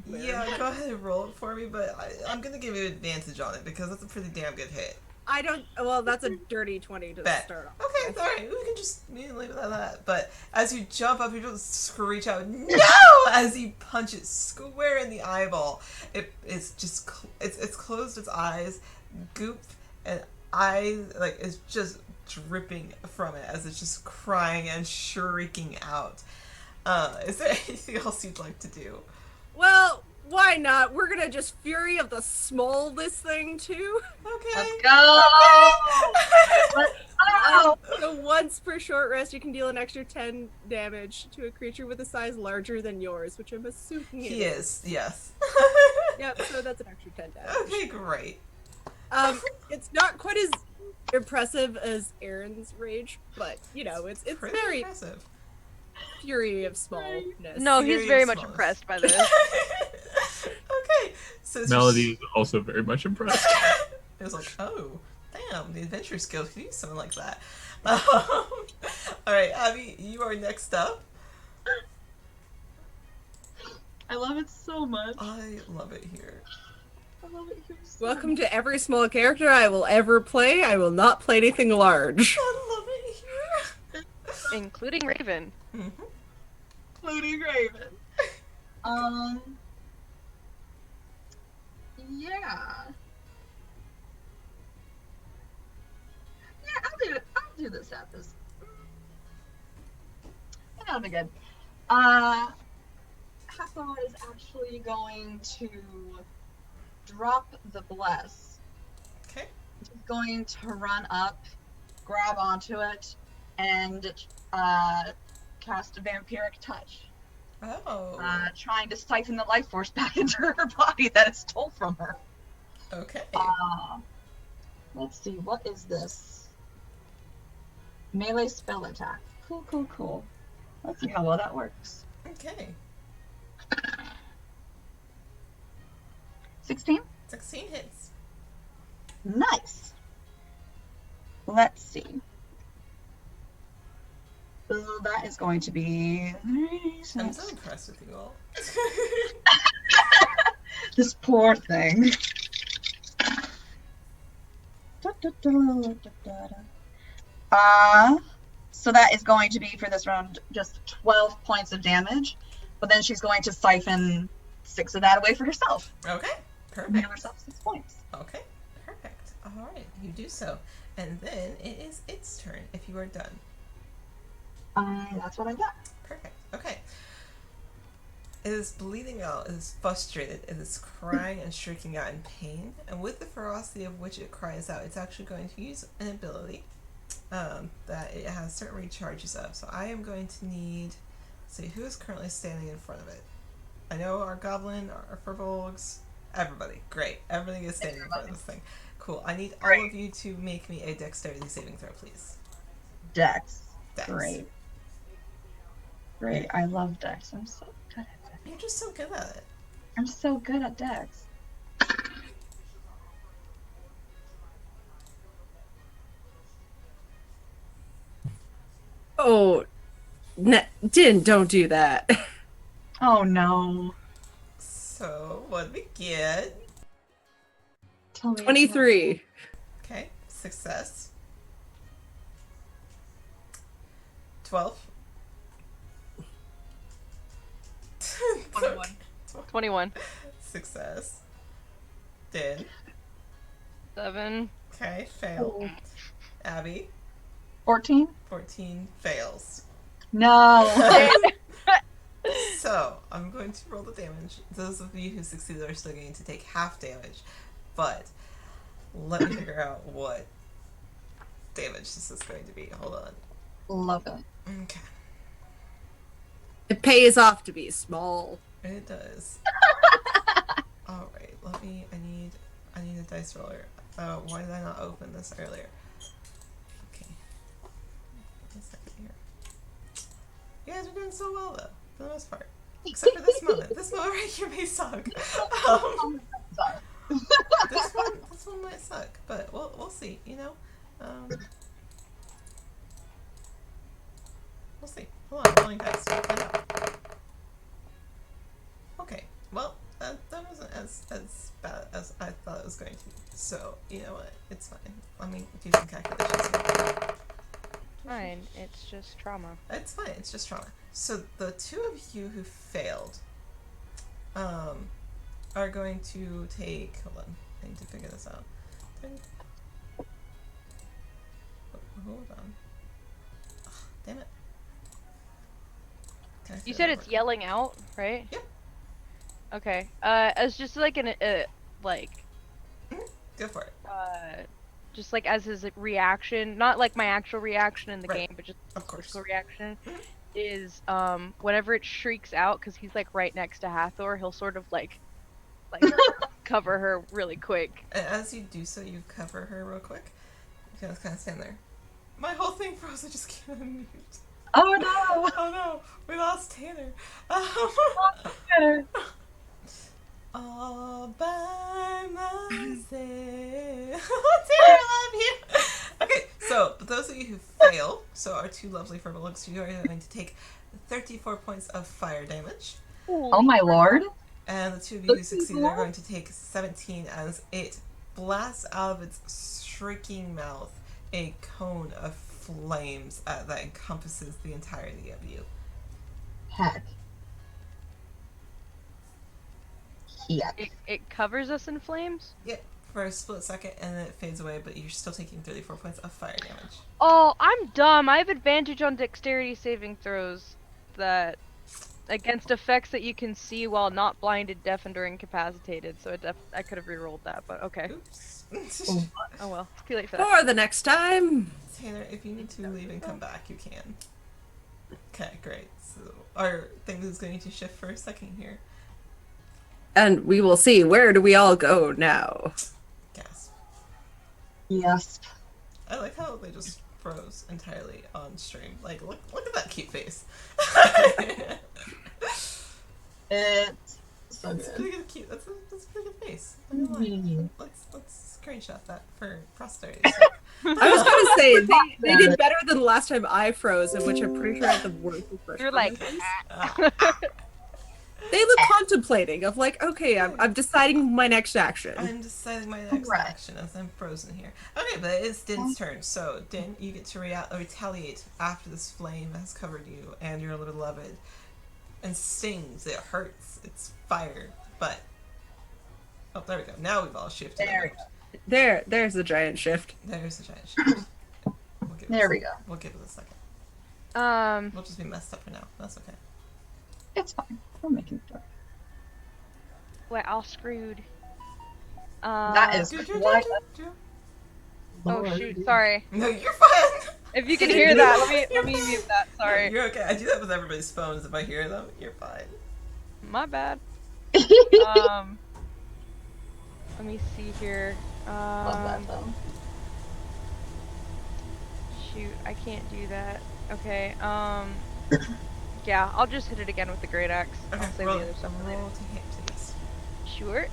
Yeah, go ahead and roll it for me, but I'm gonna give you advantage on it because that's a pretty damn good hit. I don't... Well, that's a dirty 20 to Bet. start off. Okay, alright, we can just leave it at that. But as you jump up, you just screech out, "No!" as you punch it square in the eyeball. It's just, it's closed its eyes, goop and eye, like, is just dripping from it as it's just crying and shrieking out. Is there anything else you'd like to do? Well, why not? We're gonna just Fury of the Small this thing, too. Okay. Let's go! Let's go! So once per short rest, you can deal an extra 10 damage to a creature with a size larger than yours, which I'm assuming it He is, yes. Yep, so that's an extra 10 damage. Okay, great. It's not quite as impressive as Aaron's rage, but, you know, it's Pretty very impressive. Fury of Smallness. No, Fury he's of very much smallness. impressed by this. Okay, so it's Melody is also very much impressed. It was like, oh, damn, the adventure skills could use something like that. All right, Abby, you are next up. I love it so much. I love it here. I love it here so Welcome to every small character I will ever play. I will not play anything large. I love it here. Including Raven. Mm-hmm. including Raven. Yeah. Yeah, I'll do this episode. That'll be good. Hathor is actually going to drop the bless. Okay. He's going to run up, grab onto it, and cast a vampiric touch. Oh. Trying to siphon the life force back into her body that it stole from her. Okay. Let's see, what is this? Melee spell attack. Cool, cool, cool. Let's see how well that works. Okay. 16? 16 hits. Nice. let's see. So that is going to be I'm so impressed with you all. this poor thing. So that is going to be for this round just 12 points of damage, but then she's going to siphon 6 of that away for herself. Okay, And give perfect. herself 6 points. Okay, perfect. All right, you do so, and then it is its turn if you are done. That's what I got. Perfect. Okay. It is bleeding out, it is frustrated, it is crying and shrieking out in pain, and with the ferocity of which it cries out, it's actually going to use an ability that it has certain recharges of. So I am going to need, see, who is currently standing in front of it? I know our goblin, our furbolgs, everybody. Great. Everybody is standing in front of this thing. Cool. I need all of you to make me a dexterity saving throw, please. Dex. Dex. Great. Great. I love Dex. I'm so good at Dex. You're just so good at it. I'm so good at Dex. Oh, Din, don't do that. Oh no. So, what do we get? Tell me. 23. Okay, success. 12. 21. 21. Success. Did. 7. Okay, fail. Abby, 14? 14, fails. No. So, I'm going to roll the damage. Those of you who succeeded are still going to take half damage, but let me figure out what damage this is going to be. Hold on. Love it. Okay. It pays off to be small. It does. Alright, I need a dice roller. Why did I not open this earlier? Okay. One second here. You guys are doing so well though, for the most part. Except for this moment. This moment right here may suck. This one might suck, but we'll see, you know? We'll see. Hold on, rolling dice. We'll find out. Okay, well, that wasn't as bad as I thought it was going to be. So, you know what? It's fine. Let me do some calculations here. Fine, it's just trauma. It's fine, it's just trauma. So, the two of you who failed are going to take... Hold on, I need to figure this out. Hold on. Ugh, damn it. Can I say You that said one it's more yelling out, right? Yep. Okay. As just like Go for it. just like as his reaction, not like my actual reaction in the Right. game, but just Of his course. physical reaction, Mhm. is whenever it shrieks out, because he's like right next to Hathor, he'll sort of like cover her really quick. And as you do so, you cover her real quick. You can just kind of stand there. My whole thing froze. I just came unmute. Oh no. Oh no, we lost Tanner. Better. All by myself. Tanner, I love you. Okay, so those of you who fail, so our two lovely furbolgs, you are going to take 34 points of fire damage. Oh my lord. And the two of you who succeeded are going to take 17 as it blasts out of its shrieking mouth a cone of flames that encompasses the entirety of you. Heck. Yeah. It covers us in flames. Yep, for a split second, and then it fades away, but you're still taking 34 points of fire damage. Oh, I'm dumb. I have advantage on dexterity saving throws that against effects that you can see while not blinded, deafened, or incapacitated. So I could have rerolled that, but okay. Oops. Oh well, it's too late for that. For the next time. Tanner, if you need to leave and come back, you can. Okay, great. So our thing is going to shift for a second here. And we will see, where do we all go now? Gasp. Yes. I like how they just froze entirely on stream. Like, look at that cute face. It's so That's good. pretty good, cute. That's a pretty good face. I'm not gonna lie. Let's screenshot that for posterity. I was going to say they did better than the last time I froze, in which I'm pretty sure I had the worst expression. You're like, They look contemplating of like, okay, I'm deciding my next action. I'm deciding my next Right. action as I'm frozen here. Okay, but it is Din's turn. So, Din, you get to retaliate after this flame has covered you and your beloved. And stings, it hurts, it's fire, but... Oh, there we go. Now we've all shifted. There we go. There's the giant shift. There's the giant shift. There we go. We'll give it a second. We'll just be messed up for now. That's okay. It's fine. We're making it work. we're all screwed. That is quite Oh shoot, sorry. No, you're fine. If you can hear that, let me mute that. Sorry. You're okay. I do that with everybody's phones. If I hear them, you're fine. My bad. Let me see here. Love that though. Shoot, I can't do that. Okay, yeah, I'll just hit it again with the great axe. Okay, I'll save roll, the other stuff for later. roll to hit, please. Sure.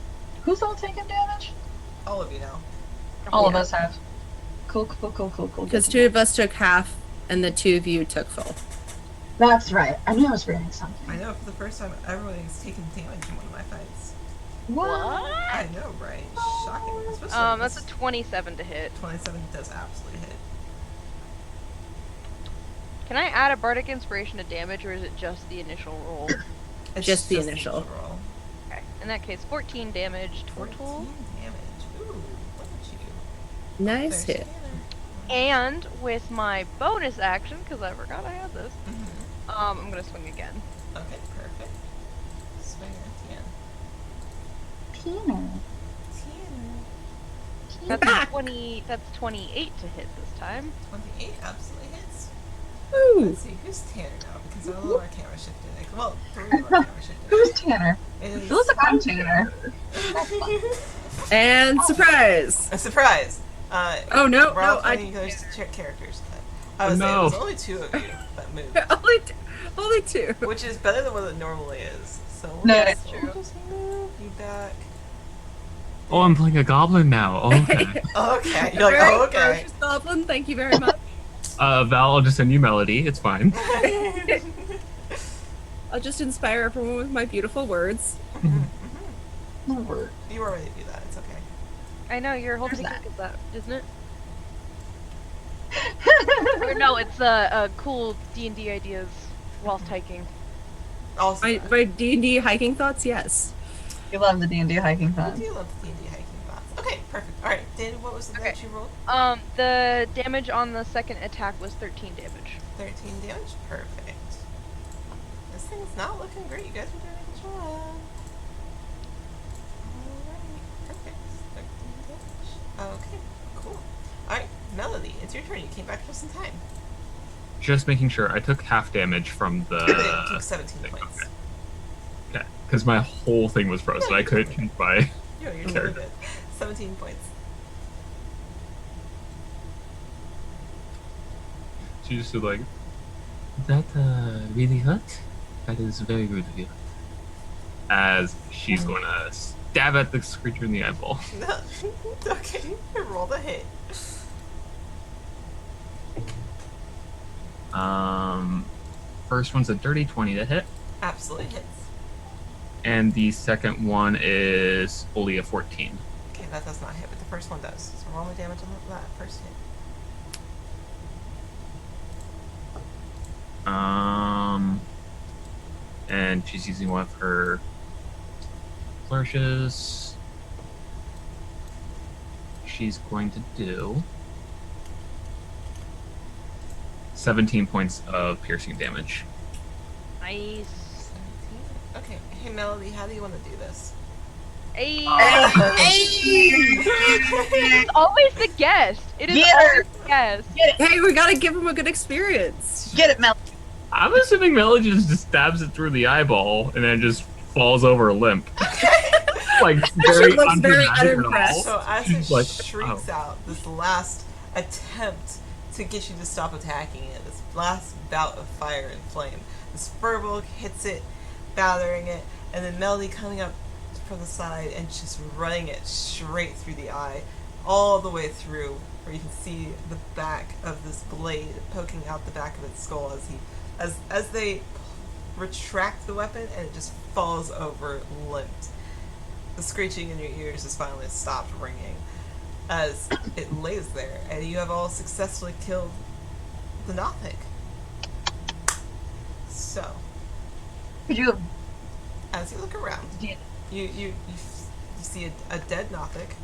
Who's all taking damage? All of you now. All of us have. Cool. Because 2 of us took half, and the 2 of you took full. That's right. I knew I was reading something. I know for the first time, everybody's taken damage in one of my fights. What? I know, right? Shocking. Especially That's a 27 to hit. 27 does absolutely hit. Can I add a bardic inspiration to damage, or is it just the initial roll? It's Just the initial. roll. Okay. In that case, 14 damage 14 total. damage. Ooh, look at you. Nice There's hit. Tanner. And with my bonus action, because I forgot I had this, Mhm. I'm gonna swing again. Okay, perfect. Swing at Tina. Tanner. That's back. 20. That's 28 to hit this time. 28 absolutely hits. Woo! Let's see, who's Tanner now? Because all of our camera shifted. Like, well, 3 of our camera shifted. Who's Tanner? It It looks like I'm Tanner. And surprise! A surprise! Oh no, We're all no, playing those characters. I Oh, was saying, no. there's only 2 of you that moved. only 2. Which is better than what it normally is. So we'll No, just, it's we'll true. just move you back. Oh, I'm playing a goblin now. Oh, okay. Okay. You're like, Very oh, okay. ferocious goblin, thank you very much. Val, I'll just send you Melody. It's fine. I'll just inspire everyone with my beautiful words. No word. You already do that. It's okay. I know your whole There's technique that. is that, isn't it? Or no, it's cool D&D ideas whilst hiking. Also, My D&D hiking thoughts, yes. You love the D&D hiking I fun. do love the D&D hiking thoughts. Okay, perfect. All right, Dan, what was the Okay. damage you rolled? The damage on the second attack was 13 damage. 13 damage. Perfect. This thing's not looking great. You guys are doing a good job. Alright, perfect. 13 damage. Okay, cool. Alright, Melody, it's your turn. You came back just in time. Just making sure I took half damage from You the. took 17 points. Okay, because my whole thing was frozen. I couldn't change my. You're totally good. 17 points. She just was like, that really hurt? That is very rude of you. As she's going to stab at this creature in the eyeball. No. Okay, roll the hit. First one's a dirty 20 to hit, Absolutely hits. and the second one is only a 14. Okay, that does not hit, but the first one does. So roll the damage on that first hit. And she's using one of her flourishes. She's going to do 17 points of piercing damage. Nice. 17. Okay, hey Melody, how do you want to do this? Hey. Get It's always the guest. It is Get her. always the guest. Hey, we gotta give him a good experience. it, Mel. I'm assuming Melody just stabs it through the eyeball and then just falls over limp. Like very looks very undramatic at all. unimpressed. So as She's it like, shrieks oh. out, this last attempt to get you to stop attacking it, this last bout of fire and flame, this Furbolg hits it, battering it, and then Melody coming up from the side and just running it straight through the eye, all the way through where you can see the back of this blade poking out the back of its skull as they retract the weapon, and it just falls over limped. The screeching in your ears has finally stopped ringing as it lays there, and you have all successfully killed the Nothic. So, Could you have? as you look around, you see a dead Nothic,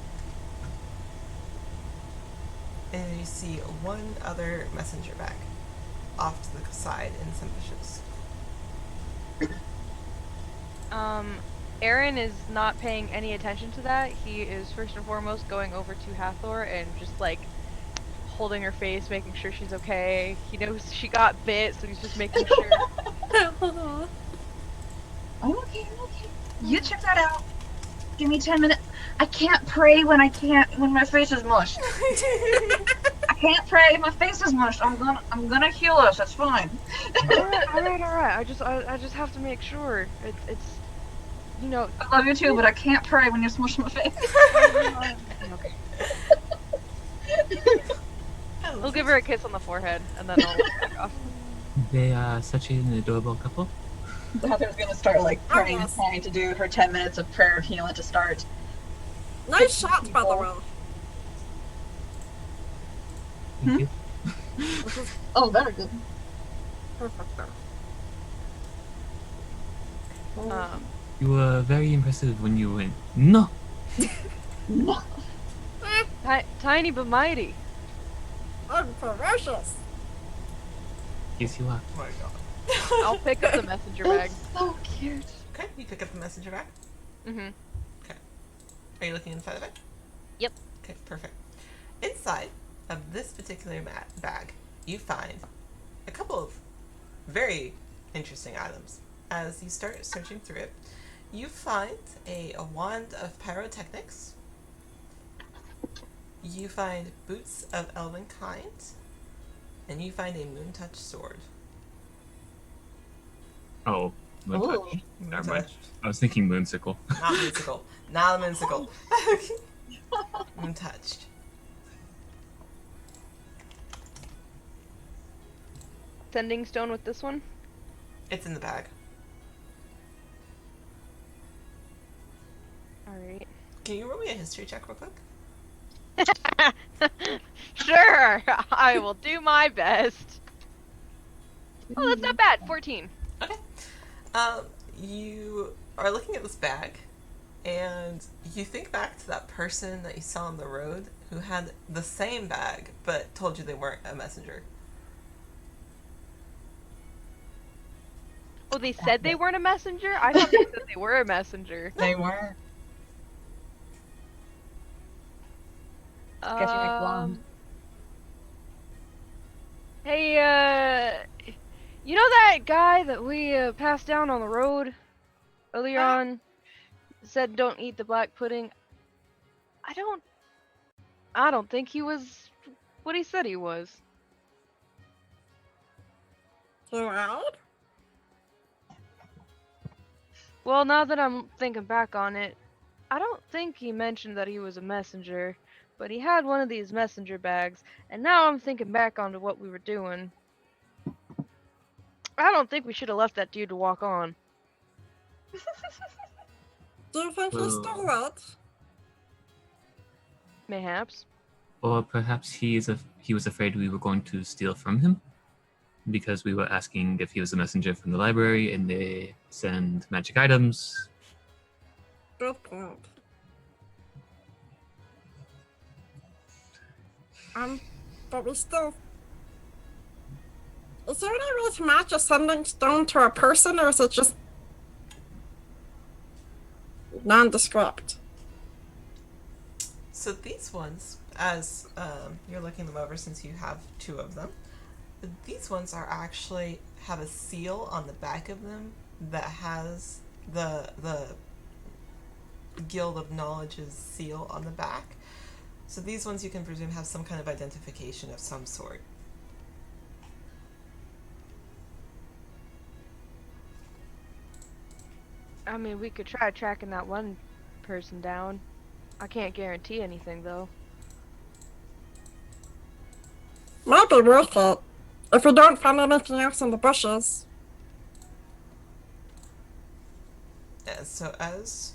and you see one other messenger bag off to the side in some bushes. Aaron is not paying any attention to that. He is first and foremost going over to Hathor and just like holding her face, making sure she's okay. He knows she got bit, so he's just making sure. I'm okay. You check that out. Give me 10 minutes. I can't pray when my face is mushed. I can't pray. My face is mushed. I'm gonna heal us. That's fine. all right. I just have to make sure. It's you know. I love you too, but I can't pray when you smush my face. Okay. We'll give her a kiss on the forehead, and then I'll back off. They are such an adorable couple. Heather's gonna start like praying and trying to do her 10 minutes of prayer of healing to start. Nice shot, by the way. Thank you. Oh, very good. Perfect. You were very impressive when you went, no! Tiny but mighty. I'm ferocious. Yes, you are. Oh my god. I'll pick up the messenger bag. So cute. Okay, you pick up the messenger bag. Mm-hmm. Are you looking inside of it? Yep. Okay, perfect. Inside of this particular bag, you find a couple of very interesting items. As you start searching through it, you find a wand of pyrotechnics. You find boots of elven kind, and you find a Moontouch sword. Oh, Moontouch. Ooh. Never mind. Moontouch. I was thinking Moonsicle. Not Moonsicle. Not a Moonsicle. Moontouched. Sending stone with this one. It's in the bag. All right. Can you roll me a history check real quick? Sure, I will do my best. Oh, that's not bad. 14. Okay. You are looking at this bag, and you think back to that person that you saw on the road who had the same bag, but told you they weren't a messenger. Oh, they said they weren't a messenger? I thought they said they were a messenger. They were. Guess you make blonde. Hey, you know that guy that we passed down on the road earlier on? Said don't eat the black pudding. I don't think he was what he said he was. You right? Well, now that I'm thinking back on it, I don't think he mentioned that he was a messenger, but he had one of these messenger bags, and now I'm thinking back onto what we were doing. I don't think we should have left that dude to walk on. Do you think he's still it? Mayhaps. Or perhaps he was afraid we were going to steal from him, because we were asking if he was a messenger from the library, and they send magic items. Good point. But we still... Is there any way to match a sending stone to a person, or is it just nondescript? So these ones, as you're looking them over, since you have two of them, these ones are actually have a seal on the back of them that has the Guild of Knowledge's seal on the back. So these ones you can presume have some kind of identification of some sort. I mean, we could try tracking that one person down. I can't guarantee anything, though. might be worth it if we don't find anything else in the bushes. So as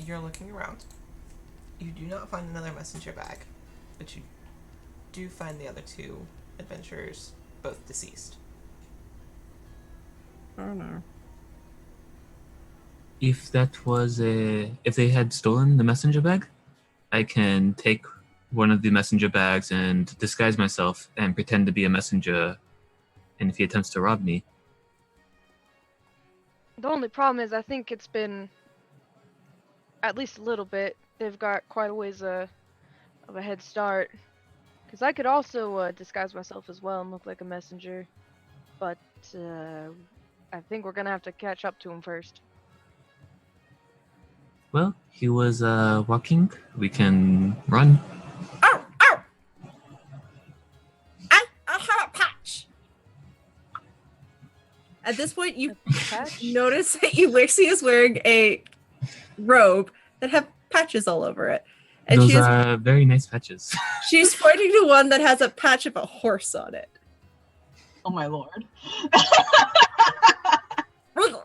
you're looking around, you do not find another messenger bag, but you do find the other two adventurers, both deceased. Oh no. If they had stolen the messenger bag, I can take one of the messenger bags and disguise myself and pretend to be a messenger. And if he attempts to rob me, The only problem is I think it's been at least a little bit. They've got quite a ways of a head start. Because I could also disguise myself as well and look like a messenger. But I think we're going to have to catch up to him first. well, he was walking. We can run. Oh! I have a patch! At this point, you Patch? notice that Wixie is wearing a robe that have patches all over it. And Those are very nice patches. she's pointing to one that has a patch of a horse on it. Oh my lord.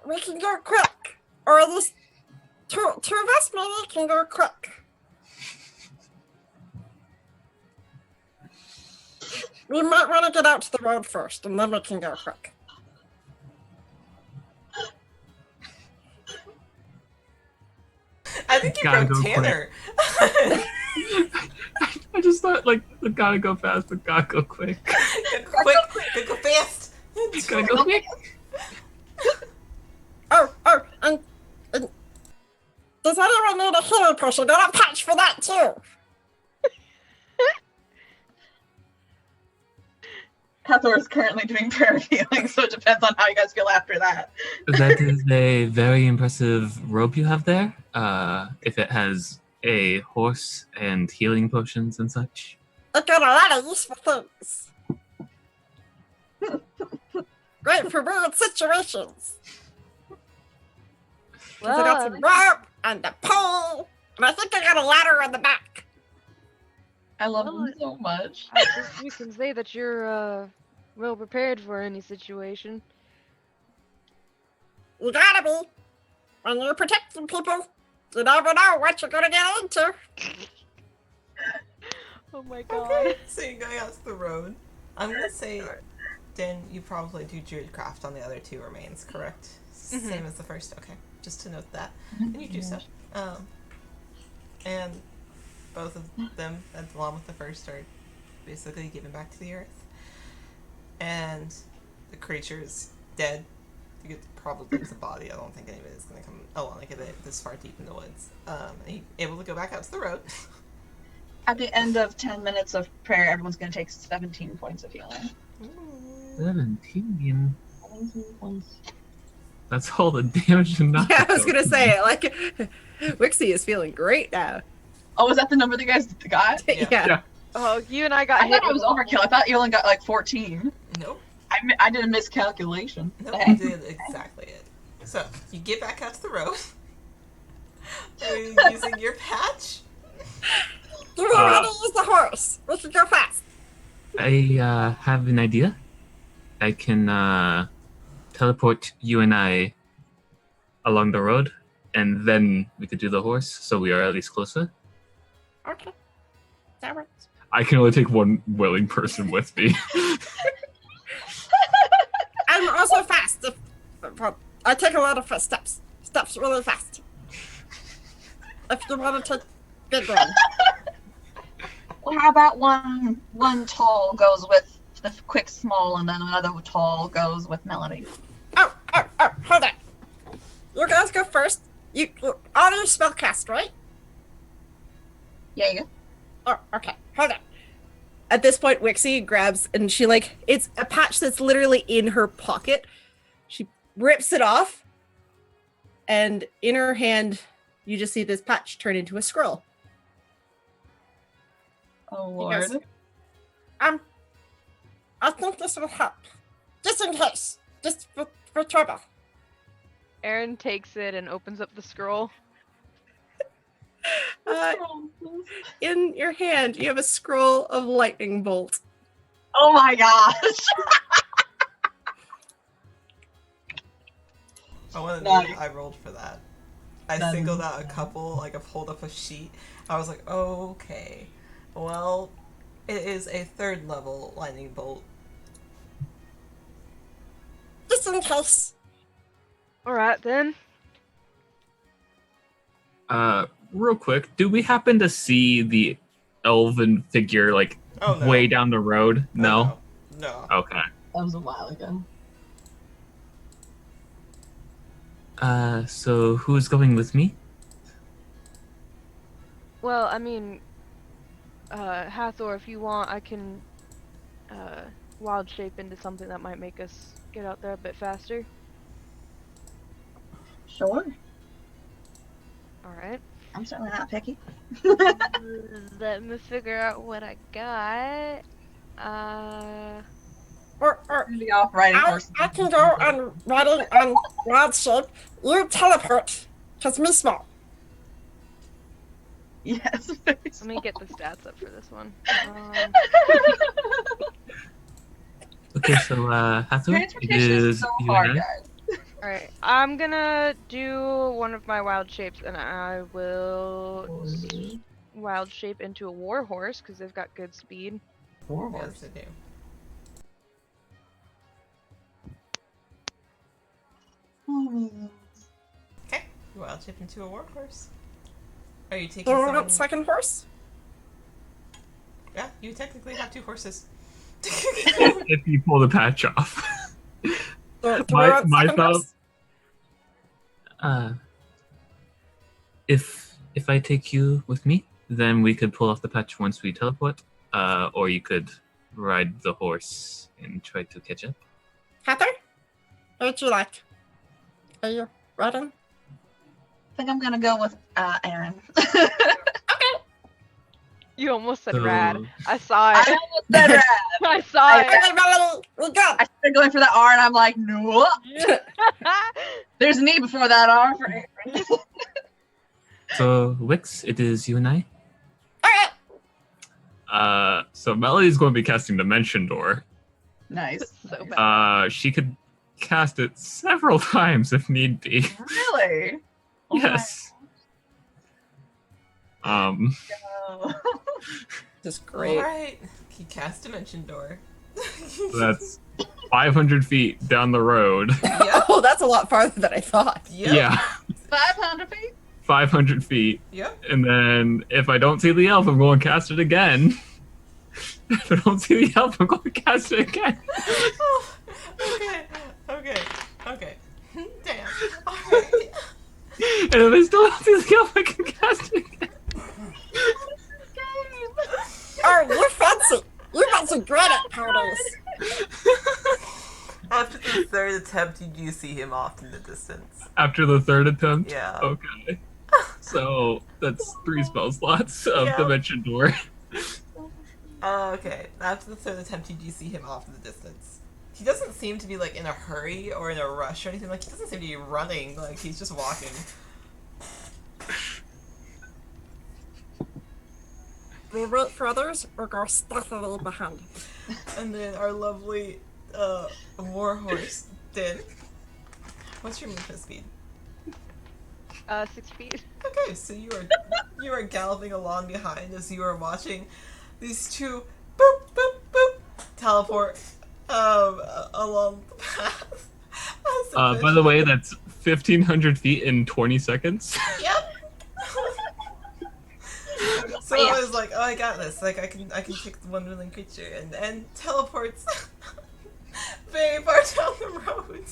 We can go quick. Or at least two of us maybe can go quick. We might want to get out to the road first, and then we can go quick. I think you Gotta broke go Tanner. I just thought, like, we gotta go fast, but gotta go quick. Quick, go fast. Gotta go quick. Oh, and does anyone need a healing potion? Got a patch for that too. Hathor is currently doing prayer healing, so it depends on how you guys feel after that. That is a very impressive robe you have there. If it has a horse and healing potions and such. It got a lot of useful things. Great for weird situations. 'Cause I got some rope and a pole, and I think I got a ladder on the back. I love Well, them so much. I guess we can say that you're well prepared for any situation. You gotta be. When you're protecting people, you never know what you're gonna get into. Oh my god. Okay, so you're going out to the road. I'm gonna say, Dan, you probably do Druidcraft on the other two remains, correct? Same as the first. Okay, just to note that, and you do so. And both of them, along with the first, are basically given back to the earth. And the creature is dead. You could probably lose the body. I don't think anybody's gonna come along like this far deep in the woods. And you're able to go back out to the road. At the end of 10 minutes of prayer, everyone's going to take 17 points of healing. 17. 17 points. That's all the damage and not. Yeah, I was gonna say, like, Wixie is feeling great now. Oh, was that the number that you guys got? Yeah. Yeah. Oh, you and I got I hit thought it was with overkill. I thought you only got like 14. Nope. I did a miscalculation. Nope, you did exactly it. So, you get back out to the road. Are you using your patch? You know how to use the horse. We can go fast. I have an idea. I can teleport you and I along the road, and then we could do the horse, so we are at least closer. Okay. That works. I can only take one willing person with me. I'm also fast. I take a lot of steps. Steps really fast. If you want to take big one. Well, how about one tall goes with the quick small, and then another tall goes with melody. Oh, hold on. You guys go first. You all your spell cast, right? Yeah, yeah. Oh, okay. Hold on. At this point, Wixie grabs and she it's a patch that's literally in her pocket. She rips it off, and in her hand, you just see this patch turn into a scroll. Oh You lord. guys- I think this will help. Just in case. Just for trouble. Aaron takes it and opens up the scroll. In your hand, you have a scroll of lightning bolt. Oh my gosh. I want to Nice. know I rolled for that. I That singled is out a nice. couple, like I pulled up a sheet. I was like, okay. Well, it is a 3rd level lightning bolt. Just in case. All right then. Real quick, do we happen to see the elven figure like Oh no. way down the road? Oh, No. No. Okay. That was a while ago. So who's going with me? Well, I mean, Hathor, if you want, I can wild shape into something that might make us get out there a bit faster. Sure. All right. I'm certainly not picky. Let me figure out what I got. Or Really off riding horses. I can go on riding on wild shape. You teleport. Cause me small. Yes. Let me get the stats up for this one. Okay, so Hathor, it Transportation is is so you hard, and I. guys. All right. I'm gonna do one of my wild shapes, and I will wild shape into a war horse because they've got good speed. Yes, I do. Okay. Wild chip into a warhorse. Are you Do taking you someone? want second horse? Yeah, you technically have 2 horses. If you pull the patch off. Do we My- want my second thought- horse? If I take you with me, then we could pull off the patch once we teleport. Or you could ride the horse and try to catch up. Heather? What would you like? Are you riding? I think I'm gonna go with Aaron. You almost said So- rad. I saw I it. almost said Rad. I saw it. Okay, Melody, we got. I started going for the R and I'm like, no. There's an E before that R for Aaron. So Wix, it is you and I. Alright. So Melody's going to be casting Dimension Door. Nice. So bad. She could cast it several times if need be. Really? Oh my Yes. God. Just great. Alright. He cast Dimension Door. That's 500 feet down the road. Yep. Oh, that's a lot farther than I thought. Yep. Yeah, 500 feet? 500 feet. Yep. And then if I don't see the elf, I'm going to cast it again. If I don't see the elf, I'm going to cast it again. Oh, okay. Damn. Alright. And if I still don't see the elf, I can cast it again. Oh, you fancy. You got some granite powders. After the 3rd attempt, you do see him off in the distance. After the 3rd attempt? Yeah. Okay. So that's 3 spell slots of Yeah. Dimension Door. Okay. After the 3rd attempt, you do see him off in the distance. He doesn't seem to be like in a hurry or in a rush or anything. Like he doesn't seem to be running. Like he's just walking. We wait for others or go stealthily behind. And then our lovely warhorse, Din. What's your movement speed? 6 feet. Okay, so you are galloping along behind as you are watching these 2 boop boop boop teleport along the path. By the way, that's 1,500 feet in 20 seconds. Yep. So I was like, oh, I got this. Like I can pick the one willing creature and teleports very far down the road.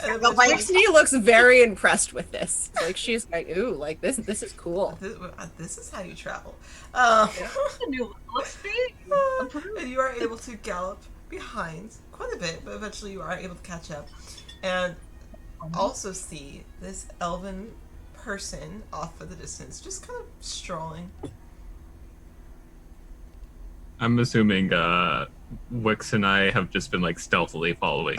And Trixie looks very impressed with this. Like she's like, ooh, like this is cool. this is how you travel. A new level of speed. And you are able to gallop behind quite a bit, but eventually you are able to catch up and also see this elven person off in the distance, just kind of strolling. I'm assuming Wix and I have just been like stealthily following,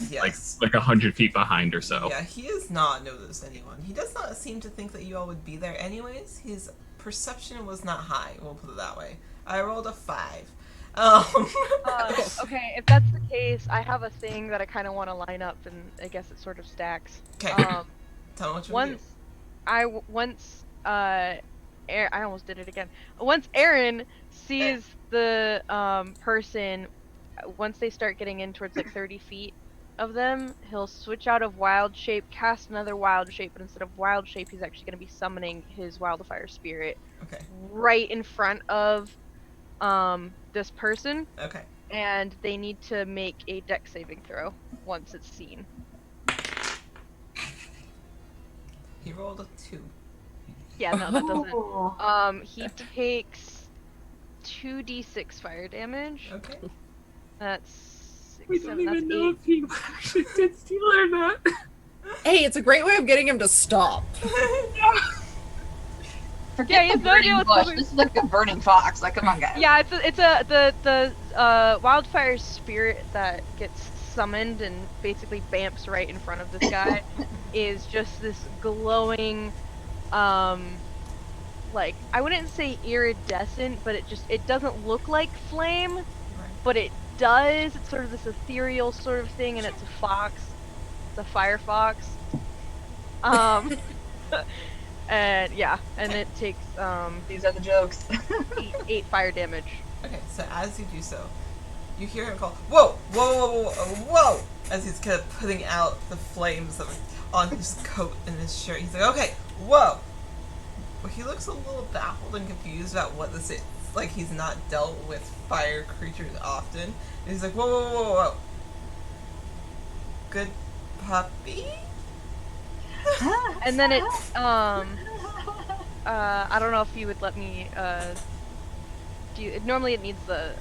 Yes. like 100 feet behind or so. Yeah, he has not noticed anyone. He does not seem to think that you all would be there anyways. His perception was not high, we'll put it that way. I rolled a 5. Okay, if that's the case, I have a thing that I kind of want to line up, and I guess it sort of stacks. Okay. Tell me what you want to do. I almost did it again. Once Aaron sees the person, once they start getting in towards like 30 feet of them, he'll switch out of wild shape, cast another wild shape, but instead of wild shape, he's actually going to be summoning his wildfire spirit Okay. right in front of this person, Okay. and they need to make a dex saving throw once it's seen. He rolled a 2. Yeah, no, that doesn't. He takes 2d6 fire damage. Okay. That's 6, We don't 7, that's even know 8. if he actually did steal or not. Hey, it's a great way of getting him to stop. Forget Yeah, the he's no idea burning what's bush. going- This is like a burning fox. Like, come on, guys. Yeah, the wildfire spirit that gets summoned and basically bamps right in front of this guy is just this glowing, like, I wouldn't say iridescent, but it doesn't look like flame, Right. but it does. It's sort of this ethereal sort of thing, and it's a fox. It's a fire fox. And yeah, and it takes These are the jokes. 8 fire damage. Okay, so as you do so, you hear him call, "Whoa, whoa, whoa, whoa, whoa!" As he's kind of putting out the flames that are on his coat and his shirt. He's like, "Okay, whoa!" But he looks a little baffled and confused about what this is. Like he's not dealt with fire creatures often. And he's like, "Whoa, whoa, whoa, whoa! Good puppy." And then it's I don't know if you would let me normally it needs the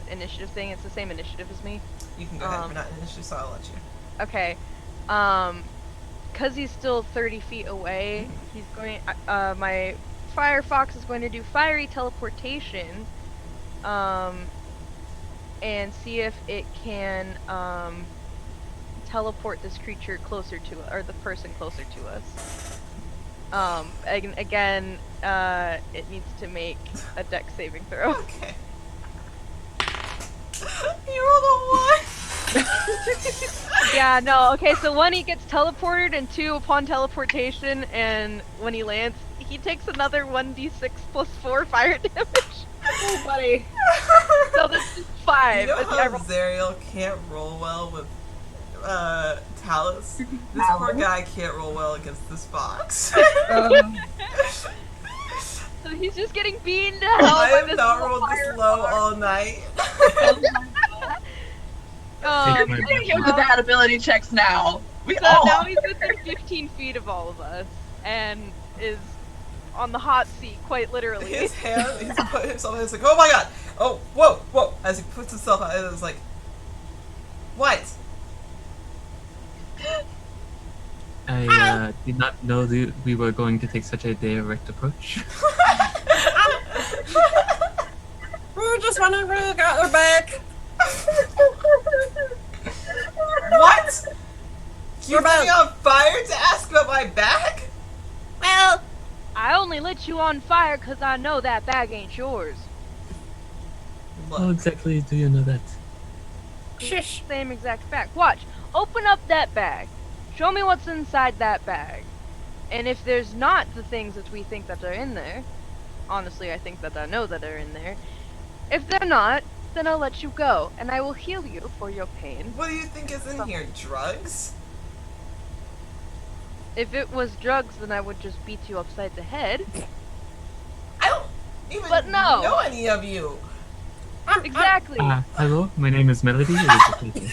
initiative thing. It's the same initiative as me. You can go ahead. We're not in initiative, so I'll let you. Okay. Cuz he's still 30 feet away, he's going my fire fox is going to do fiery teleportation and see if it can teleport this creature closer to or the person closer to us. Again, it needs to make a dex saving throw. Okay. You rolled a 1. Yeah, no, okay, so 1, he gets teleported, and 2, upon teleportation, and when he lands, he takes another 1d6 plus 4 fire damage. Oh, buddy. So this is 5. You know I how rolled- Zariel can't roll well with Talus? This poor guy can't roll well against this fox. So he's just getting beaten to hell I by have this not little rolled this fire low fox. all night. Take my- Give the bad ability checks now. We So all. now he's within 15 feet of all of us, and is on the hot seat, quite literally. His hand, he's put himself, he's like, oh my god! Oh, whoa, whoa! As he puts himself out, it was like, what? I did not know that we were going to take such a direct approach. We were just wondering where you got her back. What? You We're put me back. on fire to ask about my bag? Well, I only lit you on fire because I know that bag ain't yours. How Look, exactly do you know that? Shush. Same exact bag. Watch. Open up that bag. Show me what's inside that bag. And if there's not the things that we think that are in there, honestly, I think that I know that are in there. If they're not, then I'll let you go, and I will heal you for your pain. what do you think is in here? Drugs? If it was drugs, then I would just beat you upside the head. I don't even But no. know any of you. Exactly. Hello, my name is Melody. It is a pleasure.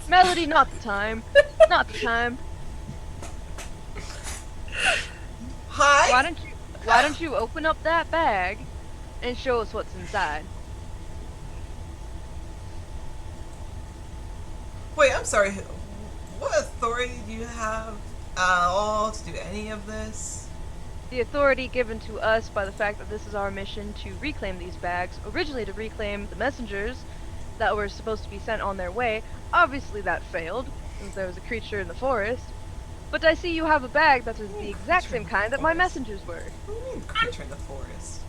Melody, not the time. Not the time. Hi? Why don't you open up that bag and show us what's inside? Wait, I'm sorry. What authority do you have at all to do any of this? The authority given to us by the fact that this is our mission to reclaim these bags, originally to reclaim the messengers that were supposed to be sent on their way. Obviously that failed, since there was a creature in the forest. But I see you have a bag that is the exact same kind that my messengers were. What do you mean creature in the forest?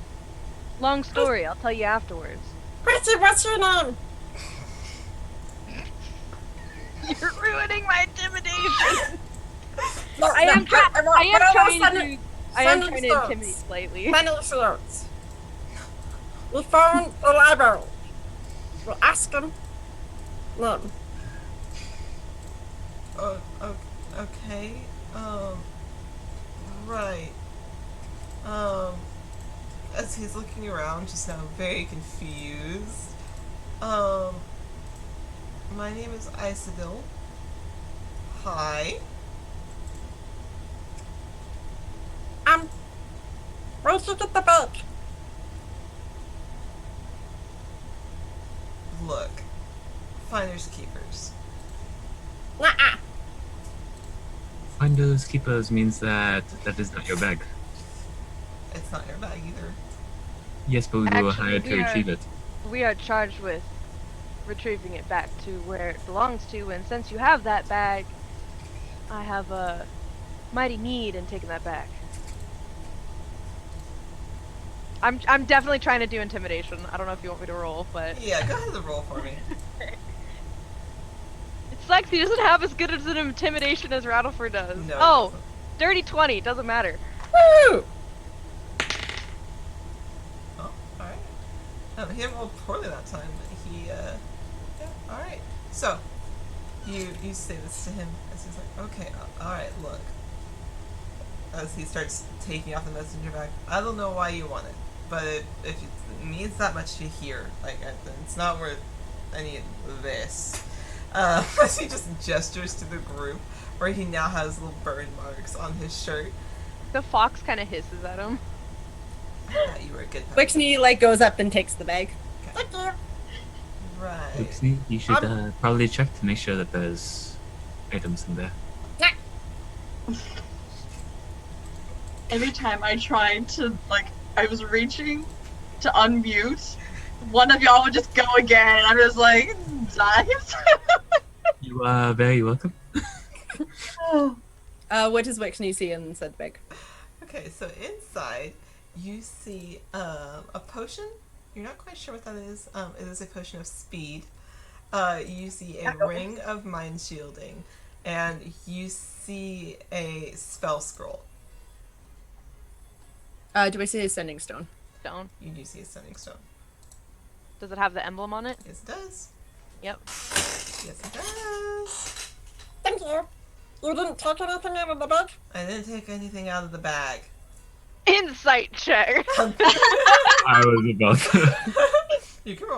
Long story, I'll tell you afterwards. Chrissy, what's your name? You're ruining my intimidation. No, I am trying to Sending stones. intimidate slightly. Sending stones. We found the library. We'll ask him. No. Oh, okay. Right. As he's looking around, just now very confused. My name is Isidil. Hi. Where'd you get the bag? Look. Finders keepers. Nuh-uh. Finders keepers means that is not your bag. It's not your bag either. Yes, but we were Actually, hired to we are- retrieve it. We are charged with retrieving it back to where it belongs to, and since you have that bag, I have a mighty need in taking that back. I'm definitely trying to do intimidation. I don't know if you want me to roll, but Yeah, go ahead and roll for me. it's like he doesn't have as good as an intimidation as Rattleford does. No. Oh, dirty 20, doesn't matter. Woo! Oh, alright. He didn't roll poorly that time, but he, yeah, alright. So, you say this to him as he's like, okay, alright, look. As he starts taking off the messenger bag, I don't know why you want it, but if it means that much to hear, like, it's not worth any of this. As he just gestures to the group, where he now has little burn marks on his shirt. The fox kind of hisses at him. I thought you were a good puppy. Wixney like goes up and takes the bag. Thank you. Right. Oopsie, you should probably check to make sure that there's items in there. Every time I tried to, like, I was reaching to unmute, one of y'all would just go again, and I'm just like, dies. You are very welcome. What does Wixney see in said bag? Okay, so inside you see a potion. You're not quite sure what that is. It is a potion of speed. You see a ring of mind shielding, and you see a spell scroll. Do I see a sending stone? Stone. You do see a sending stone. Does it have the emblem on it? Yes, it does. Yep. Yes, it does. Thank you. You didn't take anything out of the bag? I didn't take anything out of the bag. Insight check. I was about to. You can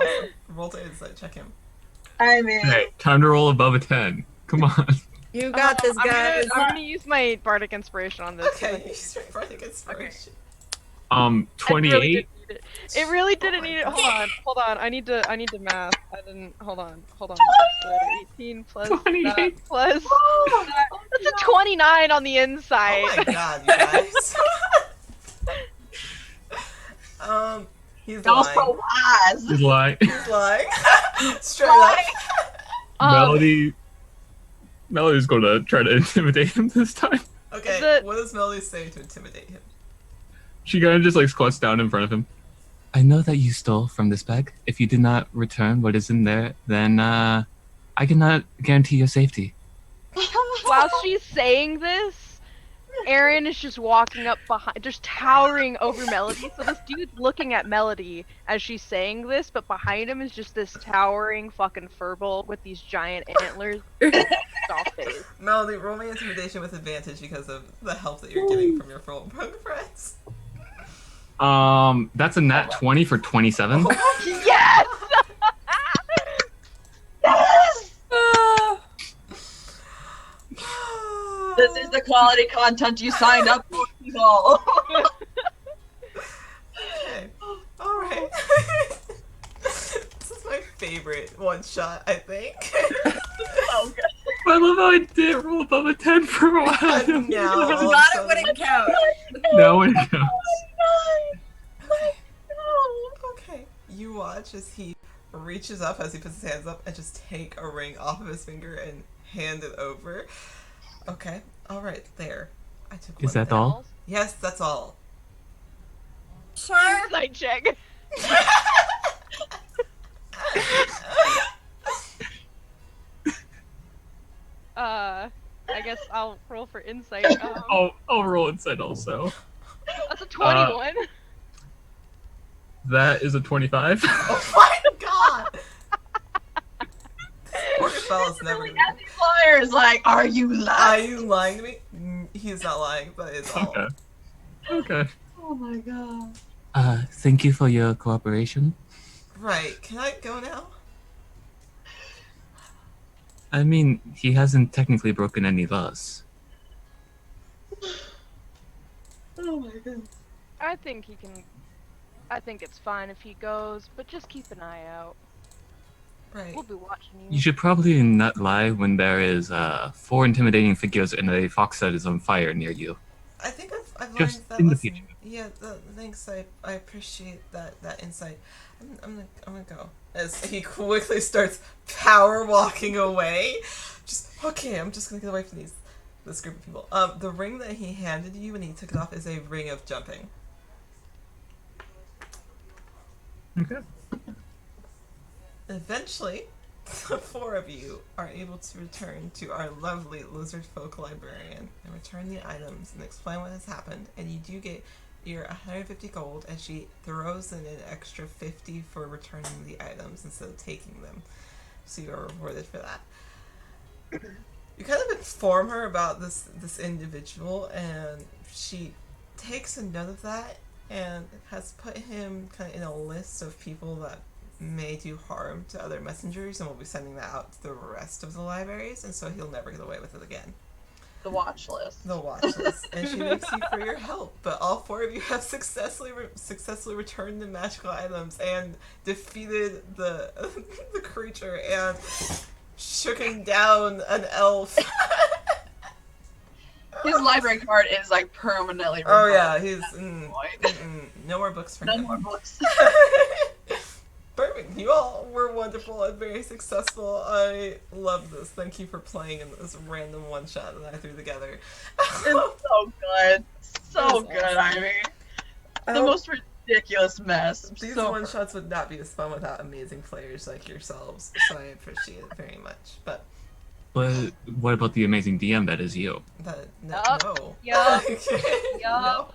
roll to insight. Check him. I mean, Hey, time to roll above a 10. Come on. You got this, guys. I'm gonna use my bardic inspiration on this. Okay, you start bardic inspiration. 28. It really didn't need it. Hold on. I need to math. I didn't. Hold on. So 18 plus 28. that plus. That's a 29 on the inside. Oh my god, you guys. He's y'all lying. so wise. He's lying. He's lying. Straight up. Melody's gonna try to intimidate him this time. Okay, Is it- what does Melody say to intimidate him? She kind of just like squats down in front of him. I know that you stole from this bag. If you did not return what is in there, then I cannot guarantee your safety. While she's saying this, Aaron is just walking up behind, just towering over Melody. So this dude's looking at Melody as she's saying this, but behind him is just this towering fucking furball with these giant antlers. Soft face. Melody, roll me intimidation with advantage because of the help that you're getting from your full friends. That's a nat 20 for 27. Yes! Yes! Ah. This is the quality content you signed up for, people. Okay. Alright. This is my favorite one shot, I think. Oh, God. I love how I did roll above a 10 for a while. And now, all of a Thought it sudden- wouldn't count. No, it counts. Okay. You watch as he reaches up, as he puts his hands up, and just take a ring off of his finger and hand it over. Okay. Alright, there. I took one Is that down. all? Yes, that's all. Sure. Insight check. I guess I'll roll for insight. I'll roll insight also. That's a 21. That is a 25. Oh my god! Poor fella's never gonna. At these lawyers, like, are you Are lying? you lying to me? He's not lying, but it's all. Okay. Okay. Oh my god. Thank you for your cooperation. Right. Can I go now? I mean, he hasn't technically broken any laws. Oh my god. I think he can. I think it's fine if he goes, but just keep an eye out. Right. We'll be watching you. You should probably not lie when there is 4 intimidating figures and a fox that is on fire near you. I think I've learned Just that in the lesson. future. Yeah, thanks. I appreciate that insight. I'm gonna go. As he quickly starts power walking away. Just okay. I'm just gonna get away from this group of people. The ring that he handed you when he took it off is a ring of jumping. Okay. Eventually, the 4 of you are able to return to our lovely lizard folk librarian and return the items and explain what has happened. And you do get your 150 gold, and she throws in an extra 50 for returning the items instead of taking them. So you are rewarded for that. You kind of inform her about this individual, and she takes a note of that and has put him kind of in a list of people that may do harm to other messengers, and we'll be sending that out to the rest of the libraries, and so he'll never get away with it again. The watch list. The watch list. And she thanks you for your help, but all 4 of you have successfully returned the magical items and defeated the the creature and shooken down an elf. His library card is like permanently Oh revoked yeah, at he's this point. no more books for No him. more books. Perfect. You all were wonderful and very successful. I love this. Thank you for playing in this random one shot that I threw together. It's so good. So It's good, awesome. Ivy. The most ridiculous mess. These So one shots would not be as fun without amazing players like yourselves, so I appreciate it very much. But But what about the amazing DM that is you? that Yup. no. Yup. No. Yup.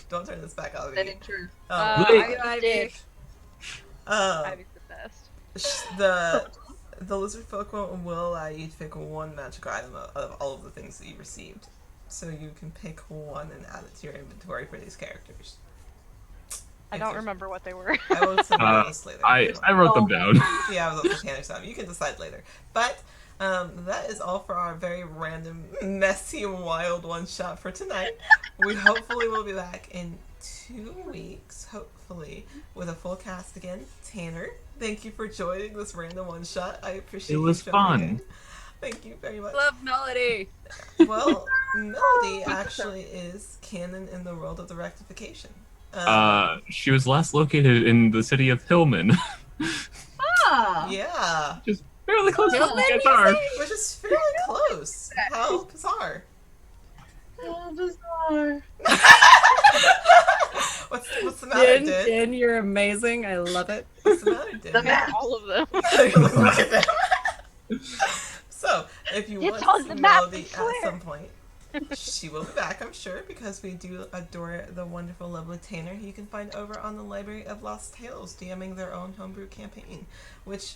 Don't turn this back on me. Standing true. Wait. Ivy, Um, Ivy's the best. the lizard folk will allow you to pick one magical item of all of the things that you received. So you can pick one and add it to your inventory for these characters. I don't remember what they were. I will send you a list later. I wrote them down. Yeah, I was also panic time. You can decide later. But that is all for our very random, messy, and wild one shot for tonight. We hopefully will be back in 2 weeks, hopefully, with a full cast again. Tanner, thank you for joining this random one shot. I appreciate It was you jumping fun. in. Thank you very much. Love Melody. Well, Melody actually is canon in the world of the rectification. She was last located in the city of Hillman. Ah. Yeah, Just fairly close to Hillman, the you guitar. which is fairly close. How bizarre. So bizarre. What's the matter, Din, Din? Din, you're amazing. I love it. What's the matter, Din? The map. All of them. Look at them. So, if you It's want on to the see map, Melody I swear. at some point, she will be back, I'm sure, because we do adore the wonderful, lovely Tanner, who you can find over on the Library of Lost Tales, DMing their own homebrew campaign, which,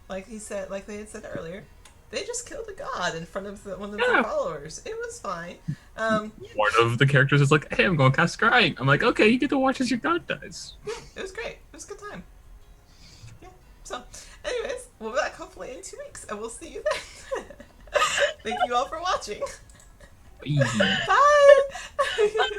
like they had said earlier, they just killed a god in front of one of their Yeah. followers. It was fine. One of the characters is like, "Hey, I'm going to cast Scrying." I'm like, "Okay, you get to watch as your god dies." It was great. It was a good time. Yeah. So, anyways, we'll be back hopefully in 2 weeks, and we'll see you then. Thank you all for watching. Bye. Bye.